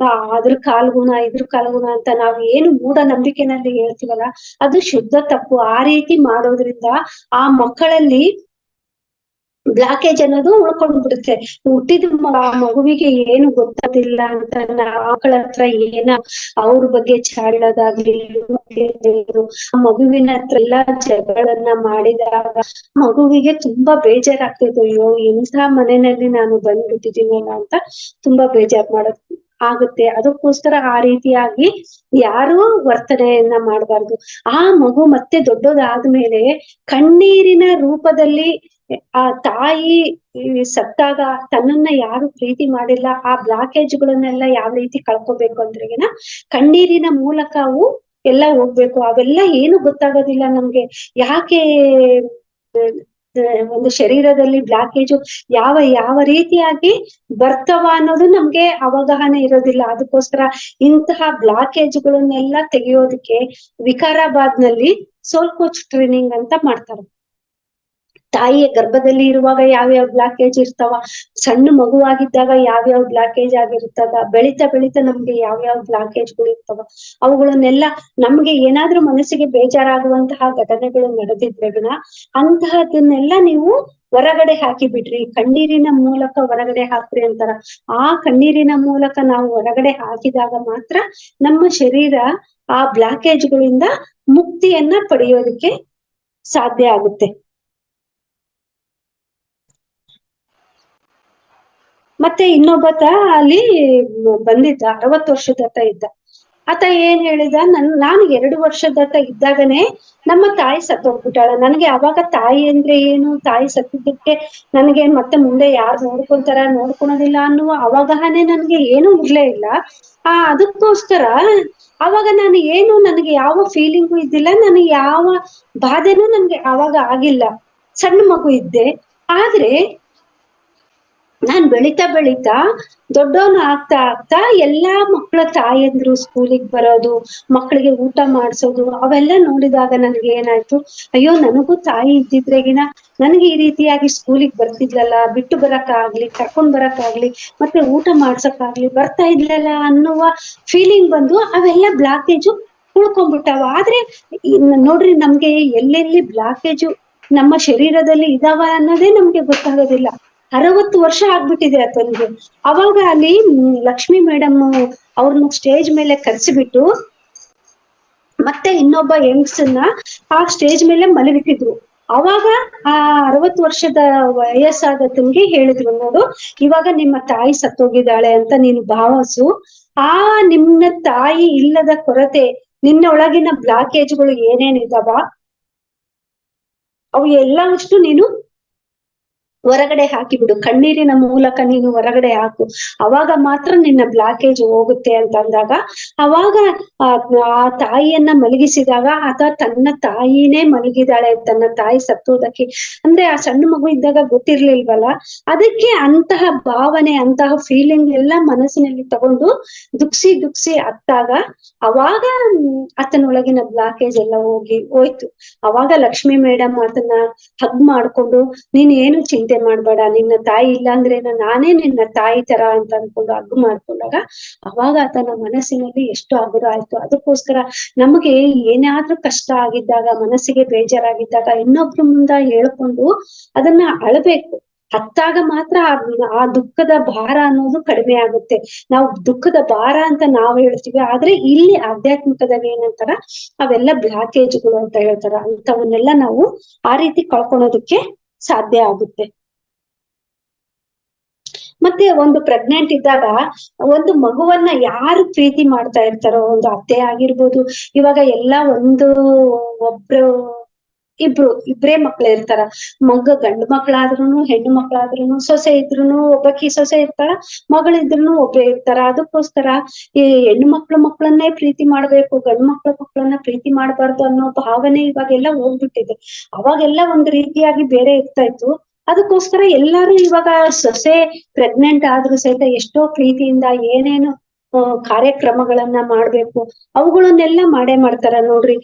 ಅದ್ರ ಕಾಲ್ಗುಣ ಇದ್ರ ಕಾಲ್ಗುಣ ಅಂತ ನಾವು ಏನು ಮೂಢನಂಬಿಕೆನಲ್ಲಿ ಹೇಳ್ತೀವಲ್ಲ, ಅದು ಶುದ್ಧ ತಪ್ಪು. ಆ ರೀತಿ ಮಾಡೋದ್ರಿಂದ ಆ ಮಕ್ಕಳಲ್ಲಿ ಬ್ಲಾಕೇಜ್ ಅನ್ನೋದು ಉಳ್ಕೊಂಡ್ ಬಿಡುತ್ತೆ. ಹುಟ್ಟಿದ ಮಗುವಿಗೆ ಏನು ಗೊತ್ತಾದಿಲ್ಲ ಅಂತ ಮಕ್ಕಳ ಹತ್ರ ಅವ್ರ ಬಗ್ಗೆ ಚಾಡೋದಾಗ್ಲಿ, ಆ ಮಗುವಿನ ಹತ್ರ ಎಲ್ಲಾ ಜಗಳನ್ನ ಮಾಡಿದಾಗ ಮಗುವಿಗೆ ತುಂಬಾ ಬೇಜಾರಾಗ್ತೈತೆ. ಅಯ್ಯೋ ಇಂಥ ಮನೆಯಲ್ಲಿ ನಾನು ಬಂದ್ಬಿಟ್ಟಿದ್ದೀನಲ್ಲ ಅಂತ ತುಂಬಾ ಬೇಜಾರ್ ಮಾಡೋದು ಆಗುತ್ತೆ. ಅದಕ್ಕೋಸ್ಕರ ಆ ರೀತಿಯಾಗಿ ಯಾರೂ ವರ್ತನೆಯನ್ನ ಮಾಡಬಾರ್ದು. ಆ ಮಗು ಮತ್ತೆ ದೊಡ್ಡದಾದ್ಮೇಲೆ ಕಣ್ಣೀರಿನ ರೂಪದಲ್ಲಿ ಆ ತಾಯಿ ಸತ್ತಾಗ ತನ್ನನ್ನ ಯಾರು ಪ್ರೀತಿ ಮಾಡಿಲ್ಲ, ಆ ಬ್ಲಾಕೇಜ್ಗಳನ್ನೆಲ್ಲ ಯಾವ ರೀತಿ ಕಳ್ಕೊಬೇಕು ಅಂದ್ರೆಗಿನ ಕಣ್ಣೀರಿನ ಮೂಲಕ ಅವು ಎಲ್ಲ ಹೋಗ್ಬೇಕು. ಅವೆಲ್ಲ ಏನು ಗೊತ್ತಾಗೋದಿಲ್ಲ ನಮ್ಗೆ. ಯಾಕೆ ಒಂದು ಶರೀರದಲ್ಲಿ ಬ್ಲಾಕೇಜು ಯಾವ ರೀತಿಯಾಗಿ ಬರ್ತವ ಅನ್ನೋದು ನಮ್ಗೆ ಅವಗಾಹನೆ ಇರೋದಿಲ್ಲ. ಅದಕ್ಕೋಸ್ಕರ ಇಂತಹ ಬ್ಲಾಕೇಜ್ಗಳನ್ನೆಲ್ಲ ತೆಗೆಯೋದಕ್ಕೆ ವಿಕಾರಾಬಾದ್ ನಲ್ಲಿ ಸೋಲ್ ಕೋಚ್ ಟ್ರೈನಿಂಗ್ ಅಂತ ಮಾಡ್ತಾರೆ. ತಾಯಿಯ ಗರ್ಭದಲ್ಲಿ ಇರುವಾಗ ಯಾವ್ಯಾವ ಬ್ಲಾಕೇಜ್ ಇರ್ತಾವ, ಸಣ್ಣ ಮಗುವಾಗಿದ್ದಾಗ ಯಾವ್ಯಾವ ಬ್ಲಾಕೇಜ್ ಆಗಿರ್ತದ, ಬೆಳಿತಾ ನಮ್ಗೆ ಯಾವ್ಯಾವ ಬ್ಲಾಕೇಜ್ಗಳು ಇರ್ತಾವ, ಅವುಗಳನ್ನೆಲ್ಲ ನಮ್ಗೆ ಏನಾದ್ರೂ ಮನಸ್ಸಿಗೆ ಬೇಜಾರಾಗುವಂತಹ ಘಟನೆಗಳು ನಡೆದಿದ್ರೆಗಿನ ಅಂತಹದನ್ನೆಲ್ಲ ನೀವು ಹೊರಗಡೆ ಹಾಕಿ ಬಿಡ್ರಿ, ಕಣ್ಣೀರಿನ ಮೂಲಕ ಹೊರಗಡೆ ಹಾಕ್ರಿ ಅಂತಾರ. ಆ ಕಣ್ಣೀರಿನ ಮೂಲಕ ನಾವು ಹೊರಗಡೆ ಹಾಕಿದಾಗ ಮಾತ್ರ ನಮ್ಮ ಶರೀರ ಆ ಬ್ಲಾಕೇಜ್ಗಳಿಂದ ಮುಕ್ತಿಯನ್ನ ಪಡೆಯೋದಕ್ಕೆ ಸಾಧ್ಯ ಆಗುತ್ತೆ. ಮತ್ತೆ ಇನ್ನೊಬ್ಬತ ಅಲ್ಲಿ ಬಂದಿದ್ದ 60 ವರ್ಷದತ ಇದ್ದ. ಆತ ಏನ್ ಹೇಳಿದ, ನಾನು 2 ವರ್ಷದತ ಇದ್ದಾಗನೇ ನಮ್ಮ ತಾಯಿ ಸತ್ತೋಗ್ಬಿಟ್ಟಾಳ. ನನಗೆ ಅವಾಗ ತಾಯಿ ಅಂದ್ರೆ ಏನು, ತಾಯಿ ಸತ್ತಿದ್ದಕ್ಕೆ ನನಗೆ ಮತ್ತೆ ಮುಂದೆ ಯಾರು ನೋಡ್ಕೊಳೋದಿಲ್ಲ ಅನ್ನುವ ಅವಗಾಹನೆ ನನ್ಗೆ ಏನೂ ಇರ್ಲೇ ಇಲ್ಲ. ಅದಕ್ಕೋಸ್ಕರ ಅವಾಗ ನನಗೆ ಯಾವ ಫೀಲಿಂಗು ಇದ್ದಿಲ್ಲ, ನನಗೆ ಯಾವ ಬಾಧೆನೂ ನನ್ಗೆ ಅವಾಗ ಆಗಿಲ್ಲ. ಸಣ್ಣ ಮಗು ಇದ್ದೆ. ಆದ್ರೆ ನಾನ್ ಬೆಳಿತಾ ದೊಡ್ಡವನು ಆಗ್ತಾ ಎಲ್ಲಾ ಮಕ್ಕಳ ತಾಯಂದ್ರು ಸ್ಕೂಲಿಗೆ ಬರೋದು, ಮಕ್ಕಳಿಗೆ ಊಟ ಮಾಡ್ಸೋದು ಅವೆಲ್ಲ ನೋಡಿದಾಗ ನನ್ಗೆ ಏನಾಯ್ತು, ಅಯ್ಯೋ ನನಗೂ ತಾಯಿ ಇದ್ದಿದ್ರೆಗಿನ ನನಗೆ ಈ ರೀತಿಯಾಗಿ ಸ್ಕೂಲಿಗೆ ಬರ್ತಿದ್ಲಲ್ಲ, ಬಿಟ್ಟು ಬರಕ್ಕಾಗ್ಲಿ, ಕರ್ಕೊಂಡ್ ಬರಕ್ಕಾಗ್ಲಿ, ಮತ್ತೆ ಊಟ ಮಾಡ್ಸಕ್ಕಾಗ್ಲಿ ಬರ್ತಾ ಇದ್ಲಲ್ಲ ಅನ್ನುವ ಫೀಲಿಂಗ್ ಬಂದು ಅವೆಲ್ಲ ಬ್ಲಾಕೇಜು ಉಳ್ಕೊಂಡ್ಬಿಟ್ಟಾವ. ಆದ್ರೆ ನೋಡ್ರಿ ನಮ್ಗೆ ಎಲ್ಲೆಲ್ಲಿ ಬ್ಲಾಕೇಜು ನಮ್ಮ ಶರೀರದಲ್ಲಿ ಇದಾವ ಅನ್ನೋದೇ ನಮ್ಗೆ ಗೊತ್ತಾಗೋದಿಲ್ಲ. 60 ವರ್ಷ ಆಗ್ಬಿಟ್ಟಿದೆ ಆತನಿಗೆ. ಅವಾಗ ಅಲ್ಲಿ ಲಕ್ಷ್ಮಿ ಮೇಡಮ್ ಅವ್ರನ್ನ ಸ್ಟೇಜ್ ಮೇಲೆ ಕರೆಸಿಬಿಟ್ಟು ಮತ್ತೆ ಇನ್ನೊಬ್ಬ ಯಂಗ್ಸನ್ನ ಆ ಸ್ಟೇಜ್ ಮೇಲೆ ಮಲಗಿಸಿದ್ರು. ಅವಾಗ ಆ 60 ವರ್ಷದ ವಯಸ್ಸಾದತನ್ಗೆ ಹೇಳಿದ್ರು, ನೋಡು ಇವಾಗ ನಿಮ್ಮ ತಾಯಿ ಸತ್ತೋಗಿದ್ದಾಳೆ ಅಂತ ನೀನು ಭಾವಿಸು. ಆ ನಿಮ್ಮ ತಾಯಿ ಇಲ್ಲದ ಕೊರತೆ, ನಿನ್ನ ಒಳಗಿನ ಬ್ಲಾಕೇಜ್ಗಳು ಏನೇನಿದಾವ ಅವು ಎಲ್ಲವಷ್ಟು ನೀನು ಹೊರಗಡೆ ಹಾಕಿಬಿಡು, ಕಣ್ಣೀರಿನ ಮೂಲಕ ನೀನು ಹೊರಗಡೆ ಹಾಕು, ಅವಾಗ ಮಾತ್ರ ನಿನ್ನ ಬ್ಲಾಕೇಜ್ ಹೋಗುತ್ತೆ ಅಂತ ಅಂದಾಗ, ಅವಾಗ ಆ ತಾಯಿಯನ್ನ ಮಲಗಿಸಿದಾಗ ಆತ ತನ್ನ ತಾಯಿನೇ ಮಲಗಿದಾಳೆ, ತನ್ನ ತಾಯಿ ಸತ್ತೋದಕ್ಕೆ ಅಂದ್ರೆ ಆ ಸಣ್ಣ ಮಗು ಇದ್ದಾಗ ಗೊತ್ತಿರ್ಲಿಲ್ವಲ್ಲ, ಅದಕ್ಕೆ ಅಂತಹ ಭಾವನೆ ಅಂತಹ ಫೀಲಿಂಗ್ ಎಲ್ಲ ಮನಸ್ಸಿನಲ್ಲಿ ತಗೊಂಡು ದುಃಖಿ ಅತ್ತಾಗ ಅವಾಗ ಆತನೊಳಗಿನ ಬ್ಲಾಕೇಜ್ ಎಲ್ಲ ಹೋಯ್ತು. ಅವಾಗ ಲಕ್ಷ್ಮಿ ಮೇಡಮ್ ಆತನ ಹಗ್ ಮಾಡ್ಕೊಂಡು, ನೀನ್ ಏನು ಚಿಂತೆ ಮಾಡ್ಬೇಡ, ನಿನ್ನ ತಾಯಿ ಇಲ್ಲ ಅಂದ್ರೆ ನಾನೇ ನಿನ್ನ ತಾಯಿ ತರ ಅಂತ ಅನ್ಕೊಂಡು ಹಗ್ ಮಾಡ್ಕೊಂಡಾಗ ಅವಾಗ ಆತನ ಮನಸ್ಸಿನಲ್ಲಿ ಎಷ್ಟು ಹಗುರ ಆಯ್ತು. ಅದಕ್ಕೋಸ್ಕರ ನಮಗೆ ಏನಾದ್ರೂ ಕಷ್ಟ ಆಗಿದ್ದಾಗ, ಮನಸ್ಸಿಗೆ ಬೇಜಾರಾಗಿದ್ದಾಗ ಇನ್ನೊಬ್ರ ಮುಂದ ಹೇಳ್ಕೊಂಡು ಅದನ್ನ ಅಳ್ಬೇಕು. ಅತ್ತಾಗ ಮಾತ್ರ ಆ ದುಃಖದ ಭಾರ ಅನ್ನೋದು ಕಡಿಮೆ ಆಗುತ್ತೆ. ನಾವು ದುಃಖದ ಭಾರ ಅಂತ ನಾವು ಹೇಳ್ತೀವಿ, ಆದ್ರೆ ಇಲ್ಲಿ ಆಧ್ಯಾತ್ಮಿಕದಾಗ ಏನಂತಾರ, ಅವೆಲ್ಲ ಬ್ಲಾಕೇಜ್ಗಳು ಅಂತ ಹೇಳ್ತಾರ. ಅಂತವನ್ನೆಲ್ಲ ನಾವು ಆ ರೀತಿ ಕಳ್ಕೊಳೋದಕ್ಕೆ ಸಾಧ್ಯ ಆಗುತ್ತೆ. ಮತ್ತೆ ಒಂದು ಪ್ರೆಗ್ನೆಂಟ್ ಇದ್ದಾಗ ಒಂದು ಮಗುವನ್ನ ಯಾರು ಪ್ರೀತಿ ಮಾಡ್ತಾ ಇರ್ತಾರೋ, ಒಂದು ಅತ್ತೆ ಆಗಿರ್ಬೋದು, ಇವಾಗ ಒಬ್ರು ಇಬ್ರೇ ಮಕ್ಳು ಇರ್ತಾರ, ಗಂಡು ಮಕ್ಳಾದ್ರೂನು ಹೆಣ್ಣು ಮಕ್ಳಾದ್ರೂನು, ಸೊಸೆ ಇದ್ರುನು ಒಬ್ಬಕಿ ಸೊಸೆ ಇರ್ತಾಳ, ಮಗಳಿದ್ರುನು ಒಬ್ಬೇ ಇರ್ತಾರ. ಅದಕ್ಕೋಸ್ಕರ ಈ ಹೆಣ್ಣು ಮಕ್ಳನ್ನೇ ಪ್ರೀತಿ ಮಾಡ್ಬೇಕು, ಗಂಡು ಮಕ್ಳನ್ನ ಪ್ರೀತಿ ಮಾಡ್ಬಾರ್ದು ಅನ್ನೋ ಭಾವನೆ ಇವಾಗೆಲ್ಲ ಹೋಗ್ಬಿಟ್ಟಿದೆ. ಅವಾಗೆಲ್ಲ ಒಂದ್ ರೀತಿಯಾಗಿ ಬೇರೆ ಇರ್ತಾ ಇತ್ತು. ಅದಕ್ಕೋಸ್ಕರ ಎಲ್ಲಾರು ಇವಾಗ ಸೊಸೆ ಪ್ರೆಗ್ನೆಂಟ್ ಆದ್ರೂ ಸಹಿತ ಎಷ್ಟೋ ಪ್ರೀತಿಯಿಂದ ಏನೇನು ಕಾರ್ಯಕ್ರಮಗಳನ್ನ ಮಾಡ್ಬೇಕು ಅವುಗಳನ್ನೆಲ್ಲ ಮಾಡೇ ಮಾಡ್ತಾರ ನೋಡ್ರಿ.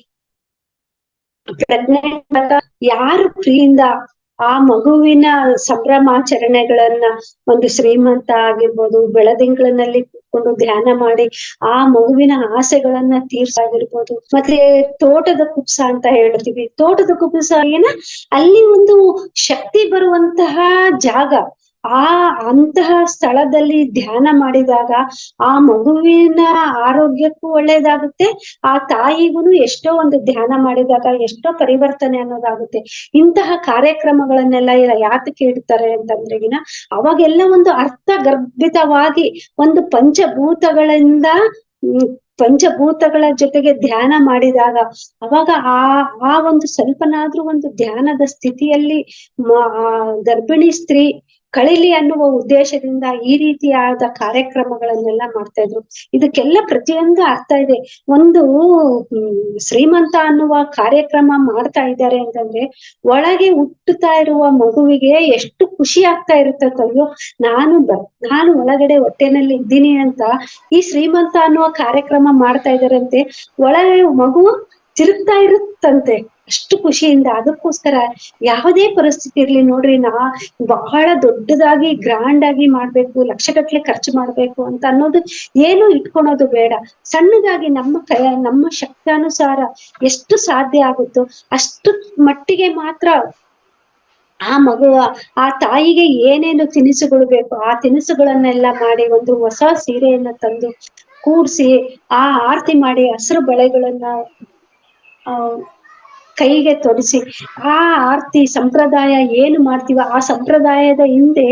ಪ್ರೆಗ್ನೆಂಟ್ ಯಾರು ಪ್ರೀತಿಯಿಂದ ಆ ಮಗುವಿನ ಸಂಭ್ರಮಾಚರಣೆಗಳನ್ನ, ಒಂದು ಶ್ರೀಮಂತ ಆಗಿರ್ಬೋದು, ಬೆಳದಿಂಗಳಿನಲ್ಲಿ ಕೂತ್ಕೊಂಡು ಧ್ಯಾನ ಮಾಡಿ ಆ ಮಗುವಿನ ಆಸೆಗಳನ್ನ ತೀರ್ಸಾಗಿರ್ಬೋದು, ಮತ್ತೆ ತೋಟದ ಕುಪ್ಸ ಅಂತ ಹೇಳ್ತೀವಿ. ತೋಟದ ಕುಪ್ಸ ಅಲ್ಲಿ ಒಂದು ಶಕ್ತಿ ಬರುವಂತಹ ಜಾಗ. ಅಂತಹ ಸ್ಥಳದಲ್ಲಿ ಧ್ಯಾನ ಮಾಡಿದಾಗ ಆ ಮಗುವಿನ ಆರೋಗ್ಯಕ್ಕೂ ಒಳ್ಳೇದಾಗುತ್ತೆ, ಆ ತಾಯಿಗೂ ಎಷ್ಟೋ ಒಂದು ಧ್ಯಾನ ಮಾಡಿದಾಗ ಎಷ್ಟೋ ಪರಿವರ್ತನೆ ಅನ್ನೋದಾಗುತ್ತೆ. ಇಂತಹ ಕಾರ್ಯಕ್ರಮಗಳನ್ನೆಲ್ಲ ಯಾತಕ್ಕೆ ಇಡ್ತಾರೆ ಅಂತಂದ್ರೆಗಿನ ಅವಾಗೆಲ್ಲ ಒಂದು ಅರ್ಥ ಗರ್ಭಿತವಾಗಿ ಒಂದು ಪಂಚಭೂತಗಳ ಜೊತೆಗೆ ಧ್ಯಾನ ಮಾಡಿದಾಗ ಅವಾಗ ಆ ಒಂದು ಸ್ವಲ್ಪನಾದ್ರೂ ಒಂದು ಧ್ಯಾನದ ಸ್ಥಿತಿಯಲ್ಲಿ ಗರ್ಭಿಣಿ ಸ್ತ್ರೀ ಕಳಿಲಿ ಅನ್ನುವ ಉದ್ದೇಶದಿಂದ ಈ ರೀತಿಯಾದ ಕಾರ್ಯಕ್ರಮಗಳನ್ನೆಲ್ಲ ಮಾಡ್ತಾ ಇದ್ರು. ಇದಕ್ಕೆಲ್ಲ ಪ್ರತಿಯೊಂದು ಅರ್ಥ ಇದೆ. ಒಂದು ಶ್ರೀಮಂತ ಅನ್ನುವ ಕಾರ್ಯಕ್ರಮ ಮಾಡ್ತಾ ಇದ್ದಾರೆ ಅಂತಂದ್ರೆ ಒಳಗೆ ಹುಟ್ಟುತ್ತಾ ಇರುವ ಮಗುವಿಗೆ ಎಷ್ಟು ಖುಷಿ ಆಗ್ತಾ ಇರುತ್ತೋ, ನಾನು ಒಳಗಡೆ ಹೊಟ್ಟೆನಲ್ಲಿ ಇದ್ದೀನಿ ಅಂತ ಈ ಶ್ರೀಮಂತ ಅನ್ನುವ ಕಾರ್ಯಕ್ರಮ ಮಾಡ್ತಾ ಇದಾರಂತೆ, ಒಳಗೆ ಮಗು ತಿರುಗ್ತಾ ಇರುತ್ತಂತೆ ಅಷ್ಟು ಖುಷಿಯಿಂದ. ಅದಕ್ಕೋಸ್ಕರ ಯಾವುದೇ ಪರಿಸ್ಥಿತಿ ಇರ್ಲಿ ನೋಡ್ರಿ, ಬಹಳ ದೊಡ್ಡದಾಗಿ ಗ್ರಾಂಡ್ ಆಗಿ ಮಾಡ್ಬೇಕು, ಲಕ್ಷಗಟ್ಲೆ ಖರ್ಚು ಮಾಡ್ಬೇಕು ಅಂತ ಅನ್ನೋದು ಏನು ಇಟ್ಕೊಳೋದು ಬೇಡ. ಸಣ್ಣದಾಗಿ ನಮ್ಮ ಶಕ್ತಾನುಸಾರ ಎಷ್ಟು ಸಾಧ್ಯ ಆಗುತ್ತೋ ಅಷ್ಟು ಮಟ್ಟಿಗೆ ಮಾತ್ರ ಆ ತಾಯಿಗೆ ಏನೇನು ತಿನಿಸುಗಳು ಬೇಕು ಆ ತಿನಿಸುಗಳನ್ನೆಲ್ಲ ಮಾಡಿ, ಒಂದು ಹೊಸ ಸೀರೆಯನ್ನ ತಂದು ಕೂಡ್ಸಿ ಆ ಆರತಿ ಮಾಡಿ ಹಸಿರು ಬಳೆಗಳನ್ನ ಕೈಗೆ ತೊಡಿಸಿ ಆ ಆರ್ತಿ ಸಂಪ್ರದಾಯ ಏನು ಮಾಡ್ತೀವ ಆ ಸಂಪ್ರದಾಯದ ಹಿಂದೆ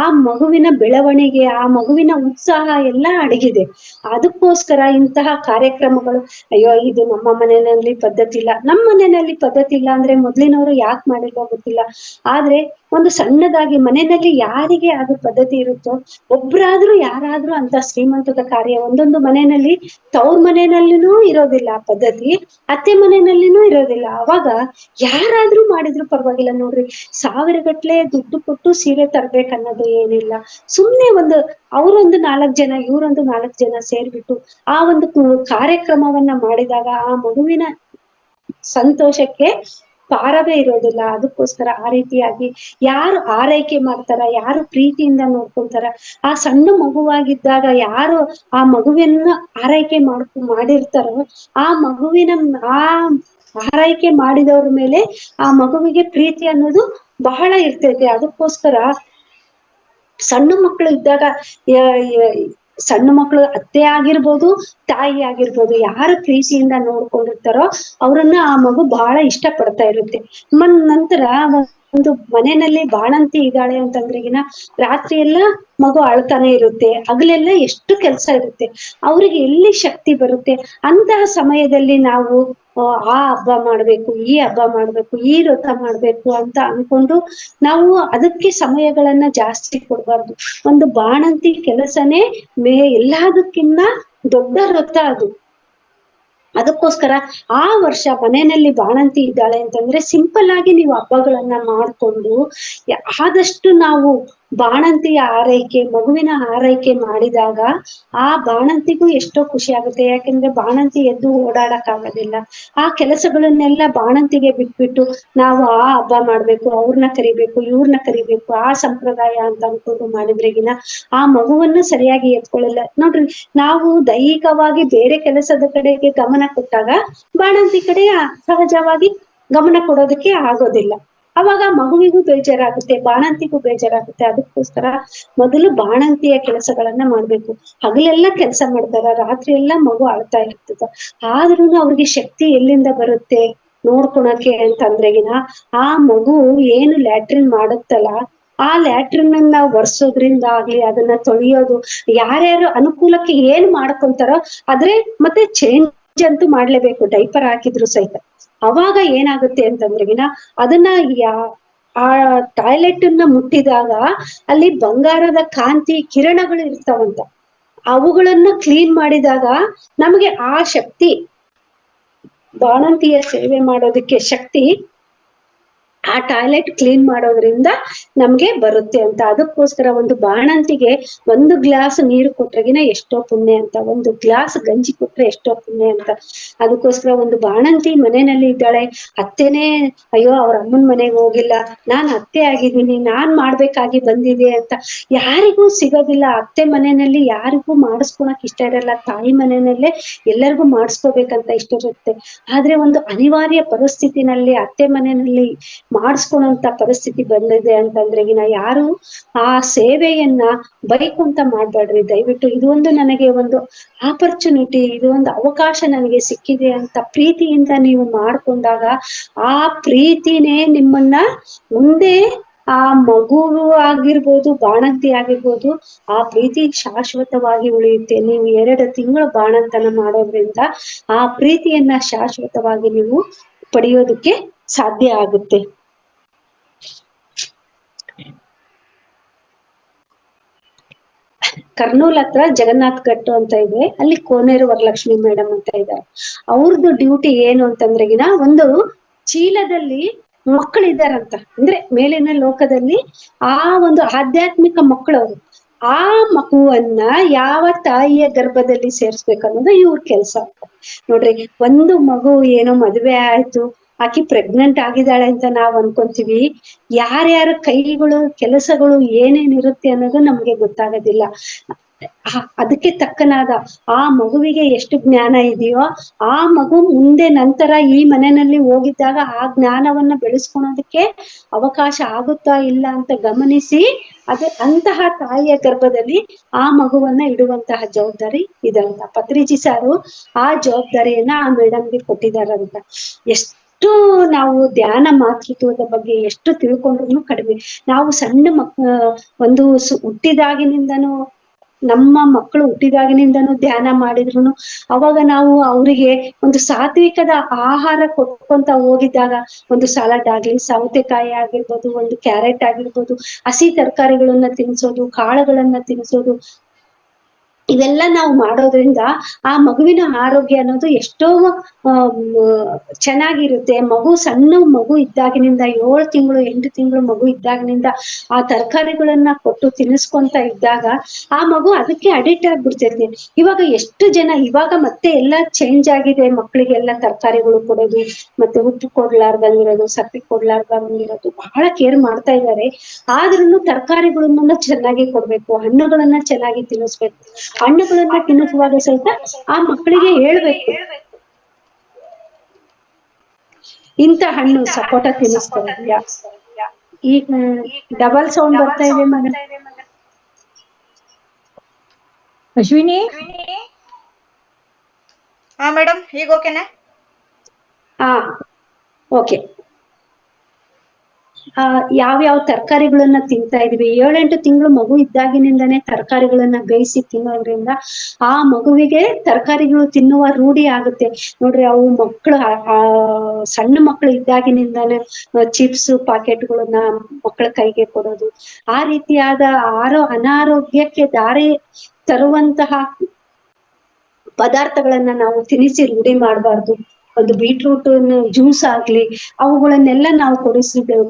ಆ ಮಗುವಿನ ಬೆಳವಣಿಗೆ, ಆ ಮಗುವಿನ ಉತ್ಸಾಹ ಎಲ್ಲ ಅಡಗಿದೆ. ಅದಕ್ಕೋಸ್ಕರ ಇಂತಹ ಕಾರ್ಯಕ್ರಮಗಳು, ಅಯ್ಯೋ ಇದು ನಮ್ಮ ಮನೆಯಲ್ಲಿ ಪದ್ಧತಿ ಇಲ್ಲ, ನಮ್ಮ ಮನೆಯಲ್ಲಿ ಪದ್ಧತಿ ಇಲ್ಲ ಅಂದ್ರೆ ಮೊದ್ಲಿನವರು ಯಾಕೆ ಮಾಡಿಲ್ವೋ ಗೊತ್ತಿಲ್ಲ. ಆದ್ರೆ ಒಂದು ಸಣ್ಣದಾಗಿ ಮನೆಯಲ್ಲಿ ಯಾರಿಗೆ ಅದು ಪದ್ಧತಿ ಇರುತ್ತೋ, ಒಬ್ರಾದ್ರೂ ಯಾರಾದ್ರೂ ಅಂತ ಶ್ರೀಮಂತದ ಕಾರ್ಯ, ಒಂದೊಂದು ಮನೆಯಲ್ಲಿ ತವ್ರ ಮನೆಯಲ್ಲಿನೂ ಇರೋದಿಲ್ಲ ಆ ಪದ್ಧತಿ, ಅತ್ತೆ ಮನೆಯಲ್ಲಿನೂ ಇರೋದಿಲ್ಲ. ಅವಾಗ ಯಾರಾದ್ರೂ ಮಾಡಿದ್ರು ಪರವಾಗಿಲ್ಲ ನೋಡ್ರಿ, ಸಾವಿರಗಟ್ಲೆ ದುಡ್ಡು ಕೊಟ್ಟು ಸೀರೆ ತರ್ಬೇಕನ್ನೋದು ಏನಿಲ್ಲ. ಸುಮ್ನೆ ಅವರೊಂದು 4 ಜನ ಇವ್ರೊಂದು 4 ಜನ ಸೇರ್ಬಿಟ್ಟು ಆ ಒಂದು ಕಾರ್ಯಕ್ರಮವನ್ನ ಮಾಡಿದಾಗ ಆ ಮಗುವಿನ ಸಂತೋಷಕ್ಕೆ ಪಾರವೇ ಇರೋದಿಲ್ಲ. ಅದಕ್ಕೋಸ್ಕರ ಆ ರೀತಿಯಾಗಿ ಯಾರು ಆರೈಕೆ ಮಾಡ್ತಾರ, ಯಾರು ಪ್ರೀತಿಯಿಂದ ನೋಡ್ಕೊಂತಾರ, ಆ ಸಣ್ಣ ಮಗುವಾಗಿದ್ದಾಗ ಯಾರು ಆ ಮಗುವಿನ ಆರೈಕೆ ಮಾಡಿರ್ತಾರೋ ಆ ಮಗುವಿನ ಆರೈಕೆ ಮಾಡಿದವ್ರ ಮೇಲೆ ಆ ಮಗುವಿಗೆ ಪ್ರೀತಿ ಅನ್ನೋದು ಬಹಳ ಇರ್ತೈತೆ. ಅದಕ್ಕೋಸ್ಕರ ಸಣ್ಣ ಮಕ್ಕಳು ಇದ್ದಾಗ ಸಣ್ಣ ಮಕ್ಕಳು ಅತ್ತೆ ಆಗಿರ್ಬೋದು, ತಾಯಿ ಆಗಿರ್ಬೋದು, ಯಾರು ಪ್ರೀತಿಯಿಂದ ನೋಡ್ಕೊಂಡಿರ್ತಾರೋ ಅವ್ರನ್ನ ಆ ಮಗು ಬಹಳ ಇಷ್ಟ ಪಡ್ತಾ ಇರುತ್ತೆ. ನಂತರ ಒಂದು ಮನೆಯಲ್ಲಿ ಬಾಣಂತಿ ಇದ್ದಾಳೆ ಅಂತಂದ್ರೆಗಿನ ರಾತ್ರಿ ಎಲ್ಲ ಮಗು ಅಳ್ತಾನೆ ಇರುತ್ತೆ, ಹಗಲೆಲ್ಲ ಎಷ್ಟು ಕೆಲಸ ಇರುತ್ತೆ, ಅವ್ರಿಗೆ ಎಲ್ಲಿ ಶಕ್ತಿ ಬರುತ್ತೆ? ಅಂತಹ ಸಮಯದಲ್ಲಿ ನಾವು ಆ ಹಬ್ಬ ಮಾಡ್ಬೇಕು, ಈ ಹಬ್ಬ ಮಾಡ್ಬೇಕು, ಈ ವ್ರತ ಮಾಡ್ಬೇಕು ಅಂತ ಅನ್ಕೊಂಡು ನಾವು ಅದಕ್ಕೆ ಸಮಯಗಳನ್ನ ಜಾಸ್ತಿ ಕೊಡ್ಬಾರ್ದು. ಒಂದು ಬಾಣಂತಿ ಕೆಲಸನೇ ಎಲ್ಲದಕ್ಕಿನ್ನ ದೊಡ್ಡ ವ್ರತ ಅದು. ಅದಕ್ಕೋಸ್ಕರ ಆ ವರ್ಷ ಮನೆಯಲ್ಲಿ ಬಾಣಂತಿ ಇದ್ದಾಳೆ ಅಂತಂದ್ರೆ ಸಿಂಪಲ್ ಆಗಿ ನೀವು ಹಬ್ಬಗಳನ್ನ ಮಾಡ್ಕೊಂಡು ಆದಷ್ಟು ನಾವು ಬಾಣಂತಿಯ ಆರೈಕೆ, ಮಗುವಿನ ಆರೈಕೆ ಮಾಡಿದಾಗ ಆ ಬಾಣಂತಿಗೂ ಎಷ್ಟೋ ಖುಷಿ ಆಗುತ್ತೆ. ಯಾಕೆಂದ್ರೆ ಬಾಣಂತಿ ಎದ್ದು ಓಡಾಡಕ್ ಆಗೋದಿಲ್ಲ. ಆ ಕೆಲಸಗಳನ್ನೆಲ್ಲ ಬಾಣಂತಿಗೆ ಬಿಟ್ಬಿಟ್ಟು ನಾವು ಆ ಹಬ್ಬ ಮಾಡ್ಬೇಕು, ಅವ್ರನ್ನ ಕರಿಬೇಕು, ಇವ್ರನ್ನ ಕರಿಬೇಕು, ಆ ಸಂಪ್ರದಾಯ ಅಂತ ಅನ್ಕೊಂಡು ಮಾಡಿದ್ರೆಗಿನ ಆ ಮಗುವನ್ನ ಸರಿಯಾಗಿ ಎತ್ಕೊಳ್ಳಲ್ಲ. ನೋಡ್ರಿ, ನಾವು ದೈಹಿಕವಾಗಿ ಬೇರೆ ಕೆಲಸದ ಕಡೆಗೆ ಗಮನ ಕೊಟ್ಟಾಗ ಬಾಣಂತಿ ಕಡೆ ಸಹಜವಾಗಿ ಗಮನ ಕೊಡೋದಕ್ಕೆ ಆಗೋದಿಲ್ಲ. ಅವಾಗ ಮಗುವಿಗೂ ಬೇಜಾರಾಗುತ್ತೆ, ಬಾಣಂತಿಗೂ ಬೇಜಾರಾಗುತ್ತೆ. ಅದಕ್ಕೋಸ್ಕರ ಮೊದಲು ಬಾಣಂತಿಯ ಕೆಲಸಗಳನ್ನ ಮಾಡ್ಬೇಕು. ಹಗಲೆಲ್ಲ ಕೆಲಸ ಮಾಡ್ತಾರ, ರಾತ್ರಿ ಎಲ್ಲ ಮಗು ಅಳ್ತಾ ಇರ್ತದ, ಆದ್ರೂ ಅವ್ರಿಗೆ ಶಕ್ತಿ ಎಲ್ಲಿಂದ ಬರುತ್ತೆ ನೋಡ್ಕೊಳಕ್ಕೆ ಅಂತಂದ್ರೆಗಿನ ಆ ಮಗು ಏನು ಲ್ಯಾಟ್ರಿನ್ ಮಾಡುತ್ತಲ್ಲ, ಆ ಲ್ಯಾಟ್ರಿನ್ ಅನ್ನ ಒರ್ಸೋದ್ರಿಂದ ಆಗ್ಲಿ, ಅದನ್ನ ತೊಳೆಯೋದು, ಯಾರ್ಯಾರು ಅನುಕೂಲಕ್ಕೆ ಏನ್ ಮಾಡ್ಕೊಂತಾರೋ ಆದ್ರೆ ಮತ್ತೆ ಚೇಂಜ್ ಅಂತೂ ಮಾಡ್ಲೇಬೇಕು, ಡೈಪರ್ ಹಾಕಿದ್ರು ಸಹಿತ. ಅವಾಗ ಏನಾಗುತ್ತೆ ಅಂತಂದ್ರೆಗಿನ ಅದನ್ನ ಆ ಟಾಯ್ಲೆಟ್ ಅನ್ನ ಮುಟ್ಟಿದಾಗ ಅಲ್ಲಿ ಬಂಗಾರದ ಕಾಂತಿ ಕಿರಣಗಳು ಇರ್ತಾವಂತ, ಅವುಗಳನ್ನ ಕ್ಲೀನ್ ಮಾಡಿದಾಗ ನಮಗೆ ಆ ಶಕ್ತಿ, ಬಾಣಂತಿಯ ಸೇವೆ ಮಾಡೋದಕ್ಕೆ ಶಕ್ತಿ ಆ ಟಾಯ್ಲೆಟ್ ಕ್ಲೀನ್ ಮಾಡೋದ್ರಿಂದ ನಮ್ಗೆ ಬರುತ್ತೆ ಅಂತ. ಅದಕ್ಕೋಸ್ಕರ ಒಂದು ಬಾಣಂತಿಗೆ 1 ಗ್ಲಾಸ್ ನೀರು ಕೊಟ್ರೆಗಿನ ಎಷ್ಟೋ ಪುಣ್ಯ ಅಂತ, 1 ಗ್ಲಾಸ್ ಗಂಜಿ ಕೊಟ್ರೆ ಎಷ್ಟೋ ಪುಣ್ಯ ಅಂತ. ಅದಕ್ಕೋಸ್ಕರ ಒಂದು ಬಾಣಂತಿ ಮನೆಯಲ್ಲಿ ಇದ್ದಾಳೆ, ಅತ್ತೆನೇ ಅಯ್ಯೋ ಅವ್ರ ಅಮ್ಮನ ಮನೆಗೆ ಹೋಗಿಲ್ಲ, ನಾನ್ ಅತ್ತೆ ಆಗಿದ್ದೀನಿ, ನಾನ್ ಮಾಡ್ಬೇಕಾಗಿ ಬಂದಿದೆ ಅಂತ ಯಾರಿಗೂ ಸಿಗೋದಿಲ್ಲ. ಅತ್ತೆ ಮನೆಯಲ್ಲಿ ಯಾರಿಗೂ ಮಾಡಿಸ್ಕೊಳಕ್ ಇಷ್ಟ ಇರಲ್ಲ, ತಾಯಿ ಮನೆಯಲ್ಲೇ ಎಲ್ಲರಿಗೂ ಮಾಡಿಸ್ಕೋಬೇಕಂತ ಇಷ್ಟ ಇರುತ್ತೆ. ಆದ್ರೆ ಒಂದು ಅನಿವಾರ್ಯ ಪರಿಸ್ಥಿತಿನಲ್ಲಿ ಅತ್ತೆ ಮನೆಯಲ್ಲಿ ಮಾಡಿಸ್ಕೊಳಂತ ಪರಿಸ್ಥಿತಿ ಬಂದಿದೆ ಅಂತಂದ್ರೆಗಿನ ಯಾರು ಆ ಸೇವೆಯನ್ನ ಬೈಕೊಂತ ಮಾಡ್ಬೇಡ್ರಿ ದಯವಿಟ್ಟು. ಇದು ಒಂದು ನನಗೆ ಒಂದು ಆಪರ್ಚುನಿಟಿ, ಇದು ಒಂದು ಅವಕಾಶ ನನಗೆ ಸಿಕ್ಕಿದೆ ಅಂತ ಪ್ರೀತಿಯಿಂದ ನೀವು ಮಾಡ್ಕೊಂಡಾಗ ಆ ಪ್ರೀತಿನೇ ನಿಮ್ಮನ್ನ ಮುಂದೆ ಆ ಮಗು ಆಗಿರ್ಬೋದು, ಬಾಣಂತಿ ಆಗಿರ್ಬೋದು, ಆ ಪ್ರೀತಿ ಶಾಶ್ವತವಾಗಿ ಉಳಿಯುತ್ತೆ. ನೀವು 2 ತಿಂಗಳು ಬಾಣಂತನ ಮಾಡೋದ್ರಿಂದ ಆ ಪ್ರೀತಿಯನ್ನ ಶಾಶ್ವತವಾಗಿ ನೀವು ಪಡೆಯೋದಕ್ಕೆ ಸಾಧ್ಯ ಆಗುತ್ತೆ. ಕರ್ನೂಲ್ ಹತ್ರ ಜಗನ್ನಾಥ್ ಘಟ್ಟು ಅಂತ ಇದೆ, ಅಲ್ಲಿ ಕೋನೇರು ವರಲಕ್ಷ್ಮಿ ಮೇಡಮ್ ಅಂತ ಇದ್ದಾರೆ. ಅವ್ರದ್ದು ಡ್ಯೂಟಿ ಏನು ಅಂತಂದ್ರೆಗಿನ ಒಂದು ಚೀಲದಲ್ಲಿ ಮಕ್ಕಳಿದಾರಂತ, ಅಂದ್ರೆ ಮೇಲಿನ ಲೋಕದಲ್ಲಿ ಆ ಒಂದು ಆಧ್ಯಾತ್ಮಿಕ ಮಕ್ಕಳವರು, ಆ ಮಗುವನ್ನ ಯಾವ ತಾಯಿಯ ಗರ್ಭದಲ್ಲಿ ಸೇರ್ಸ್ಬೇಕನ್ನೋದು ಇವ್ರ ಕೆಲ್ಸ. ನೋಡ್ರಿ, ಒಂದು ಮಗು ಏನೋ ಮದುವೆ ಆಯ್ತು, ಆಕಿ ಪ್ರೆಗ್ನೆಂಟ್ ಆಗಿದ್ದಾಳೆ ಅಂತ ನಾವ್ ಅನ್ಕೊಂತೀವಿ, ಯಾರ್ಯಾರ ಕೈಗಳು ಕೆಲಸಗಳು ಏನೇನಿರುತ್ತೆ ಅನ್ನೋದು ನಮ್ಗೆ ಗೊತ್ತಾಗೋದಿಲ್ಲ. ಅದಕ್ಕೆ ತಕ್ಕನಾದ ಆ ಮಗುವಿಗೆ ಎಷ್ಟು ಜ್ಞಾನ ಇದೆಯೋ ಆ ಮಗು ಮುಂದೆ ನಂತರ ಈ ಮನೆಯಲ್ಲಿ ಹೋಗಿದ್ದಾಗ ಆ ಜ್ಞಾನವನ್ನ ಬೆಳೆಸ್ಕೊಳೋದಕ್ಕೆ ಅವಕಾಶ ಆಗುತ್ತಾ ಇಲ್ಲ ಅಂತ ಗಮನಿಸಿ ಅಂತಹ ತಾಯಿಯ ಗರ್ಭದಲ್ಲಿ ಆ ಮಗುವನ್ನ ಇಡುವಂತಹ ಜವಾಬ್ದಾರಿ ಇದಂತ. ಪತ್ರಿಜಿ ಸಾರು ಆ ಜವಾಬ್ದಾರಿಯನ್ನ ಆ ಮೇಡಮ್ಗೆ ಕೊಟ್ಟಿದಾರಂತ. ಎಷ್ಟು ನಾವು ಧ್ಯಾನ ಮಾತೃತ್ವದ ಬಗ್ಗೆ ಎಷ್ಟು ತಿಳ್ಕೊಂಡ್ರು ಕಡಿಮೆ. ನಾವು ಸಣ್ಣ ಒಂದು ಹುಟ್ಟಿದಾಗಿನಿಂದನೂ ನಮ್ಮ ಮಕ್ಕಳು ಹುಟ್ಟಿದಾಗಿನಿಂದನೂ ಧ್ಯಾನ ಮಾಡಿದ್ರು ಅವಾಗ ನಾವು ಅವರಿಗೆ ಒಂದು ಸಾತ್ವಿಕದ ಆಹಾರ ಕೊಟ್ಕೊಂತ ಹೋಗಿದ್ದಾಗ ಒಂದು ಸಲಾಡ್ ಆಗ್ಲಿ, ಸೌತೆಕಾಯಿ ಆಗಿರ್ಬೋದು, ಒಂದು ಕ್ಯಾರೆಟ್ ಆಗಿರ್ಬೋದು, ಹಸಿ ತರಕಾರಿಗಳನ್ನ ತಿನ್ಸೋದು, ಕಾಳುಗಳನ್ನ ತಿನ್ಸೋದು, ಇವೆಲ್ಲ ನಾವು ಮಾಡೋದ್ರಿಂದ ಆ ಮಗುವಿನ ಆರೋಗ್ಯ ಅನ್ನೋದು ಎಷ್ಟೋ ಚೆನ್ನಾಗಿರುತ್ತೆ. ಸಣ್ಣ ಮಗು ಇದ್ದಾಗಿನಿಂದ 7 ತಿಂಗಳು 8 ತಿಂಗಳು ಮಗು ಇದ್ದಾಗಿನಿಂದ ಆ ತರಕಾರಿಗಳನ್ನ ಕೊಟ್ಟು ತಿನ್ನಿಸ್ಕೊಂತ ಇದ್ದಾಗ ಆ ಮಗು ಅದಕ್ಕೆ ಅಡಿಕ್ಟ್ ಆಗ್ಬಿಡ್ತೈತಿ. ಇವಾಗ ಎಷ್ಟು ಜನ ಇವಾಗ ಮತ್ತೆ ಎಲ್ಲ ಚೇಂಜ್ ಆಗಿದೆ, ಮಕ್ಕಳಿಗೆಲ್ಲ ತರಕಾರಿಗಳು ಕೊಡೋದು, ಮತ್ತೆ ಉಪ್ಪು ಕೊಡ್ಲಾರ್ದಂಗಿರೋದು, ಸಕ್ಕರೆ ಕೊಡ್ಲಾರ್ದಂಗಿರೋದು ಬಹಳ ಕೇರ್ ಮಾಡ್ತಾ ಇದ್ದಾರೆ. ಆದ್ರೂ ತರಕಾರಿಗಳನ್ನ ಚೆನ್ನಾಗಿ ಕೊಡ್ಬೇಕು, ಹಣ್ಣುಗಳನ್ನ ಚೆನ್ನಾಗಿ ತಿನ್ನಿಸ್ಬೇಕು. ಹಣ್ಣುಗಳನ್ನ ತಿನ್ನಿಸುವಾಗ ಸಹಿತ ಆ ಮಕ್ಕಳಿಗೆ ಹೇಳ್ಬೇಕು, ಇಂಥ ಹಣ್ಣು ಸಪೋಟ ತಿನ್ನಿಸ್ತಾ ಇದೆಯಾ. ಈಗ ಡಬಲ್ ಸೌಂಡ್ ಬರ್ತಾ ಇದೆ ಮೇಡಮ್. ಅಶ್ವಿನಿ, ಹಾ ಮೇಡಮ್, ಈಗ ಓಕೆನಾ? ಹಾ, ಓಕೆ. ಯಾವ್ಯಾವ ತರಕಾರಿಗಳನ್ನ ತಿಂತಾ ಇದೀವಿ? 7-8 ತಿಂಗಳು ಮಗು ಇದ್ದಾಗಿನಿಂದಾನೇ ತರಕಾರಿಗಳನ್ನ ಬೇಯಿಸಿ ತಿನ್ನೋದ್ರಿಂದ ಆ ಮಗುವಿಗೆ ತರಕಾರಿಗಳು ತಿನ್ನುವ ರೂಢಿ ಆಗುತ್ತೆ. ನೋಡ್ರಿ, ಅವು ಮಕ್ಕಳು ಸಣ್ಣ ಮಕ್ಕಳು ಇದ್ದಾಗಿನಿಂದಾನೇ ಚಿಪ್ಸ್ ಪಾಕೆಟ್ಗಳನ್ನ ಮಕ್ಕಳ ಕೈಗೆ ಕೊಡೋದು, ಆ ರೀತಿಯಾದ ಅನಾರೋಗ್ಯಕ್ಕೆ ದಾರಿ ತರುವಂತಹ ಪದಾರ್ಥಗಳನ್ನ ನಾವು ತಿನ್ನಿಸಿ ರೂಢಿ ಮಾಡಬಾರ್ದು. ಒಂದು ಬೀಟ್ರೂಟ್ ಜ್ಯೂಸ್ ಆಗ್ಲಿ, ಅವುಗಳನ್ನೆಲ್ಲ ನಾವು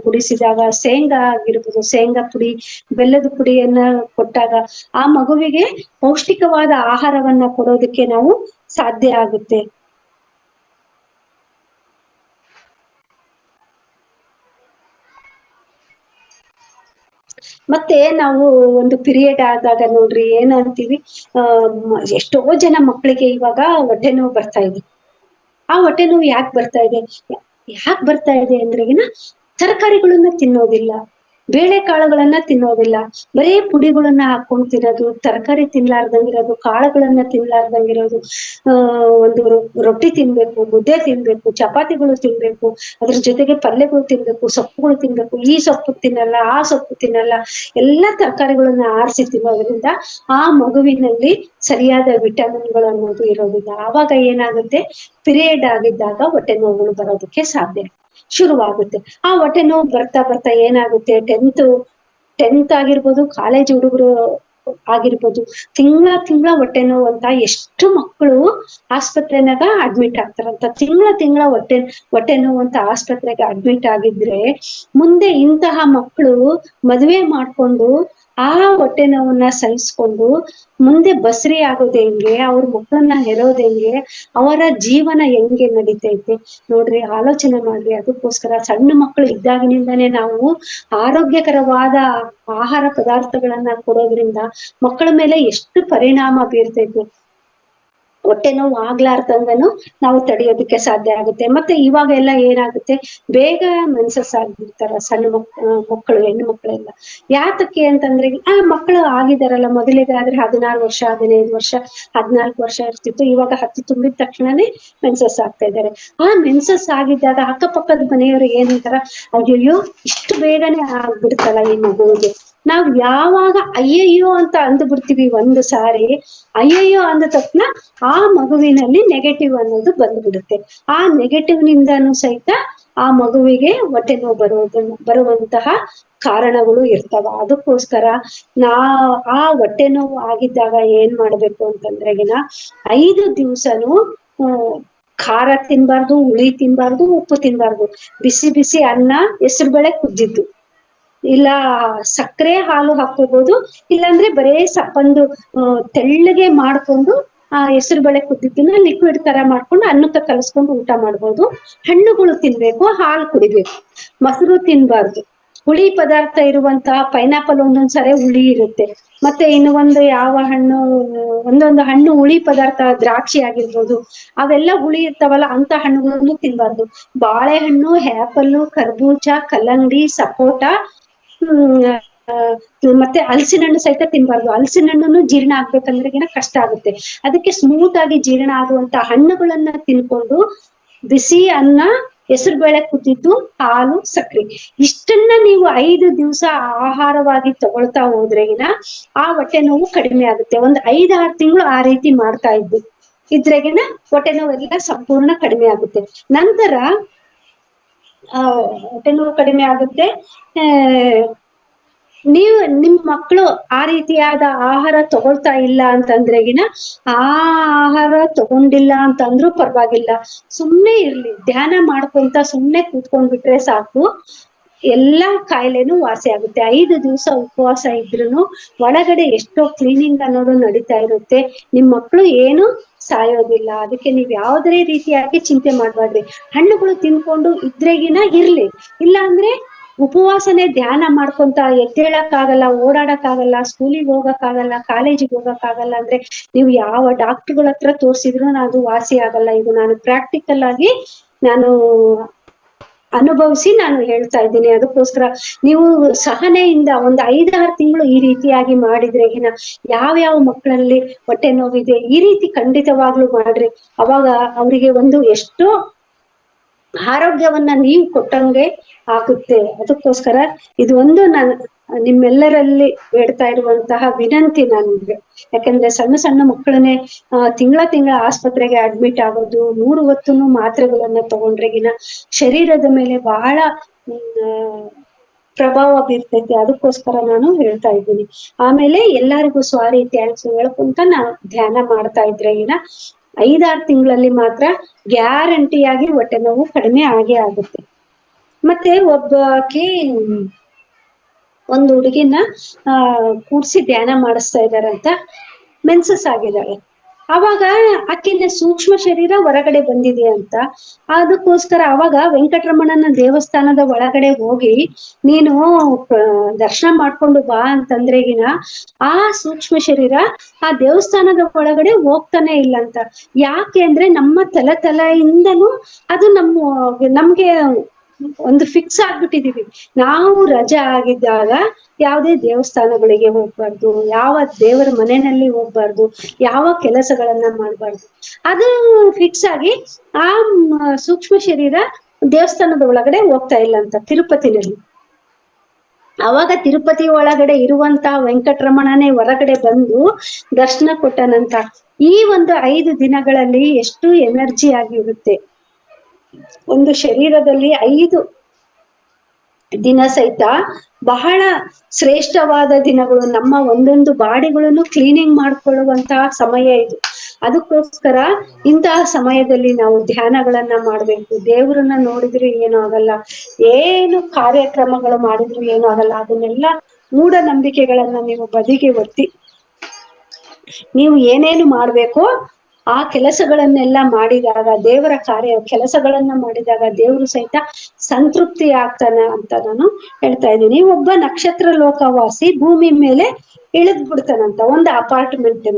ಕುಡಿಸಿದಾಗ ಶೇಂಗಾ ಆಗಿರ್ಬೋದು, ಶೇಂಗಾ ಪುಡಿ, ಬೆಲ್ಲದ ಪುಡಿಯನ್ನ ಕೊಟ್ಟಾಗ ಆ ಮಗುವಿಗೆ ಪೌಷ್ಟಿಕವಾದ ಆಹಾರವನ್ನ ಕೊಡೋದಕ್ಕೆ ನಾವು ಸಾಧ್ಯ ಆಗುತ್ತೆ. ಮತ್ತೆ ನಾವು ಒಂದು ಪೀರಿಯಡ್ ಆದಾಗ ನೋಡ್ರಿ ಏನಂತೀವಿ, ಎಷ್ಟೋ ಜನ ಮಕ್ಕಳಿಗೆ ಇವಾಗ ಹೊಟ್ಟೆ ನೋವು ಬರ್ತಾ ಇದೆ. ಆ ಹೊಟ್ಟೆ ನೋವು ಯಾಕೆ ಬರ್ತಾ ಇದೆ ಅಂದ್ರೆಗಿನ ತರಕಾರಿಗಳನ್ನ ತಿನ್ನೋದಿಲ್ಲ, ಬೇಳೆಕಾಳುಗಳನ್ನ ತಿನ್ನೋದಿಲ್ಲ, ಬರೇ ಪುಡಿಗಳನ್ನ ಹಾಕೊಂಡ್ ತಿನ್ನೋದು, ತರಕಾರಿ ತಿನ್ಲಾರ್ದಂಗಿರೋದು, ಕಾಳುಗಳನ್ನ ತಿನ್ಲಾರ್ದಂಗಿರೋದು. ಒಂದು ರೊಟ್ಟಿ ತಿನ್ಬೇಕು, ಮುದ್ದೆ ತಿನ್ಬೇಕು, ಚಪಾತಿಗಳು ತಿನ್ಬೇಕು, ಅದ್ರ ಜೊತೆಗೆ ಪಲ್ಯಗಳು ತಿನ್ಬೇಕು, ಸೊಪ್ಪುಗಳು ತಿನ್ಬೇಕು. ಈ ಸೊಪ್ಪು ತಿನ್ನಲ್ಲ, ಆ ಸೊಪ್ಪು ತಿನ್ನಲ್ಲ, ಎಲ್ಲಾ ತರಕಾರಿಗಳನ್ನ ಆರಿಸಿ ತಿನ್ನೋದ್ರಿಂದ ಆ ಮಗುವಿನಲ್ಲಿ ಸರಿಯಾದ ವಿಟಮಿನ್ಗಳು ಅನ್ನೋದು ಇರೋದಿಲ್ಲ. ಆವಾಗ ಏನಾಗುತ್ತೆ, ಪಿರಿಯಡ್ ಆಗಿದ್ದಾಗ ಹೊಟ್ಟೆ ನೋವುಗಳು ಬರೋದಕ್ಕೆ ಸಾಧ್ಯ ಶುರುವಾಗುತ್ತೆ. ಆ ಹೊಟ್ಟೆ ನೋವು ಬರ್ತಾ ಏನಾಗುತ್ತೆ, ಟೆಂತ್ ಆಗಿರ್ಬೋದು, ಕಾಲೇಜ್ ಹುಡುಗರು ಆಗಿರ್ಬೋದು, ತಿಂಗಳ ಹೊಟ್ಟೆ ನೋವು ಅಂತ ಎಷ್ಟು ಮಕ್ಕಳು ಆಸ್ಪತ್ರೆನಾಗ ಅಡ್ಮಿಟ್ ಆಗ್ತಾರಂತ. ತಿಂಗಳ ಹೊಟ್ಟೆ ನೋವು ಅಂತ ಆಸ್ಪತ್ರೆಗೆ ಅಡ್ಮಿಟ್ ಆಗಿದ್ರೆ ಮುಂದೆ ಇಂತಹ ಮಕ್ಕಳು ಮದುವೆ ಮಾಡ್ಕೊಂಡು ಆ ಹೊಟ್ಟೆ ನೋವನ್ನ ಸಹಿಸ್ಕೊಂಡು ಮುಂದೆ ಬಸರಿ ಆಗೋದು ಹೆಂಗೆ, ಅವ್ರ ಮಕ್ಕಳನ್ನ ಹೆರೋದು ಹೆಂಗೆ, ಅವರ ಜೀವನ ಹೆಂಗೆ ನಡೀತೈತೆ ನೋಡ್ರಿ, ಆಲೋಚನೆ ಮಾಡ್ರಿ. ಅದಕ್ಕೋಸ್ಕರ ಸಣ್ಣ ಮಕ್ಕಳು ಇದ್ದಾಗಿನಿಂದಾನೇ ನಾವು ಆರೋಗ್ಯಕರವಾದ ಆಹಾರ ಪದಾರ್ಥಗಳನ್ನ ಕೊಡೋದ್ರಿಂದ ಮಕ್ಕಳ ಮೇಲೆ ಎಷ್ಟು ಪರಿಣಾಮ ಬೀರ್ತೈತೆ, ಹೊಟ್ಟೆ ನೋವು ಆಗ್ಲಾರ್ದಂಗನು ನಾವು ತಡೆಯೋದಕ್ಕೆ ಸಾಧ್ಯ ಆಗುತ್ತೆ. ಮತ್ತೆ ಇವಾಗ ಎಲ್ಲ ಏನಾಗುತ್ತೆ, ಬೇಗ ಮೆನ್ಸಸ್ ಆಗ್ಬಿಡ್ತಾರ ಸಣ್ಣ ಮಕ್ಕಳು, ಹೆಣ್ಣು ಮಕ್ಕಳೆಲ್ಲ. ಯಾತಕ್ಕೆ ಅಂತಂದ್ರೆ ಮಕ್ಕಳು ಆಗಿದಾರಲ್ಲ, ಮೊದಲಿಗಾದ್ರೆ 16 ವರ್ಷ, 15 ವರ್ಷ, 14 ವರ್ಷ ಇರ್ತಿತ್ತು, ಇವಾಗ 10 ತುಂಬಿದ ತಕ್ಷಣನೇ ಮೆನ್ಸಸ್ ಆಗ್ತಾ ಇದ್ದಾರೆ. ಆ ಮೆನ್ಸಸ್ ಆಗಿದ್ದಾಗ ಅಕ್ಕಪಕ್ಕದ ಮನೆಯವರು ಏನಂತಾರ, ಅಯ್ಯೋ ಇಷ್ಟು ಬೇಗನೆ ಆಗ್ಬಿಡ್ತಲ್ಲ ಈ ಮಗುವಿಗೆ. ನಾವ್ ಯಾವಾಗ ಅಯ್ಯಯ್ಯೋ ಅಂತ ಅಂದ್ಬಿಡ್ತೀವಿ ಒಂದು ಸಾರಿ, ಅಯ್ಯಯ್ಯೋ ಅಂದ ತಕ್ಷಣ ಆ ಮಗುವಿನಲ್ಲಿ ನೆಗೆಟಿವ್ ಅನ್ನೋದು ಬಂದ್ಬಿಡುತ್ತೆ. ಆ ನೆಗೆಟಿವ್ ನಿಂದಾನು ಸಹಿತ ಆ ಮಗುವಿಗೆ ಹೊಟ್ಟೆ ನೋವು ಬರುವಂತಹ ಕಾರಣಗಳು ಇರ್ತಾವ. ಅದಕ್ಕೋಸ್ಕರ ಆ ಹೊಟ್ಟೆ ನೋವು ಆಗಿದ್ದಾಗ ಏನ್ ಮಾಡ್ಬೇಕು ಅಂತಂದ್ರೆಗಿನ 5 ದಿವ್ಸನು ಖಾರ ತಿನ್ಬಾರ್ದು, ಹುಳಿ ತಿನ್ಬಾರ್ದು, ಉಪ್ಪು ತಿನ್ಬಾರ್ದು. ಬಿಸಿ ಬಿಸಿ ಅನ್ನ, ಹೆಸರುಬೇಳೆ ಕುದ್ದಿದ್ದು, ಇಲ್ಲ ಸಕ್ಕರೆ ಹಾಲು ಹಾಕೋಬಹುದು, ಇಲ್ಲಾಂದ್ರೆ ಬರೇ ಸಪ್ಪಂದು ತೆಳ್ಳಗೆ ಮಾಡ್ಕೊಂಡು ಹೆಸರು ಬೇಳೆ ಕುದ್ದಿದ್ದನ್ನ ಲಿಕ್ವಿಡ್ ತರ ಮಾಡ್ಕೊಂಡು ಅನ್ನಕ್ಕೆ ಕಲಸ್ಕೊಂಡು ಊಟ ಮಾಡ್ಬೋದು. ಹಣ್ಣುಗಳು ತಿನ್ಬೇಕು, ಹಾಲು ಕುಡಿಬೇಕು, ಮೊಸರು ತಿನ್ಬಾರ್ದು. ಹುಳಿ ಪದಾರ್ಥ ಇರುವಂತಹ ಪೈನಾಪಲ್ ಒಂದೊಂದ್ಸರಿ ಹುಳಿ ಇರುತ್ತೆ. ಮತ್ತೆ ಇನ್ನು ಒಂದು ಯಾವ ಹಣ್ಣು, ಒಂದೊಂದು ಹಣ್ಣು ಹುಳಿ ಪದಾರ್ಥ, ದ್ರಾಕ್ಷಿ ಆಗಿರ್ಬೋದು, ಅವೆಲ್ಲ ಹುಳಿ ಇರ್ತಾವಲ್ಲ, ಅಂತ ಹಣ್ಣುಗಳನ್ನು ತಿನ್ಬಾರ್ದು. ಬಾಳೆಹಣ್ಣು, ಆಪಲ್, ಕರ್ಬೂಜ, ಕಲ್ಲಂಗಡಿ, ಸಪೋಟ, ಮತ್ತೆ ಹಲಸಿನ ಹಣ್ಣು ಸಹಿತ ತಿನ್ಬಾರ್ದು. ಹಲಸಿನ ಹಣ್ಣನ್ನು ಜೀರ್ಣ ಆಗ್ಬೇಕಂದ್ರೆ ಕಷ್ಟ ಆಗುತ್ತೆ. ಅದಕ್ಕೆ ಸ್ಮೂತ್ ಆಗಿ ಜೀರ್ಣ ಆಗುವಂತ ಹಣ್ಣುಗಳನ್ನ ತಿನ್ಕೊಂಡು ಬಿಸಿ ಅನ್ನ, ಹೆಸರು ಬೇಳೆ ಕುದ್ದಿದ್ದು, ಹಾಲು, ಸಕ್ಕರೆ, ಇಷ್ಟನ್ನ ನೀವು 5 ದಿವಸ ಆಹಾರವಾಗಿ ತಗೊಳ್ತಾ ಹೋದ್ರೆಗಿನ ಆ ಹೊಟ್ಟೆ ನೋವು ಕಡಿಮೆ ಆಗುತ್ತೆ. ಒಂದ್ 5-6 ತಿಂಗಳು ಆ ರೀತಿ ಮಾಡ್ತಾ ಇದ್ರೆಗಿನ ಹೊಟ್ಟೆ ನೋವೆಲ್ಲ ಸಂಪೂರ್ಣ ಕಡಿಮೆ ಆಗುತ್ತೆ. ನಂತರ ಹೊಟ್ಟೆ ನೋವು ಕಡಿಮೆ ಆಗುತ್ತೆ. ನಿಮ್ ಮಕ್ಕಳು ಆ ರೀತಿಯಾದ ಆಹಾರ ತಗೊಳ್ತಾ ಇಲ್ಲ ಅಂತಂದ್ರೆಗಿನ, ಆ ಆಹಾರ ತಗೊಂಡಿಲ್ಲ ಅಂತಂದ್ರೂ ಪರವಾಗಿಲ್ಲ, ಸುಮ್ನೆ ಇರ್ಲಿ, ಧ್ಯಾನ ಮಾಡ್ಕೊಂತ ಸುಮ್ನೆ ಕೂತ್ಕೊಂಡ್ಬಿಟ್ರೆ ಸಾಕು, ಎಲ್ಲಾ ಕಾಯಿಲೆನೂ ವಾಸಿ ಆಗುತ್ತೆ. 5 ದಿವಸ ಉಪವಾಸ ಇದ್ರುನು ಒಳಗಡೆ ಎಷ್ಟೋ ಕ್ಲೀನಿಂಗ್ ಅನ್ನೋದು ನಡೀತಾ ಇರುತ್ತೆ. ನಿಮ್ ಮಕ್ಕಳು ಏನು ಸಾಯೋದಿಲ್ಲ. ಅದಕ್ಕೆ ನೀವ್ ಯಾವ್ದೇ ರೀತಿಯಾಗಿ ಚಿಂತೆ ಮಾಡ್ಬಾರ್ರಿ. ಹಣ್ಣುಗಳು ತಿನ್ಕೊಂಡು ಇದ್ರೆಗಿನ ಇರ್ಲಿ, ಇಲ್ಲ ಅಂದ್ರೆ ಉಪವಾಸನೆ ಧ್ಯಾನ ಮಾಡ್ಕೊಂತ ಎದ್ದೇಳಕ್ಕಾಗಲ್ಲ, ಓಡಾಡಕ್ಕಾಗಲ್ಲ, ಸ್ಕೂಲಿಗೆ ಹೋಗಕ್ಕಾಗಲ್ಲ, ಕಾಲೇಜಿಗೆ ಹೋಗಕ್ಕಾಗಲ್ಲ ಅಂದ್ರೆ ನೀವು ಯಾವ ಡಾಕ್ಟರ್ಗಳ ಹತ್ರ ತೋರ್ಸಿದ್ರು ಅದು ವಾಸಿ ಆಗಲ್ಲ. ಇದು ನಾನು ಪ್ರಾಕ್ಟಿಕಲ್ ಆಗಿ ನಾನು ಅನುಭವಿಸಿ ನಾನು ಹೇಳ್ತಾ ಇದ್ದೀನಿ. ಅದಕ್ಕೋಸ್ಕರ ನೀವು ಸಹನೆಯಿಂದ ಒಂದು 5-6 ತಿಂಗಳು ಈ ರೀತಿಯಾಗಿ ಮಾಡಿದ್ರೆ ಯಾವ್ಯಾವ ಮಕ್ಕಳಲ್ಲಿ ಹೊಟ್ಟೆ ನೋವಿದೆ ಈ ರೀತಿ ಖಂಡಿತವಾಗ್ಲೂ ಮಾಡ್ರಿ. ಅವಾಗ ಅವರಿಗೆ ಒಂದು ಎಷ್ಟೋ ಆರೋಗ್ಯವನ್ನ ನೀವು ಕೊಟ್ಟಂಗೆ ಆಗುತ್ತೆ. ಅದಕ್ಕೋಸ್ಕರ ಇದು ಒಂದು ನಾನು ನಿಮ್ಮೆಲ್ಲರಲ್ಲಿ ಬೇಡ್ತಾ ಇರುವಂತಹ ವಿನಂತಿ ನನ್ಗೆ. ಯಾಕಂದ್ರೆ ಸಣ್ಣ ಸಣ್ಣ ಮಕ್ಕಳನ್ನೇ ತಿಂಗಳ ಆಸ್ಪತ್ರೆಗೆ ಅಡ್ಮಿಟ್ ಆಗೋದು, 3 ಹೊತ್ತುನು ಮಾತ್ರೆಗಳನ್ನ ತಗೊಂಡ್ರೆಗಿನ ಶರೀರದ ಮೇಲೆ ಬಹಳ ಪ್ರಭಾವ ಬೀರ್ತೈತೆ. ಅದಕ್ಕೋಸ್ಕರ ನಾನು ಹೇಳ್ತಾ ಇದ್ದೀನಿ. ಆಮೇಲೆ ಎಲ್ಲರಿಗೂ ಸಾರಿ ಥ್ಯಾಂಕ್ಸ್ ಹೇಳ್ಕೊಂತ ನಾವು ಧ್ಯಾನ ಮಾಡ್ತಾ ಇದ್ರೆಗಿನ 5-6 ತಿಂಗಳಲ್ಲಿ ಮಾತ್ರ ಗ್ಯಾರಂಟಿಯಾಗಿ ಹೊಟ್ಟೆ ನೋವು ಕಡಿಮೆ ಆಗೇ ಆಗುತ್ತೆ. ಮತ್ತೆ ಒಬ್ಬಾಕಿ ಒಂದು ಹುಡುಗಿನ ಕೂಡ್ಸಿ ಧ್ಯಾನ ಮಾಡಿಸ್ತಾ ಇದಾರಂತ, ಮೆನ್ಸಸ್ ಆಗಿದ್ದಾಳೆ. ಅವಾಗ ಆಕೆನ ಸೂಕ್ಷ್ಮ ಶರೀರ ಹೊರಗಡೆ ಬಂದಿದೆ ಅಂತ. ಅದಕ್ಕೋಸ್ಕರ ಅವಾಗ ವೆಂಕಟರಮಣನ ದೇವಸ್ಥಾನದ ಒಳಗಡೆ ಹೋಗಿ ನೀನು ದರ್ಶನ ಮಾಡ್ಕೊಂಡು ಬಾ ಅಂತಂದ್ರೆಗಿನ ಆ ಸೂಕ್ಷ್ಮ ಶರೀರ ಆ ದೇವಸ್ಥಾನದ ಒಳಗಡೆ ಹೋಗ್ತಾನೆ ಇಲ್ಲ ಅಂತ. ಯಾಕೆ ಅಂದ್ರೆ ನಮ್ಮ ತಲೆಯಿಂದನೂ ಅದು ನಮ್ಗೆ ಒಂದು ಫಿಕ್ಸ್ ಆಗ್ಬಿಟ್ಟಿದೀವಿ. ನಾವು ರಜೆ ಆಗಿದ್ದಾಗ ಯಾವುದೇ ದೇವಸ್ಥಾನಗಳಿಗೆ ಹೋಗ್ಬಾರ್ದು, ಯಾವ ದೇವರ ಮನೆಯಲ್ಲಿ ಹೋಗ್ಬಾರ್ದು, ಯಾವ ಕೆಲಸಗಳನ್ನ ಮಾಡ್ಬಾರ್ದು. ಅದು ಫಿಕ್ಸ್ ಆಗಿ ಆ ಸೂಕ್ಷ್ಮ ಶರೀರ ದೇವಸ್ಥಾನದ ಒಳಗಡೆ ಹೋಗ್ತಾ ಇಲ್ಲ ಅಂತ ತಿರುಪತಿನಲ್ಲಿ. ಅವಾಗ ತಿರುಪತಿ ಒಳಗಡೆ ಇರುವಂತಹ ವೆಂಕಟರಮಣನೇ ಹೊರಗಡೆ ಬಂದು ದರ್ಶನ ಕೊಟ್ಟನಂತ. ಈ ಒಂದು 5 ದಿನಗಳಲ್ಲಿ ಎಷ್ಟು ಎನರ್ಜಿ ಆಗಿರುತ್ತೆ. ಒಂದು ಶರೀರದಲ್ಲಿ 5 ದಿನ ಸಹಿತ ಬಹಳ ಶ್ರೇಷ್ಠವಾದ ದಿನಗಳು. ನಮ್ಮ ಒಂದೊಂದು ಬಾಡಿಗಳನ್ನು ಕ್ಲೀನಿಂಗ್ ಮಾಡ್ಕೊಳ್ಳುವಂತಹ ಸಮಯ ಇದು. ಅದಕ್ಕೋಸ್ಕರ ಇಂತಹ ಸಮಯದಲ್ಲಿ ನಾವು ಧ್ಯಾನಗಳನ್ನ ಮಾಡ್ಬೇಕು. ದೇವರನ್ನ ನೋಡಿದ್ರು ಏನೂ ಆಗಲ್ಲ, ಏನು ಕಾರ್ಯಕ್ರಮಗಳು ಮಾಡಿದ್ರು ಏನೂ ಆಗಲ್ಲ. ಅದನ್ನೆಲ್ಲ ಮೂಢನಂಬಿಕೆಗಳನ್ನ ನೀವು ಬದಿಗೆ ಒತ್ತಿ ನೀವು ಏನೇನು ಮಾಡ್ಬೇಕು ಆ ಕೆಲಸಗಳನ್ನೆಲ್ಲ ಮಾಡಿದಾಗ, ದೇವರ ಕೆಲಸಗಳನ್ನ ಮಾಡಿದಾಗ ದೇವರು ಸಹಿತ ಸಂತೃಪ್ತಿ ಆಗ್ತಾನ ಅಂತ ನಾನು ಹೇಳ್ತಾ ಇದ್ದೀನಿ. ಒಬ್ಬ ನಕ್ಷತ್ರ ಲೋಕವಾಸಿ ಭೂಮಿ ಮೇಲೆ ಇಳಿದ್ ಬಿಡ್ತಾನಂತ ಒಂದು ಅಪಾರ್ಟ್ಮೆಂಟ್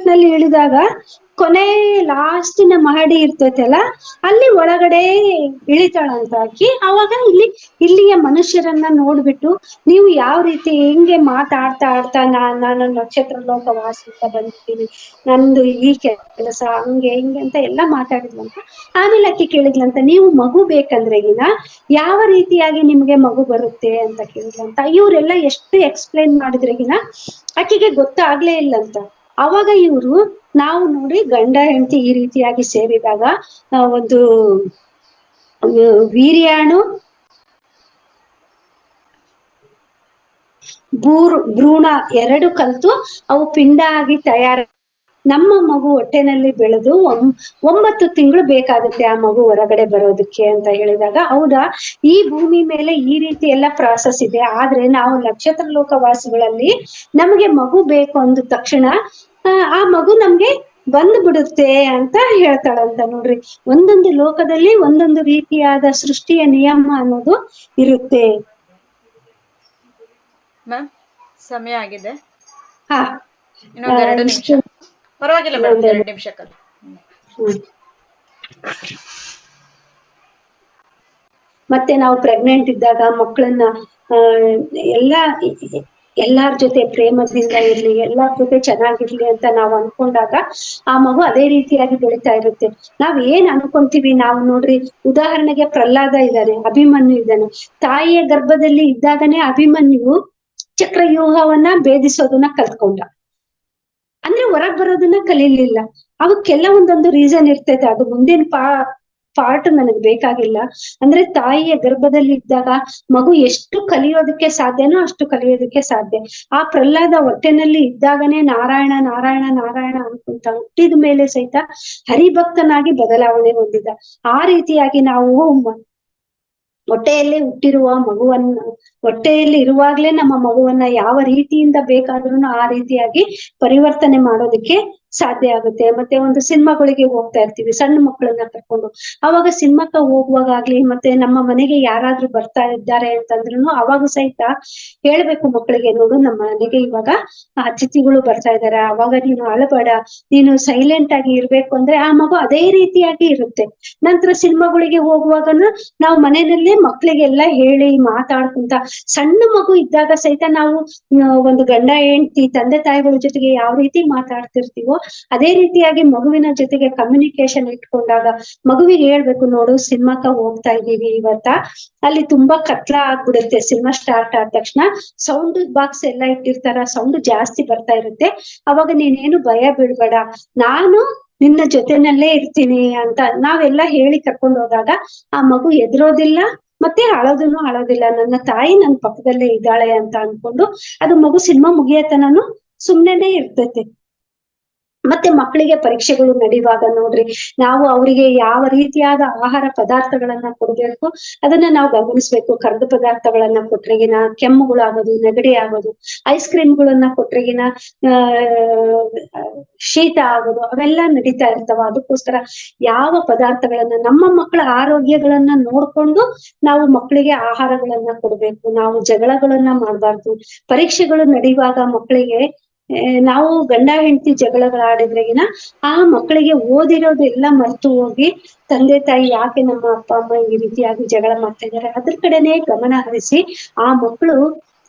ನಲ್ಲಿ ಇಳಿದಾಗ ಕೊನೆ ಲಾಸ್ಟಿನ ಮಹಡಿ ಇರ್ತೈತಲ್ಲ ಅಲ್ಲಿ ಒಳಗಡೆ ಇಳಿತಾಳಂತ ಆಕಿ. ಅವಾಗ ಇಲ್ಲಿಯ ಮನುಷ್ಯರನ್ನ ನೋಡ್ಬಿಟ್ಟು ನೀವು ಯಾವ ರೀತಿ ಹೆಂಗೆ ಮಾತಾಡ್ತಾ ನಾನು ನಕ್ಷತ್ರ ಲೋಕವಾಸಿ ಅಂತ ಬಂದಿದ್ದೀನಿ, ನಂದು ಈ ಕೆಲಸ ಹಂಗೆ ಹಿಂಗೆ ಅಂತ ಎಲ್ಲಾ ಮಾತಾಡಿದ್ಲಂತ. ಆಮೇಲೆ ಆಕಿ ಕೇಳಿದ್ಲಂತ, ನೀವು ಮಗು ಬೇಕಂದ್ರೆಗಿನ ಯಾವ ರೀತಿಯಾಗಿ ನಿಮ್ಗೆ ಮಗು ಬರುತ್ತೆ ಅಂತ ಕೇಳಿದ್ಲಂತ. ಇವರೆಲ್ಲ ಎಷ್ಟು ಎಕ್ಸ್ಪ್ಲೈನ್ ಮಾಡಿದ್ರೆಗಿನ ಆಕಿಗೆ ಗೊತ್ತಾಗ್ಲೇ ಇಲ್ಲಂತ. ಅವಾಗ ಇವ್ರು ನಾವು ನೋಡಿ ಗಂಡ ಹೆಂಡತಿ ಈ ರೀತಿಯಾಗಿ ಸೇರಿದಾಗ ಒಂದು ವೀರ್ಯಾಣು ಭ್ರೂಣ 2 ಕಲ್ತು ಅವು ಪಿಂಡ ಆಗಿ ತಯಾರ. ನಮ್ಮ ಮಗು ಹೊಟ್ಟೆನಲ್ಲಿ ಬೆಳೆದು 9 ತಿಂಗಳು ಬೇಕಾಗುತ್ತೆ ಆ ಮಗು ಹೊರಗಡೆ ಬರೋದಕ್ಕೆ ಅಂತ ಹೇಳಿದಾಗ, ಹೌದಾ ಈ ಭೂಮಿ ಮೇಲೆ ಈ ರೀತಿ ಎಲ್ಲ ಪ್ರಾಸೆಸ್ ಇದೆ. ಆದ್ರೆ ನಾವು ನಕ್ಷತ್ರ ಲೋಕವಾಸಿಗಳಲ್ಲಿ ನಮಗೆ ಮಗು ಬೇಕು ಅಂದ ತಕ್ಷಣ ಆ ಮಗು ನಮ್ಗೆ ಬಂದ್ಬಿಡುತ್ತೆ ಅಂತ ಹೇಳ್ತಾಳಂತ. ನೋಡ್ರಿ, ಒಂದೊಂದು ಲೋಕದಲ್ಲಿ ಒಂದೊಂದು ರೀತಿಯಾದ ಸೃಷ್ಟಿಯ ನಿಯಮ ಅನ್ನೋದು ಇರುತ್ತೆ. ಮ್ಯಾಮ್ ಸಮಯ ಆಗಿದೆ. ಹಾ, ಇನ್ನೊಂದು 2 ನಿಮಿಷ ಪರವಾಗಿಲ್ಲ ಮೇಡಮ್, 2 ನಿಮಿಷಕ್ಕಲ್ಲ. ಮತ್ತೆ ನಾವು ಪ್ರೆಗ್ನೆಂಟ್ ಇದ್ದಾಗ ಮಕ್ಕಳನ್ನ ಎಲ್ಲಾರ ಜೊತೆ ಪ್ರೇಮದಿಂದ ಇರ್ಲಿ, ಎಲ್ಲಾರ ಜೊತೆ ಚೆನ್ನಾಗಿರ್ಲಿ ಅಂತ ನಾವು ಅನ್ಕೊಂಡಾಗ ಆ ಮಗು ಅದೇ ರೀತಿಯಾಗಿ ಬೆಳಿತಾ ಇರುತ್ತೆ. ನಾವ್ ಏನ್ ಅನ್ಕೊಂತೀವಿ ನಾವು ನೋಡ್ರಿ, ಉದಾಹರಣೆಗೆ ಪ್ರಹ್ಲಾದ ಇದ್ದಾನೆ, ಅಭಿಮನ್ಯು ಇದ್ದಾನೆ. ತಾಯಿಯ ಗರ್ಭದಲ್ಲಿ ಇದ್ದಾಗನೇ ಅಭಿಮನ್ಯು ಚಕ್ರವ್ಯೂಹವನ್ನ ಭೇದಿಸೋದನ್ನ ಕಲ್ತ್ಕೊಂಡ. ಅಂದ್ರೆ ಹೊರಗ್ ಬರೋದನ್ನ ಕಲೀಲಿಲ್ಲ. ಅವಕ್ಕೆಲ್ಲ ಒಂದೊಂದು ರೀಸನ್ ಇರ್ತೈತೆ. ಅದು ಮುಂದಿನ ಪಾರ್ಟ್ ನನಗ್ ಬೇಕಾಗಿಲ್ಲ. ಅಂದ್ರೆ ತಾಯಿಯ ಗರ್ಭದಲ್ಲಿ ಇದ್ದಾಗ ಮಗು ಎಷ್ಟು ಕಲಿಯೋದಕ್ಕೆ ಸಾಧ್ಯನೋ ಅಷ್ಟು ಕಲಿಯೋದಕ್ಕೆ ಸಾಧ್ಯ. ಆ ಪ್ರಹ್ಲಾದ ಹೊಟ್ಟೆನಲ್ಲಿ ಇದ್ದಾಗನೇ ನಾರಾಯಣ ನಾರಾಯಣ ನಾರಾಯಣ ಅನ್ಕೊಂತ ಹುಟ್ಟಿದ ಮೇಲೆ ಸಹಿತ ಹರಿಭಕ್ತನಾಗಿ ಬದಲಾವಣೆ ಹೊಂದಿದ. ಆ ರೀತಿಯಾಗಿ ನಾವು ಹೊಟ್ಟೆಯಲ್ಲಿ ಹುಟ್ಟಿರುವ ಹೊಟ್ಟೆಯಲ್ಲಿ ಇರುವಾಗ್ಲೇ ನಮ್ಮ ಮಗುವನ್ನ ಯಾವ ರೀತಿಯಿಂದ ಬೇಕಾದ್ರೂ ಆ ರೀತಿಯಾಗಿ ಪರಿವರ್ತನೆ ಮಾಡೋದಕ್ಕೆ ಸಾಧ್ಯ ಆಗುತ್ತೆ. ಮತ್ತೆ ಒಂದು ಸಿನಿಮಾಗಳಿಗೆ ಹೋಗ್ತಾ ಇರ್ತೀವಿ ಸಣ್ಣ ಮಕ್ಕಳನ್ನ ಕರ್ಕೊಂಡು, ಅವಾಗ ಸಿನಿಮಾಕ್ಕೆ ಹೋಗುವಾಗ್ಲಿ ಮತ್ತೆ ನಮ್ಮ ಮನೆಗೆ ಯಾರಾದ್ರೂ ಬರ್ತಾ ಇದ್ದಾರೆ ಅಂತಂದ್ರೂ ಅವಾಗ ಸಹಿತ ಹೇಳ್ಬೇಕು ಮಕ್ಕಳಿಗೆ, ನೋಡು ನಮ್ಮ ಮನೆಗೆ ಇವಾಗ ಅತಿಥಿಗಳು ಬರ್ತಾ ಇದಾರೆ, ಅವಾಗ ನೀನು ಅಳಬೇಡ, ನೀನು ಸೈಲೆಂಟ್ ಆಗಿ ಇರ್ಬೇಕು ಅಂದ್ರೆ ಆ ಮಗು ಅದೇ ರೀತಿಯಾಗಿ ಇರುತ್ತೆ. ನಂತರ ಸಿನಿಮಾಗಳಿಗೆ ಹೋಗುವಾಗನು ನಾವು ಮನೆಯಲ್ಲಿ ಮಕ್ಕಳಿಗೆಲ್ಲ ಹೇಳಿ ಮಾತಾಡ್ಕೊಂತ, ಸಣ್ಣ ಮಗು ಇದ್ದಾಗ ಸಹಿತ ನಾವು ಒಂದು ಗಂಡ ಹೆಂಡತಿ ತಂದೆ ತಾಯಿಗಳ ಜೊತೆಗೆ ಯಾವ ರೀತಿ ಮಾತಾಡ್ತಿರ್ತೀವೋ ಅದೇ ರೀತಿಯಾಗಿ ಮಗುವಿನ ಜೊತೆಗೆ ಕಮ್ಯುನಿಕೇಶನ್ ಇಟ್ಕೊಂಡಾಗ ಮಗುವಿಗೆ ಹೇಳ್ಬೇಕು, ನೋಡು ಸಿನಿಮಾಕ್ಕ ಹೋಗ್ತಾ ಇದೀವಿ ಇವತ್ತ, ಅಲ್ಲಿ ತುಂಬಾ ಕತ್ಲ ಆಗ್ಬಿಡುತ್ತೆ, ಸಿನಿಮಾ ಸ್ಟಾರ್ಟ್ ಆದ ತಕ್ಷಣ ಸೌಂಡ್ ಬಾಕ್ಸ್ ಎಲ್ಲ ಇಟ್ಟಿರ್ತಾರ, ಸೌಂಡ್ ಜಾಸ್ತಿ ಬರ್ತಾ ಇರುತ್ತೆ, ಅವಾಗ ನೀನೇನು ಭಯ ಬೀಳ್ಬೇಡ, ನಾನು ನಿನ್ನ ಜೊತೆನಲ್ಲೇ ಇರ್ತೀನಿ ಅಂತ ನಾವೆಲ್ಲ ಹೇಳಿ ಕರ್ಕೊಂಡು ಹೋದಾಗ ಆ ಮಗು ಎದುರೋದಿಲ್ಲ ಮತ್ತೆ ಅಳೋದಿಲ್ಲ, ನನ್ನ ತಾಯಿ ನನ್ನ ಪಕ್ಕದಲ್ಲೇ ಇದ್ದಾಳೆ ಅಂತ ಅನ್ಕೊಂಡು ಅದು ಮಗು ಸಿನಿಮಾ ಮುಗಿಯತನನು ಸುಮ್ನೆನೆ ಇರ್ತೈತೆ. ಮತ್ತೆ ಮಕ್ಕಳಿಗೆ ಪರೀಕ್ಷೆಗಳು ನಡೆಯುವಾಗ ನೋಡ್ರಿ, ನಾವು ಅವರಿಗೆ ಯಾವ ರೀತಿಯಾದ ಆಹಾರ ಪದಾರ್ಥಗಳನ್ನ ಕೊಡ್ಬೇಕು ಅದನ್ನ ನಾವು ಗಮನಿಸ್ಬೇಕು. ಕರ್ದ ಪದಾರ್ಥಗಳನ್ನ ಕೊಟ್ರೆಗಿನ ಕೆಮ್ಮುಗಳಾಗೋದು, ನೆಗಡಿ ಆಗೋದು, ಐಸ್ ಕ್ರೀಮ್ಗಳನ್ನ ಕೊಟ್ರೆಗಿನ ಶೀತ ಆಗೋದು ಅವೆಲ್ಲ ನಡೀತಾ ಇರ್ತಾವ. ಅದಕ್ಕೋಸ್ಕರ ಯಾವ ಪದಾರ್ಥಗಳನ್ನ ನಮ್ಮ ಮಕ್ಕಳ ಆರೋಗ್ಯಗಳನ್ನ ನೋಡ್ಕೊಂಡು ನಾವು ಮಕ್ಕಳಿಗೆ ಆಹಾರಗಳನ್ನ ಕೊಡ್ಬೇಕು. ನಾವು ಜಗಳಗಳನ್ನ ಮಾಡ್ಬಾರ್ದು. ಪರೀಕ್ಷೆಗಳು ನಡೆಯುವಾಗ ಮಕ್ಕಳಿಗೆ ನಾವು ಗಂಡ ಹೆಂಡತಿ ಜಗಳಗಳಾಡಿದ್ರೆಗಿನ ಆ ಮಕ್ಕಳಿಗೆ ಓದಿರೋದೆಲ್ಲ ಮರ್ತು ಹೋಗಿ ತಂದೆ ತಾಯಿ ಯಾಕೆ ನಮ್ಮ ಅಪ್ಪ ಅಮ್ಮ ಈ ರೀತಿಯಾಗಿ ಜಗಳ ಮಾಡ್ತಾ ಇದ್ದಾರೆ ಅದ್ರ ಕಡೆನೆ ಗಮನ ಹರಿಸಿ ಆ ಮಕ್ಕಳು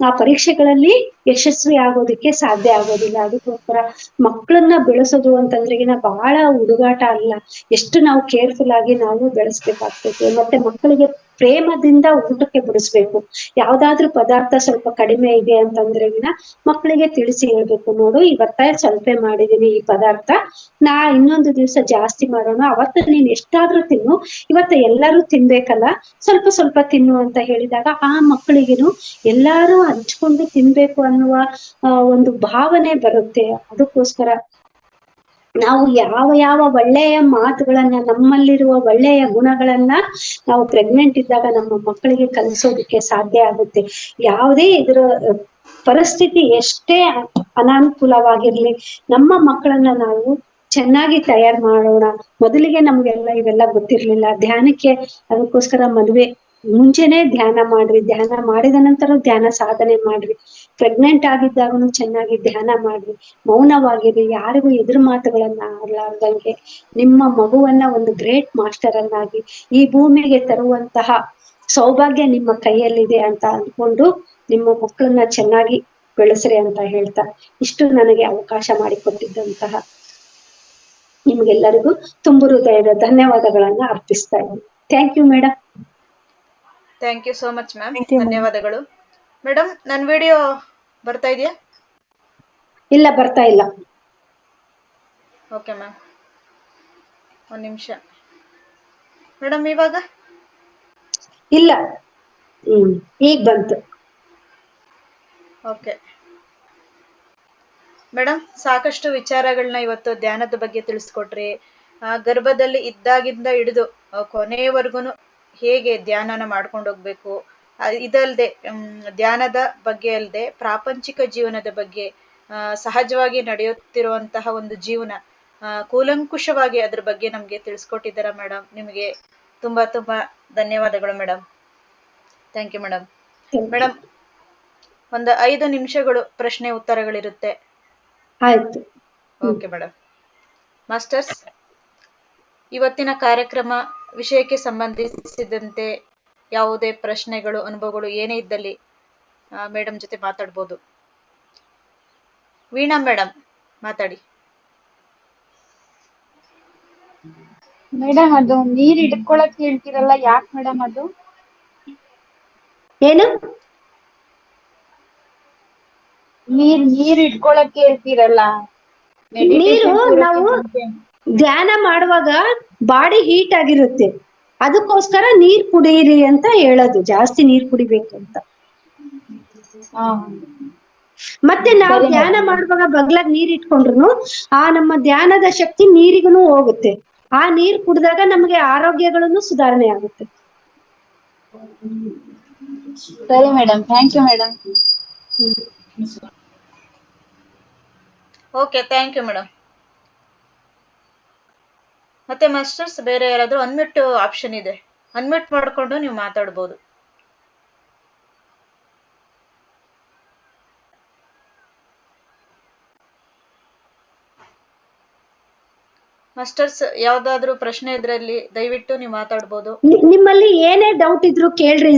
ಆ ಪರೀಕ್ಷೆಗಳಲ್ಲಿ ಯಶಸ್ವಿ ಆಗೋದಕ್ಕೆ ಸಾಧ್ಯ ಆಗೋದಿಲ್ಲ. ಅದಕ್ಕೋಸ್ಕರ ಮಕ್ಕಳನ್ನ ಬೆಳೆಸೋದು ಅಂತಂದ್ರೆಗಿನ ಬಹಳ ಹುಡುಗಾಟ ಅಲ್ಲ, ಎಷ್ಟು ನಾವು ಕೇರ್ಫುಲ್ ಆಗಿ ನಾವು ಬೆಳೆಸ್ಬೇಕಾಗ್ತೈತೆ. ಮತ್ತೆ ಮಕ್ಕಳಿಗೆ ಪ್ರೇಮದಿಂದ ಊಟಕ್ಕೆ ಬಿಡಿಸ್ಬೇಕು. ಯಾವ್ದಾದ್ರು ಪದಾರ್ಥ ಸ್ವಲ್ಪ ಕಡಿಮೆ ಇದೆ ಅಂತಂದ್ರೆಗಿನ ಮಕ್ಕಳಿಗೆ ತಿಳಿಸಿ ಹೇಳ್ಬೇಕು, ನೋಡು ಇವತ್ತ ಸ್ವಲ್ಪ ಮಾಡಿದೀನಿ ಈ ಪದಾರ್ಥ, ನಾ ಇನ್ನೊಂದು ದಿವ್ಸ ಜಾಸ್ತಿ ಮಾಡೋಣ, ಅವತ್ತ ನೀನ್ ಎಷ್ಟಾದ್ರೂ ತಿನ್ನು, ಇವತ್ತ ಎಲ್ಲರೂ ತಿನ್ಬೇಕಲ್ಲ, ಸ್ವಲ್ಪ ಸ್ವಲ್ಪ ತಿನ್ನು ಅಂತ ಹೇಳಿದಾಗ ಆ ಮಕ್ಕಳಿಗೇನು ಎಲ್ಲಾರು ಹಂಚ್ಕೊಂಡು ತಿನ್ಬೇಕು ಅನ್ನುವ ಒಂದು ಭಾವನೆ ಬರುತ್ತೆ. ಅದಕ್ಕೋಸ್ಕರ ನಾವು ಯಾವ ಒಳ್ಳೆಯ ಮಾತುಗಳನ್ನ, ನಮ್ಮಲ್ಲಿರುವ ಒಳ್ಳೆಯ ಗುಣಗಳನ್ನ ನಾವು ಪ್ರೆಗ್ನೆಂಟ್ ಇದ್ದಾಗ ನಮ್ಮ ಮಕ್ಕಳಿಗೆ ಕಲಿಸೋದಕ್ಕೆ ಸಾಧ್ಯ ಆಗುತ್ತೆ. ಯಾವುದೇ ಇದರ ಪರಿಸ್ಥಿತಿ ಎಷ್ಟೇ ಅನಾನುಕೂಲವಾಗಿರ್ಲಿ ನಮ್ಮ ಮಕ್ಕಳನ್ನ ನಾವು ಚೆನ್ನಾಗಿ ತಯಾರು ಮಾಡೋಣ. ಮೊದಲಿಗೆ ನಮ್ಗೆಲ್ಲ ಇವೆಲ್ಲ ಗೊತ್ತಿರ್ಲಿಲ್ಲ, ಧ್ಯಾನಕ್ಕೆ ಅದಕ್ಕೋಸ್ಕರ ಮದುವೆ ಮುಂಚೆನೆ ಧ್ಯಾನ ಮಾಡ್ರಿ, ಧ್ಯಾನ ಮಾಡಿದ ನಂತರ ಧ್ಯಾನ ಸಾಧನೆ ಮಾಡ್ರಿ, ಪ್ರೆಗ್ನೆಂಟ್ ಆಗಿದ್ದಾಗನು ಚೆನ್ನಾಗಿ ಧ್ಯಾನ ಮಾಡ್ರಿ, ಮೌನವಾಗಿರಿ, ಯಾರಿಗೂ ಎದುರು ಮಾತುಗಳನ್ನ ಆಡ್ಲಾರ್ದಂಗೆ ನಿಮ್ಮ ಮಗುವನ್ನ ಒಂದು ಗ್ರೇಟ್ ಮಾಸ್ಟರ್ ಅನ್ನಾಗಿ ಈ ಭೂಮಿಗೆ ತರುವಂತಹ ಸೌಭಾಗ್ಯ ನಿಮ್ಮ ಕೈಯಲ್ಲಿದೆ ಅಂತ ಅಂದ್ಕೊಂಡು ನಿಮ್ಮ ಮಕ್ಕಳನ್ನ ಚೆನ್ನಾಗಿ ಬೆಳೆಸ್ರಿ ಅಂತ ಹೇಳ್ತಾ ಇಷ್ಟು ನನಗೆ ಅವಕಾಶ ಮಾಡಿಕೊಟ್ಟಿದ್ದಂತಹ ನಿಮ್ಗೆಲ್ಲರಿಗೂ ತುಂಬು ಹೃದಯದ ಧನ್ಯವಾದಗಳನ್ನ ಅರ್ಪಿಸ್ತಾ ಇದ್ದೀನಿ. Thank you madam. Thank you so much ma'am, ಧನ್ಯವಾದಗಳು. ಮೇಡಮ್ ನನ್ನ ವಿಡಿಯೋ ಬರ್ತಾ ಇದೆಯಾ? ಇಲ್ಲ, ಬರ್ತಾ ಇಲ್ಲ. ಓಕೆ ಮ್ಯಾಮ್, ಒಂದು ನಿಮಿಷ ಮೇಡಮ್. ಇವಾಗ ಇಲ್ಲ, ಈಗ ಬಂತು. ಓಕೆ ಮೇಡಮ್, ಸಾಕಷ್ಟು ವಿಚಾರಗಳನ್ನ ಇವತ್ತು ಧ್ಯಾನದ ಬಗ್ಗೆ ತಿಳಿಸ್ಕೊಟ್ರಿ. ಗರ್ಭದಲ್ಲಿ ಇದ್ದಾಗಿಂದ ಹಿಡಿದು ಕೊನೆಯವರೆಗೂ ಹೇಗೆ ಧ್ಯಾನನ ಮಾಡ್ಕೊಂಡು ಹೋಗ್ಬೇಕು, ಇದಲ್ದೆ ಧ್ಯಾನದ ಬಗ್ಗೆ ಅಲ್ಲದೆ ಪ್ರಾಪಂಚಿಕ ಜೀವನದ ಬಗ್ಗೆ, ಸಹಜವಾಗಿ ನಡೆಯುತ್ತಿರುವಂತಹ ಒಂದು ಜೀವನ ಕೂಲಂಕುಷವಾಗಿ ಅದ್ರ ಬಗ್ಗೆ ನಮ್ಗೆ ತಿಳಿಸ್ಕೊಟ್ಟಿದ್ದೀರಾ ಮೇಡಮ್. ನಿಮಗೆ ತುಂಬಾ ತುಂಬಾ ಧನ್ಯವಾದಗಳು madam. Thank you madam. Madam, ಒಂದು 5 ನಿಮಿಷಗಳು ಪ್ರಶ್ನೆ ಉತ್ತರಗಳಿರುತ್ತೆ. ಆಯ್ತು. Okay madam. ಮಾಸ್ಟರ್ಸ್, ಇವತ್ತಿನ ಕಾರ್ಯಕ್ರಮ ವಿಷಯಕ್ಕೆ ಸಂಬಂಧಿಸಿದಂತೆ ಯಾವುದೇ ಪ್ರಶ್ನೆಗಳು, ಅನುಭವಗಳು ಏನೇ ಇದ್ದಲ್ಲಿ ಮೇಡಮ್ ಜೊತೆ ಮಾತಾಡ್ಬೋದು. ವೀಣಾ ಮೇಡಮ್ ಮಾತಾಡಿ. ಮೇಡಮ್, ಅದು ನೀರ್ ಹಿಡ್ಕೊಳಕ್ ಹೇಳ್ತಿರಲ್ಲ, ಯಾಕೆ ಮೇಡಮ್ ಅದು? ಏನು? ನೀರ್ ಇಟ್ಕೊಳಕ್ ಹೇಳ್ತೀರಲ್ಲ, ನೀರು ನಾವು ಧ್ಯಾನ ಮಾಡುವಾಗ ಬಾಡಿ ಹೀಟ್ ಆಗಿರುತ್ತೆ, ಅದಕ್ಕೋಸ್ಕರ ನೀರ್ ಕುಡೀರಿ ಅಂತ ಹೇಳೋದು, ಜಾಸ್ತಿ ನೀರ್ ಕುಡಿಬೇಕು ಅಂತ. ಮತ್ತೆ ನಾವು ಧ್ಯಾನ ಮಾಡುವಾಗ ಬಗ್ಲಾಗ್ ನೀರ್ ಇಟ್ಕೊಂಡ್ರು ಆ ನಮ್ಮ ಧ್ಯಾನದ ಶಕ್ತಿ ನೀರಿಗೂ ಹೋಗುತ್ತೆ. ಆ ನೀರ್ ಕುಡಿದಾಗ ನಮಗೆ ಆರೋಗ್ಯಗಳನ್ನು ಸುಧಾರಣೆ ಆಗುತ್ತೆ. ಸರಿ madam, thank you madam. Okay, thank you madam. ಮತ್ತೆ ಮಾಸ್ಟರ್ಸ್ ಬೇರೆ ಯಾರಾದ್ರೂ ಅನ್ಮ್ಯೂಟ್ ಆಪ್ಷನ್ ಇದೆ, ಅನ್ಮ್ಯೂಟ್ ಮಾಡಿಕೊಂಡು ನೀವು ಮಾತಾಡ್ಬೋದು. ಮಾಸ್ಟರ್ಸ್ ಯಾವ್ದಾದ್ರು ಪ್ರಶ್ನೆ ಇದ್ರಲ್ಲಿ ದಯವಿಟ್ಟು ನೀವು ಮಾತಾಡ್ಬೋದು. ನಿಮ್ಮಲ್ಲಿ ಏನೇ ಡೌಟ್ ಇದ್ರು ಕೇಳ್ರಿ,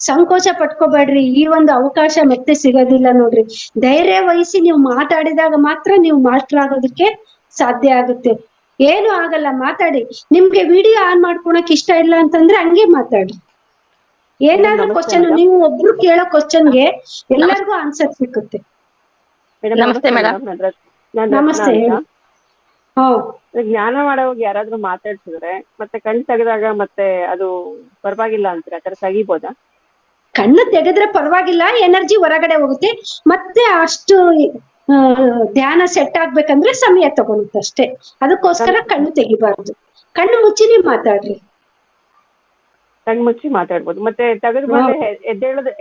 ಸಂಕೋಚ ಪಟ್ಕೋಬೇಡ್ರಿ. ಈ ಒಂದು ಅವಕಾಶ ಮತ್ತೆ ಸಿಗೋದಿಲ್ಲ ನೋಡ್ರಿ. ಧೈರ್ಯ ವಹಿಸಿ ನೀವು ಮಾತಾಡಿದಾಗ ಮಾತ್ರ ನೀವು ಮಾಸ್ಟರ್ ಆಗೋದಕ್ಕೆ ಸಾಧ್ಯ ಆಗುತ್ತೆ. ಏನು ಆಗಲ್ಲ, ಮಾತಾಡಿ. ನಿಮ್ಗೆ ವಿಡಿಯೋ ಆನ್ ಮಾಡ್ಕೊಳಕ್ ಇಷ್ಟ ಇಲ್ಲ ಅಂತಂದ್ರೆ ಹಂಗೆ ಮಾತಾಡಿ. ಏನಾದ್ರೂ ಕ್ವಶನ್ ನೀವು ಒಬ್ರು ಕೇಳೋ ಕ್ವಶನ್ಗೆ ಎಲ್ಲರಿಗೂ ಆನ್ಸರ್ ಸಿಕ್ಕುತ್ತೆ. ನಮಸ್ತೆ ಮೇಡಮ್. ನಮಸ್ತೆ, ಹೇಳಿ. ಹಾ, ಜ್ಞಾನ ಮಾಡೋವಾಗ ಯಾರಾದ್ರೂ ಮಾತಾಡ್ಸಿದ್ರೆ ಮತ್ತೆ ಕಣ್ ತೆಗೆದಾಗ ಮತ್ತೆ ಅದು ಪರವಾಗಿಲ್ಲ ಅಂತೀರಾ? ಆತರ ತೆಗಿಬೋದಾ? ಕಣ್ಣು ತೆಗೆದ್ರೆ ಪರವಾಗಿಲ್ಲ, ಎನರ್ಜಿ ಹೊರಗಡೆ ಹೋಗುತ್ತೆ. ಮತ್ತೆ ಅಷ್ಟು ಧ್ಯಾನ ಸೆಟ್ ಆಗ್ಬೇಕಂದ್ರೆ ಸಮಯ ತಗೊಳುತ್ತೆ ಅಷ್ಟೇ. ಅದಕ್ಕೋಸ್ಕರ ಕಣ್ಣು ತೆಗಿಬಾರ್ದು. ಕಣ್ಣು ಮುಚ್ಚಿನೇ ಮಾತಾಡ್ರಿ. ಕಣ್ ಮುಚ್ಚಿ ಮಾತಾಡ್ಬೋದು. ಮತ್ತೆ ತೆಗೆದ್ಮೇಲೆ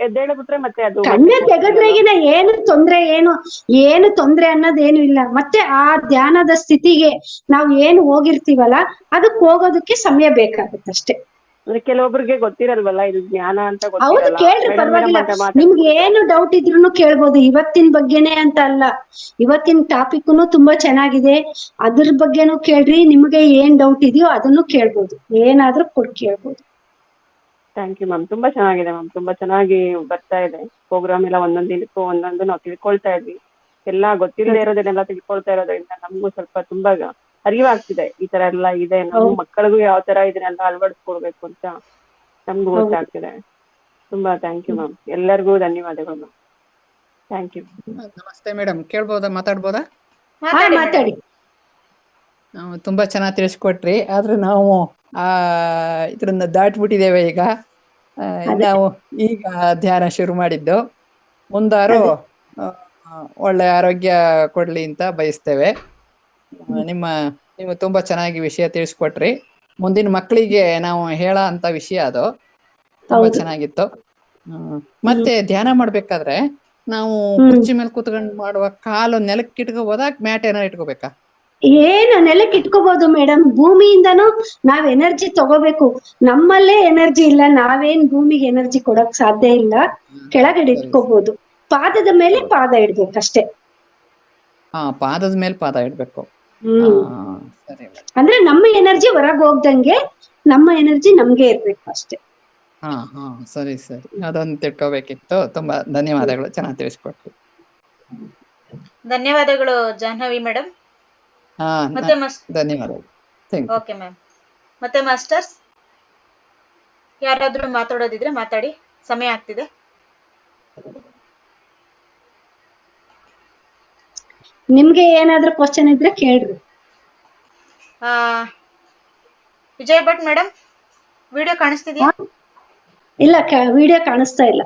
ಎದ್ದೇಳಬಿಟ್ರೆ ಮತ್ತೆ ಅದು ಕಣ್ಣೆ ತೆಗೆದ್ರೆಗಿನ ಏನು ತೊಂದ್ರೆ ಅನ್ನೋದೇನು ಇಲ್ಲ. ಮತ್ತೆ ಆ ಧ್ಯಾನದ ಸ್ಥಿತಿಗೆ ನಾವ್ ಏನು ಹೋಗಿರ್ತೀವಲ್ಲ ಅದಕ್ಕೆ ಹೋಗೋದಕ್ಕೆ ಸಮಯ ಬೇಕಾಗುತ್ತೆ ಅಷ್ಟೇ. ಅಂದ್ರೆ ಕೆಲವೊಬ್ರಿಗೆ ಗೊತ್ತಿರಲ್ವಲ್ಲ ಇದು ಜ್ಞಾನ ಅಂತ. ಹೌದು, ಕೇಳ್ರಿ, ಪರವಾಗಿಲ್ಲ. ನಿಮ್ಗೆ ಏನು ಡೌಟ್ ಇದ್ರೂನು ಕೇಳ್ಬೋದು. ಇವತ್ತಿನ ಬಗ್ಗೆನೇ ಅಂತ ಅಲ್ಲ, ಇವತ್ತಿನ ಟಾಪಿಕ್ನು ತುಂಬಾ ಚೆನ್ನಾಗಿದೆ. ಅದ್ರ ಬಗ್ಗೆನೂ ಕೇಳ್ರಿ. ನಿಮ್ಗೆ ಏನ್ ಡೌಟ್ ಇದೆಯೋ ಅದನ್ನು ಕೇಳ್ಬೋದು. ಏನಾದ್ರೂ ಕೇಳ್ಬೋದು. Thank you ma'am. ತುಂಬಾ ಚೆನ್ನಾಗಿದೆ ಮ್ಯಾಮ್. ತುಂಬಾ ಚೆನ್ನಾಗಿ ಬರ್ತಾ ಇದೆ ಪ್ರೋಗ್ರಾಮ್ ಎಲ್ಲ. ಒಂದೊಂದು ದಿನಕ್ಕೂ ಒಂದೊಂದು ನಾವು ತಿಳ್ಕೊಳ್ತಾ ಇದ್ವಿ. ಎಲ್ಲ ಗೊತ್ತಿಲ್ಲದೆ ಇರೋದನ್ನೆಲ್ಲ ತಿಳ್ಕೊಳ್ತಾ ಇರೋದ್ರಿಂದ ನಮಗೂ ಸ್ವಲ್ಪ ತುಂಬಾ ಅರಿವಾಗ್ತಿದೆ. ಈ ತರ ಎಲ್ಲ ಇದೆ, ನಮ್ಮ ಮಕ್ಕಳಿಗೂ ಯಾವ ತರ ಇದನ್ನೆಲ್ಲ ಅಳವಡಿಸ್ಕೊಡ್ಬೇಕು ಅಂತ ನಮ್ಗೂ ಗೊತ್ತಾಗ್ತಿದೆ. ತುಂಬಾ ಥ್ಯಾಂಕ್ ಯು ಮ್ಯಾಮ್. ಎಲ್ಲರಿಗೂ ಧನ್ಯವಾದಗಳು ಮ್ಯಾಮ್. Thank you. ನಮಸ್ತೆ ಮೇಡಮ್, ಕೇಳ್ಬೋದಾ? ಮಾತಾಡ್ಬೋದಾ? ಮಾತಾಡಿ. ತುಂಬಾ ಚೆನ್ನಾಗಿ ತಿಳಿಸ್ಕೊಟ್ರಿ. ಆದ್ರೆ ನಾವು ಇದ್ರನ್ನ ದಾಟ್ಬಿಟ್ಟಿದ್ದೇವೆ ಈಗ. ನಾವು ಈಗ ಧ್ಯಾನ ಶುರು ಮಾಡಿದ್ದು. ಮುಂದಾರು ಒಳ್ಳೆ ಆರೋಗ್ಯ ಕೊಡ್ಲಿ ಅಂತ ಬಯಸ್ತೇವೆ. ನೀವು ತುಂಬಾ ಚೆನ್ನಾಗಿ ವಿಷಯ ತಿಳಿಸ್ಕೊಟ್ರಿ. ಮುಂದಿನ ಮಕ್ಕಳಿಗೆ ನಾವು ಹೇಳೋ ಅಂತ ವಿಷಯ ಅದು ತುಂಬಾ ಚೆನ್ನಾಗಿತ್ತು. ಮತ್ತೆ ಧ್ಯಾನ ಮಾಡ್ಬೇಕಾದ್ರೆ ನಾವು ಕುರ್ಚಿ ಮೇಲೆ ಕೂತ್ಕೊಂಡು ಮಾಡುವ ಕಾಲು ನೆಲಕ್ಕೆ ಇಟ್ಕೋಬೋದಾ, ಮ್ಯಾಟ್ ಏನಾರ ಇಟ್ಕೋಬೇಕಾ? ಏನು ನೆಲಕ್ಕೆ ಇಟ್ಕೋಬಹುದು ಮೇಡಮ್. ಭೂಮಿಯಿಂದನೂ ನಾವ್ ಎನರ್ಜಿ ತಗೋಬೇಕು. ನಮ್ಮಲ್ಲೇ ಎನರ್ಜಿ ಇಲ್ಲ, ನಾವೇನ್ ಭೂಮಿಗೆ ಎನರ್ಜಿ ಕೊಡಕ್ ಸಾಧ್ಯ ಇಲ್ಲ. ಕೆಳಗಡೆ ಇಟ್ಕೋಬಹುದು. ಪಾದದ ಮೇಲೆ ಪಾದ ಇಡ್ಬೇಕಷ್ಟೇ. ಪಾದದ ಮೇಲೆ ಪಾದ ಇಡ್ಬೇಕು. ಸರಿ. ಅಂದ್ರೆ ನಮ್ಮ ಎನರ್ಜಿ ಹೊರಗೆ ಹೋಗ್ದಂಗೆ ನಮ್ಮ ಎನರ್ಜಿ ನಮ್ಗೆ ಇರ್ಬೇಕು ಅಷ್ಟೇ. ಸರಿ ಸರಿ, ಅದೊಂದು ತಿಳ್ಕೋಬೇಕಿತ್ತು. ತುಂಬಾ ಧನ್ಯವಾದಗಳು, ಚೆನ್ನಾಗಿ ತಿಳಿಸ್ಕೊಟ್ರಿ. ಧನ್ಯವಾದಗಳು ಜಾಹ್ನವಿ ಮೇಡಮ್. ಮತ್ತೆ ಧನ್ಯವಾದಗಳು. Okay ma'am. ಮತ್ತೆ ಮಾಸ್ಟರ್ಸ್ ಯಾರಾದ್ರೂ ಮಾತಾಡೋದಿದ್ರೆ ಮಾತಾಡಿ, ಸಮಯ ಆಗ್ತಿದೆ. ನಿಮ್ಗೆ ಏನಾದ್ರೂ ಕ್ವಶನ್ ಇದ್ರೆ ಕೇಳ್ರಿ. ವಿಜಯ್ ಭಟ್ ಮೇಡಮ್, ವಿಡಿಯೋ ಕಾಣಿಸ್ತಿದ್ಯಾ? ಇಲ್ಲ, ವಿಡಿಯೋ ಕಾಣಿಸ್ತಾ ಇಲ್ಲ.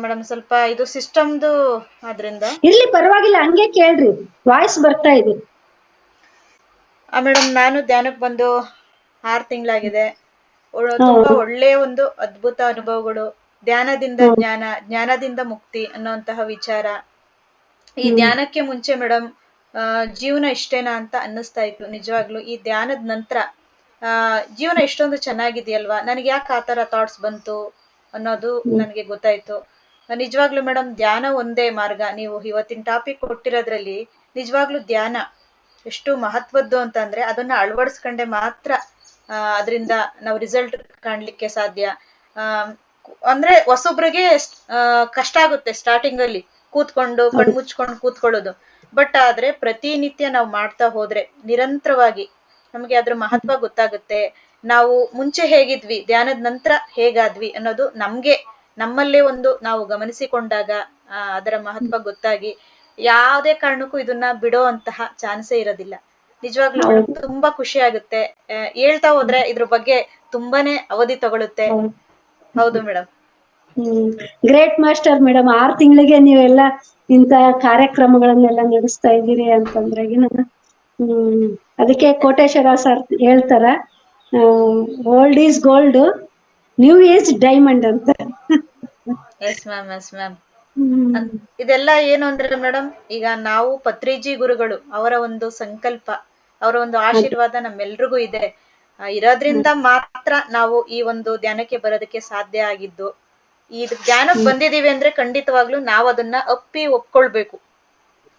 ಮೇಡಮ್ ಸ್ವಲ್ಪ ಇದು ಸಿಸ್ಟಮ್ದು ಆದ್ರಿಂದ. ಇರ್ಲಿ, ಪರವಾಗಿಲ್ಲ, ಹಂಗೆ ಕೇಳ್ರಿ. ವಾಯ್ಸ್ ಬರ್ತಾ ಇದೆ. ಮೇಡಮ್, ನಾನು ಧ್ಯಾನಕ್ಕೆ ಬಂದು 6 ತಿಂಗಳಾಗಿದೆ. ತುಂಬಾ ಒಳ್ಳೆಯ ಒಂದು ಅದ್ಭುತ ಅನುಭವಗಳು. ಧ್ಯಾನದಿಂದ ಜ್ಞಾನ, ಜ್ಞಾನದಿಂದ ಮುಕ್ತಿ ಅನ್ನುವಂತಹ ವಿಚಾರ. ಈ ಧ್ಯಾನಕ್ಕೆ ಮುಂಚೆ ಮೇಡಮ್ ಜೀವನ ಇಷ್ಟೇನಾ ಅಂತ ಅನ್ನಿಸ್ತಾ ಇತ್ತು. ನಿಜವಾಗ್ಲು ಈ ಧ್ಯಾನದ ನಂತರ ಜೀವನ ಎಷ್ಟೊಂದು ಚೆನ್ನಾಗಿದೆಯಲ್ವಾ, ನನಗೆ ಯಾಕೆ ಆ ತರ ಥಾಟ್ಸ್ ಬಂತು ಅನ್ನೋದು ನನಗೆ ಗೊತ್ತಾಯ್ತು. ನಿಜವಾಗ್ಲು ಮೇಡಮ್, ಧ್ಯಾನ ಒಂದೇ ಮಾರ್ಗ. ನೀವು ಇವತ್ತಿನ ಟಾಪಿಕ್ ಕೊಟ್ಟಿರೋದ್ರಲ್ಲಿ ನಿಜವಾಗ್ಲು ಧ್ಯಾನ ಎಷ್ಟು ಮಹತ್ವದ್ದು ಅಂತಂದ್ರೆ ಅದನ್ನ ಅಳವಡಿಸ್ಕೊಂಡೆ ಮಾತ್ರ ಅದರಿಂದ ನಾವು ರಿಸಲ್ಟ್ ಕಾಣ್ಲಿಕ್ಕೆ ಸಾಧ್ಯ. ಅಂದ್ರೆ ಹೊಸೊಬ್ರಿಗೆ ಕಷ್ಟ ಆಗುತ್ತೆ ಸ್ಟಾರ್ಟಿಂಗ್ ಅಲ್ಲಿ ಕೂತ್ಕೊಂಡು ಕಣ್ ಮುಚ್ಕೊಂಡು ಕೂತ್ಕೊಳ್ಳೋದು. ಬಟ್ ಆದ್ರೆ ಪ್ರತಿನಿತ್ಯ ನಾವು ಮಾಡ್ತಾ ಹೋದ್ರೆ ನಿರಂತರವಾಗಿ ನಮ್ಗೆ ಅದ್ರ ಮಹತ್ವ ಗೊತ್ತಾಗುತ್ತೆ. ನಾವು ಮುಂಚೆ ಹೇಗಿದ್ವಿ, ಧ್ಯಾನದ ನಂತರ ಹೇಗಾದ್ವಿ ಅನ್ನೋದು ನಮ್ಮಲ್ಲೇ ಒಂದು ನಾವು ಗಮನಿಸಿಕೊಂಡಾಗ ಅದರ ಮಹತ್ವ ಗೊತ್ತಾಗಿ ಯಾವುದೇ ಕಾರಣಕ್ಕೂ ಇದನ್ನ ಬಿಡೋ ಅಂತಹ ಚಾನ್ಸೇ ಇರೋದಿಲ್ಲ. ನಿಜವಾಗ್ಲೂ ತುಂಬಾ ಖುಷಿ ಆಗುತ್ತೆ. ಹೇಳ್ತಾ ಹೋದ್ರೆ ಇದ್ರ ಬಗ್ಗೆ ತುಂಬಾನೇ ಅವಧಿ ತಗೊಳುತ್ತೆ. ಹೌದು ಮೇಡಮ್. Great master madam. 6 ತಿಂಗಳಿಗೆ ನೀವೆಲ್ಲ ಇಂತ ಕಾರ್ಯಕ್ರಮಗಳನ್ನೆಲ್ಲ ನಡೆಸ್ತಾ ಇದ್ದೀರಿ ಅಂತಂದ್ರೆ ಅದಕ್ಕೆ ಕೋಟೇಶ್ವರ ಸರ್ ಹೇಳ್ತಾರ, old is gold, new is diamond ಅಂತ. Yes ma'am, yes ma'am. ಇದೆಲ್ಲ ಏನು ಅಂದ್ರೆ ಮೇಡಮ್, ಈಗ ನಾವು ಪತ್ರಿಜಿ ಗುರುಗಳು, ಅವರ ಒಂದು ಸಂಕಲ್ಪ, ಅವರ ಒಂದು ಆಶೀರ್ವಾದ ನಮ್ಮೆಲ್ರಿಗೂ ಇದೆ. ಇರೋದ್ರಿಂದ ಮಾತ್ರ ನಾವು ಈ ಒಂದು ಧ್ಯಾನಕ್ಕೆ ಬರೋದಕ್ಕೆ ಸಾಧ್ಯ ಆಗಿದ್ದು. ಈ ಧ್ಯಾನಕ್ಕೆ ಬಂದಿದೀವಿ ಅಂದ್ರೆ ಖಂಡಿತವಾಗ್ಲೂ ನಾವು ಅದನ್ನ ಒಪ್ಕೊಳ್ಬೇಕು.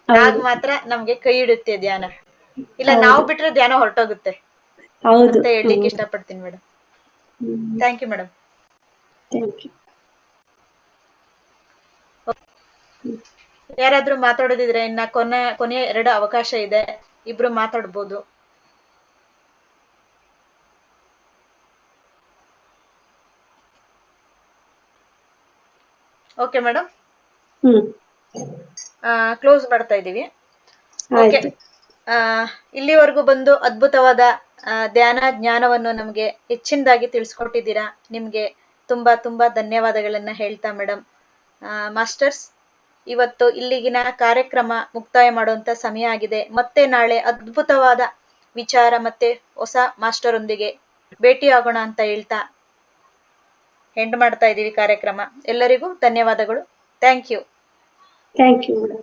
ಆಗ ಮಾತ್ರ ನಮ್ಗೆ ಕೈ ಹಿಡುತ್ತೆ ಧ್ಯಾನ. ಇಲ್ಲ ನಾವು ಬಿಟ್ರೆ ಧ್ಯಾನ ಹೊರಟೋಗುತ್ತೆ ಅಂತ ಹೇಳಲಿಕ್ಕೆ ಇಷ್ಟಪಡ್ತೀನಿ ಮೇಡಮ್. Thank you madam. ಯಾರಾದ್ರೂ ಮಾತಾಡೋದಿದ್ರೆ ಇನ್ನ ಕೊನೆಯ 2 ಅವಕಾಶ ಇದೆ, ಇಬ್ರು ಮಾತಾಡ್ಬೋದು. ಓಕೆ ಮೇಡಮ್, ಕ್ಲೋಸ್ ಮಾಡ್ತಾ ಇದೀವಿ. ಓಕೆ, ಇಲ್ಲಿವರೆಗೂ ಬಂದು ಅದ್ಭುತವಾದ ಧ್ಯಾನ ಜ್ಞಾನವನ್ನು ನಮ್ಗೆ ಹೆಚ್ಚಿನದಾಗಿ ತಿಳಿಸ್ಕೊಟ್ಟಿದ್ದೀರಾ. ನಿಮ್ಗೆ ತುಂಬಾ ತುಂಬಾ ಧನ್ಯವಾದಗಳನ್ನ ಹೇಳ್ತಾ ಮೇಡಮ್. ಮಾಸ್ಟರ್ಸ್, ಇವತ್ತು ಇಲ್ಲಿಗಿನ ಕಾರ್ಯಕ್ರಮ ಮುಕ್ತಾಯ ಮಾಡುವಂತ ಸಮಯ ಆಗಿದೆ. ಮತ್ತೆ ನಾಳೆ ಅದ್ಭುತವಾದ ವಿಚಾರ ಮತ್ತೆ ಹೊಸ ಮಾಸ್ಟರ್ ಒಂದಿಗೆ ಭೇಟಿಯಾಗೋಣ ಅಂತ ಹೇಳ್ತಾ ಎಂಡ್ ಮಾಡ್ತಾ ಇದೀವಿ ಕಾರ್ಯಕ್ರಮ. ಎಲ್ಲರಿಗೂ ಧನ್ಯವಾದಗಳು. Thank you. Thank you madam.